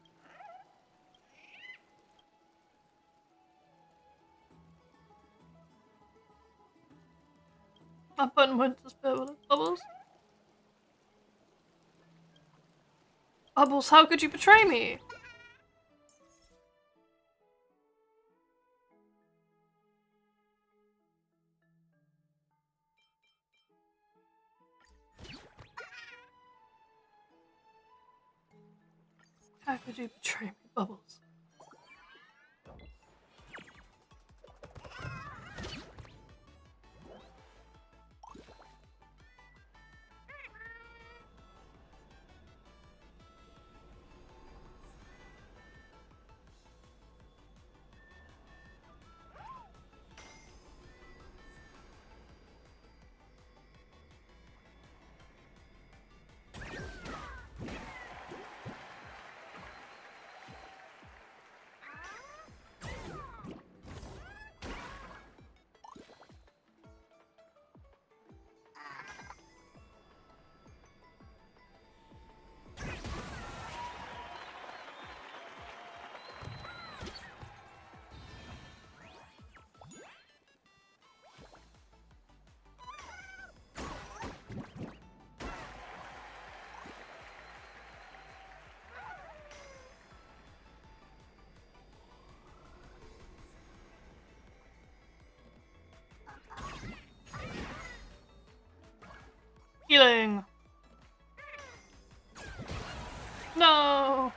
My button went to spill with it. Bubbles. Bubbles, how could you betray me? How could you betray me, Bubbles? Healing. No.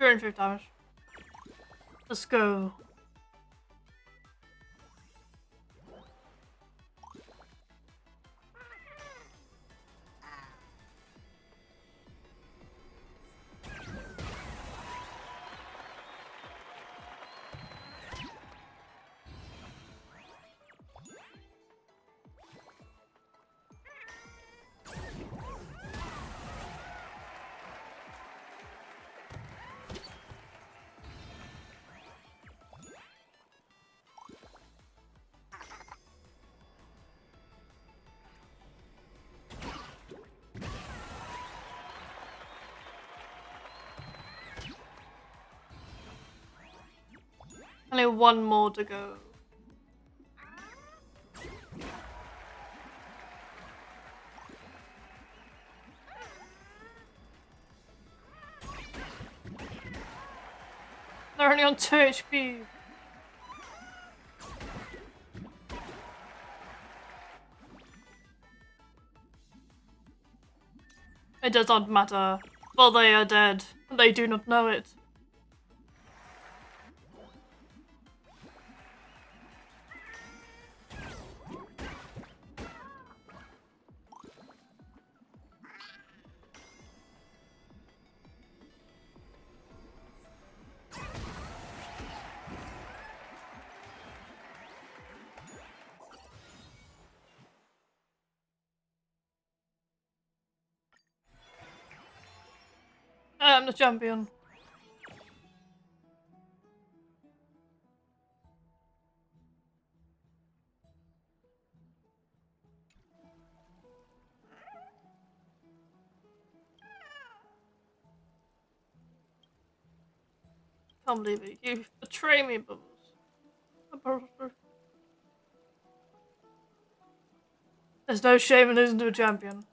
You're in 5 damage. Let's go. Only one more to go. They're only on 2 HP. It does not matter, for they are dead. They do not know it. I am the champion. Can't believe it. You betray me, Bubbles. There's no shame in losing to a champion.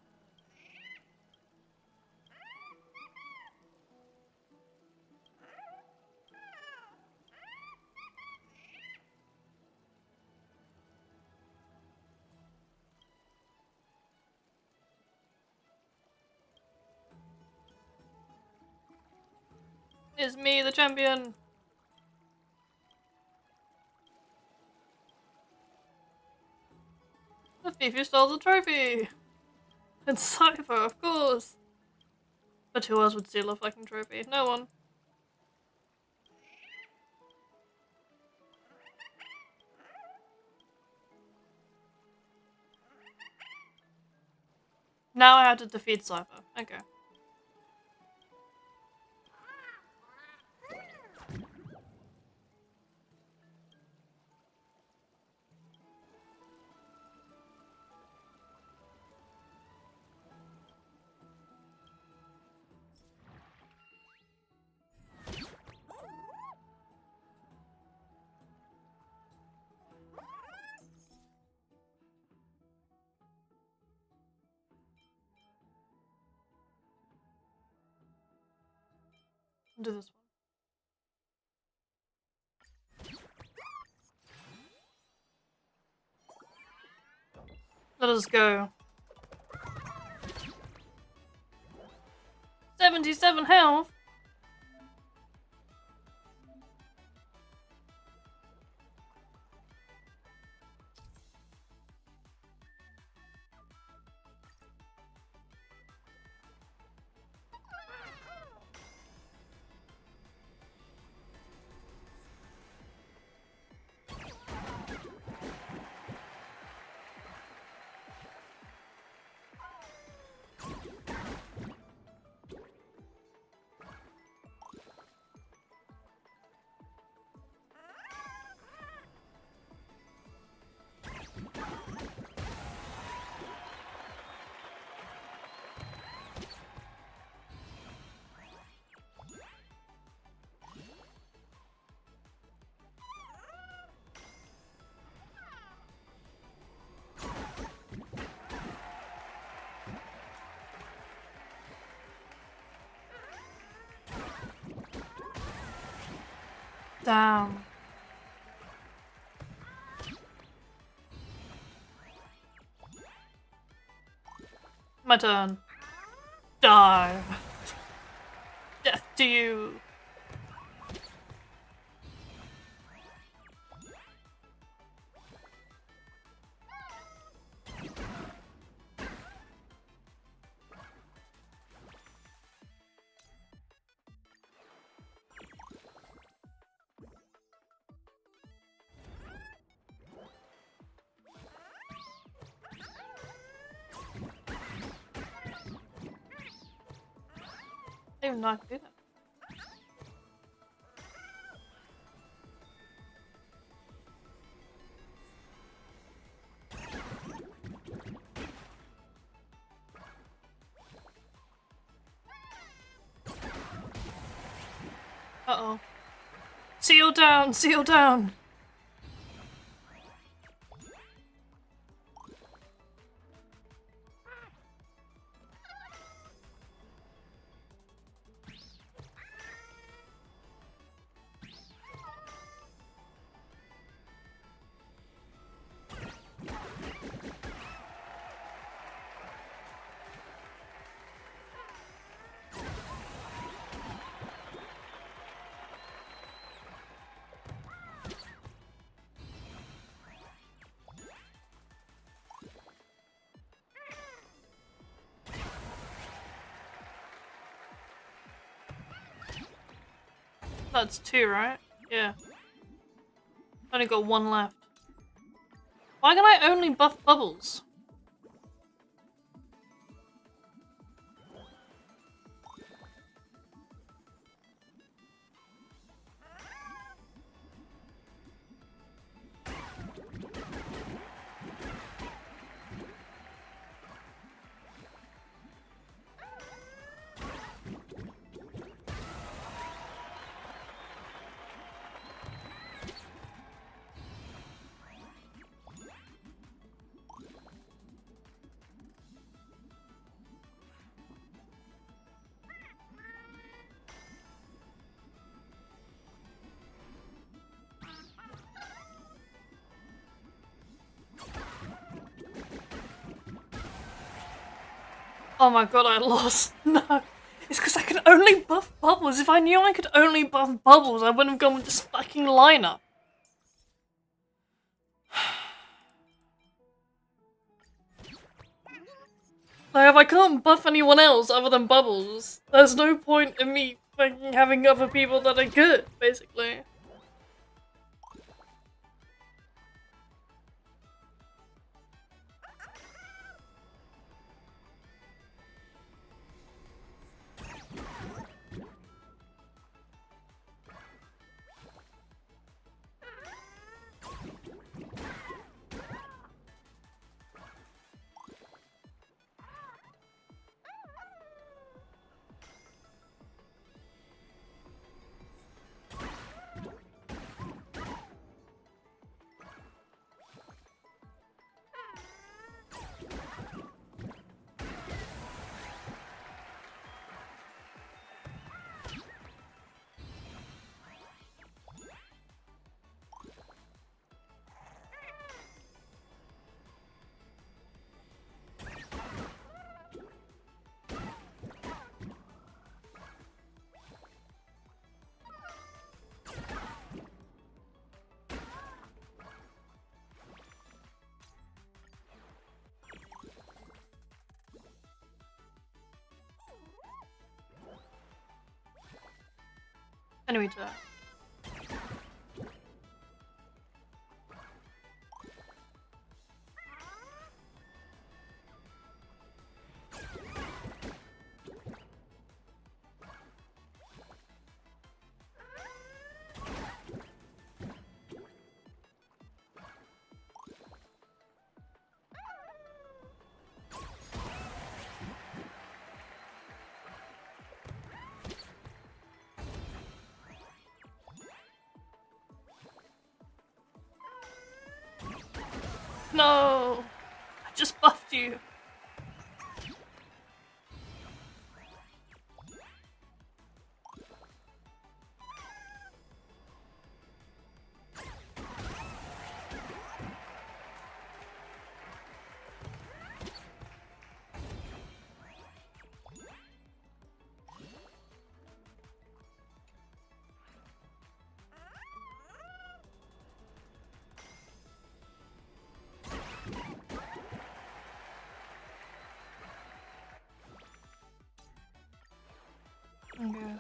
It's me, the champion. The thief who stole the trophy. And Cypher, of course. But who else would steal a fucking trophy? No one. Now I have to defeat Cypher. Okay. Do this one. Let us go. 77 health? Damn. My turn. Die. Death to you. I didn't even know I could do that. Uh-oh. Seal down! Seal down! That's 2, right? Yeah. Only got 1 left. Why can I only buff Bubbles? Oh my god, I lost. No. It's because I could only buff Bubbles. If I knew I could only buff Bubbles, I wouldn't have gone with this fucking lineup. Like, if I can't buff anyone else other than Bubbles, there's no point in me fucking having other people that are good, basically. Enemy turn. No! I just buffed you. Okay.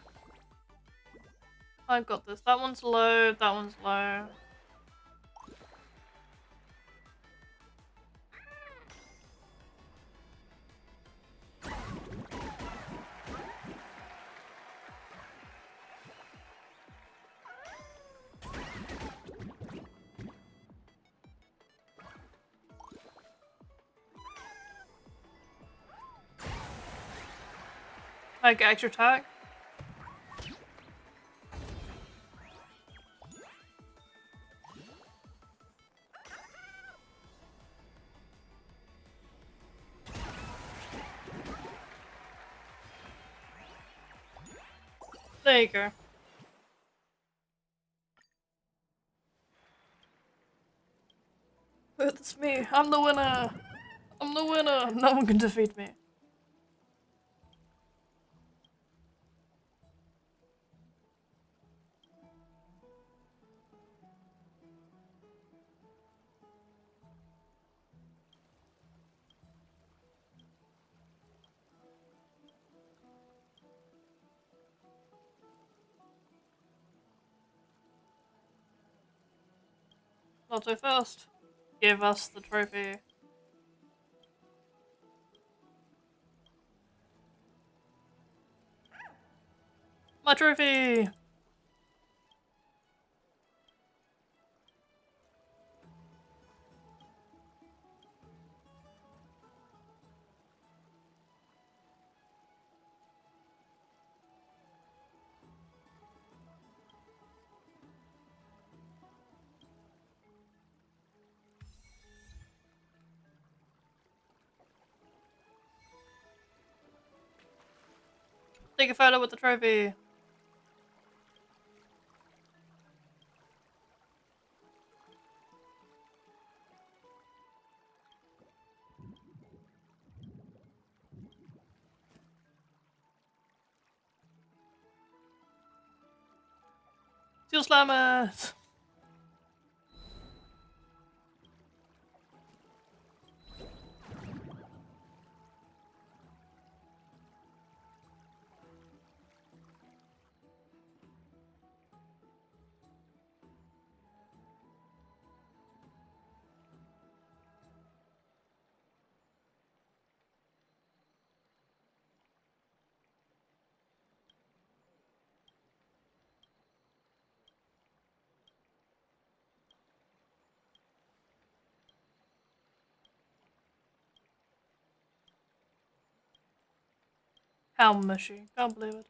I've got this. That one's low, that one's low. I get extra attack. There you go. It's me. I'm the winner. I'm the winner. No one can defeat me. Not so fast. Give us the trophy. My trophy! Take a photo with the trophy. Skill slammers! How mushy. Can't believe it.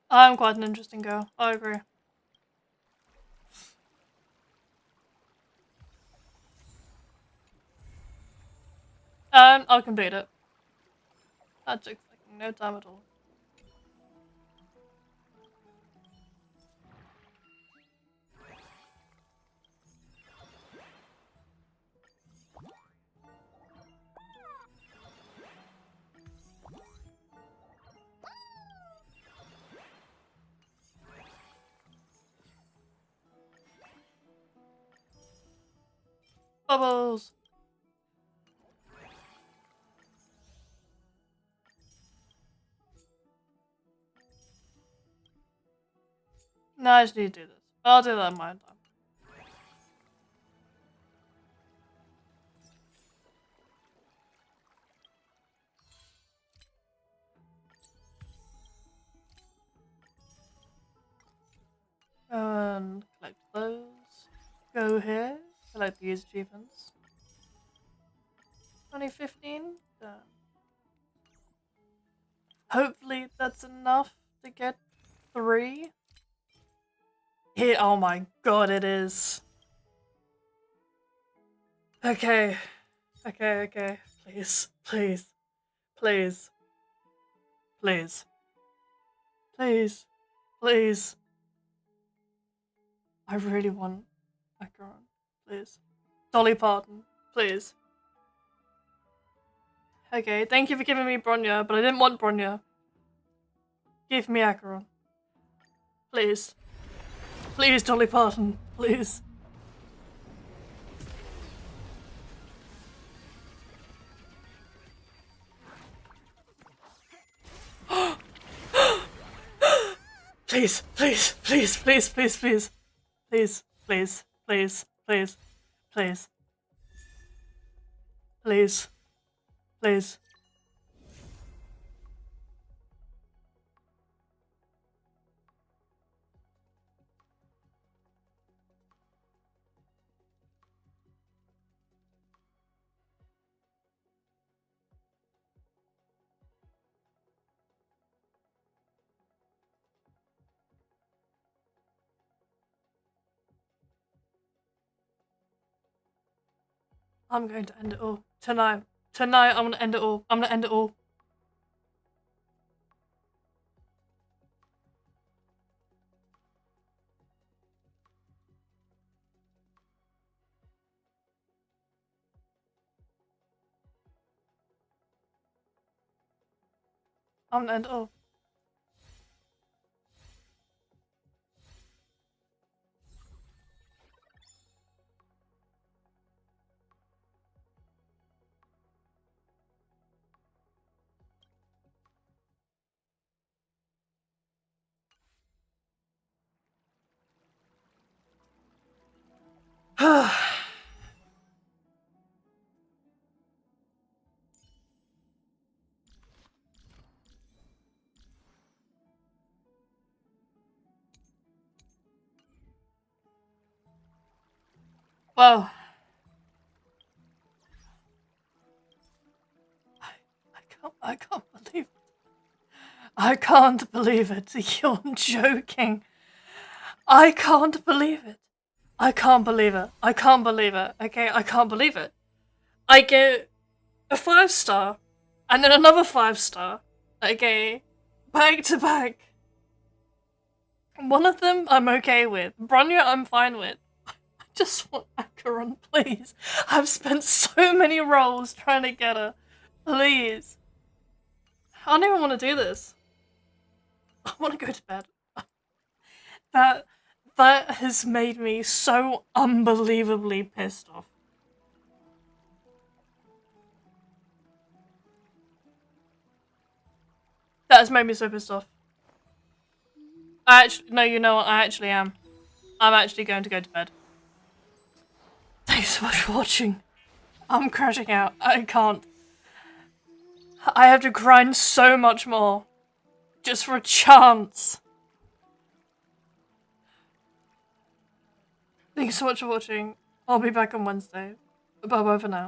I'm quite an interesting girl. I agree. I'll complete it. That took fucking no time at all. Bubbles! No, I just need to do this. I'll do that in my own time. And collect those. Go here. Collect these achievements. 2015. Done. Hopefully that's enough to get 3. Oh my god, it is. Okay. Okay. Please. Please. Please. Please. Please. Please. I really want Acheron. Please. Dolly Parton. Please. Okay, thank you for giving me Bronya, but I didn't want Bronya. Give me Acheron. Please. Please, Dolly Parton. Please. Please, please, please, please, please, please. Please, please, please, please, please. Please. Please. I'm going to end it all. Tonight. Tonight, I'm gonna end it all. I'm gonna end it all. I'm gonna end it all. Well, I can't believe it. I can't believe it. You're joking. I can't believe it. I can't believe it. I can't believe it. Okay, I can't believe it. I get a 5-star, and then another 5-star. Okay, back to back. One of them I'm okay with. Bronya I'm fine with. I just want Acheron, please. I've spent so many rolls trying to get her. Please. I don't even want to do this. I want to go to bed. That has made me so unbelievably pissed off. That has made me so pissed off. No, you know what? I actually am. I'm actually going to go to bed. Thanks so much for watching. I'm crashing out. I can't. I have to grind so much more. Just for a chance. Thanks so much for watching. I'll be back on Wednesday. Bye bye for now.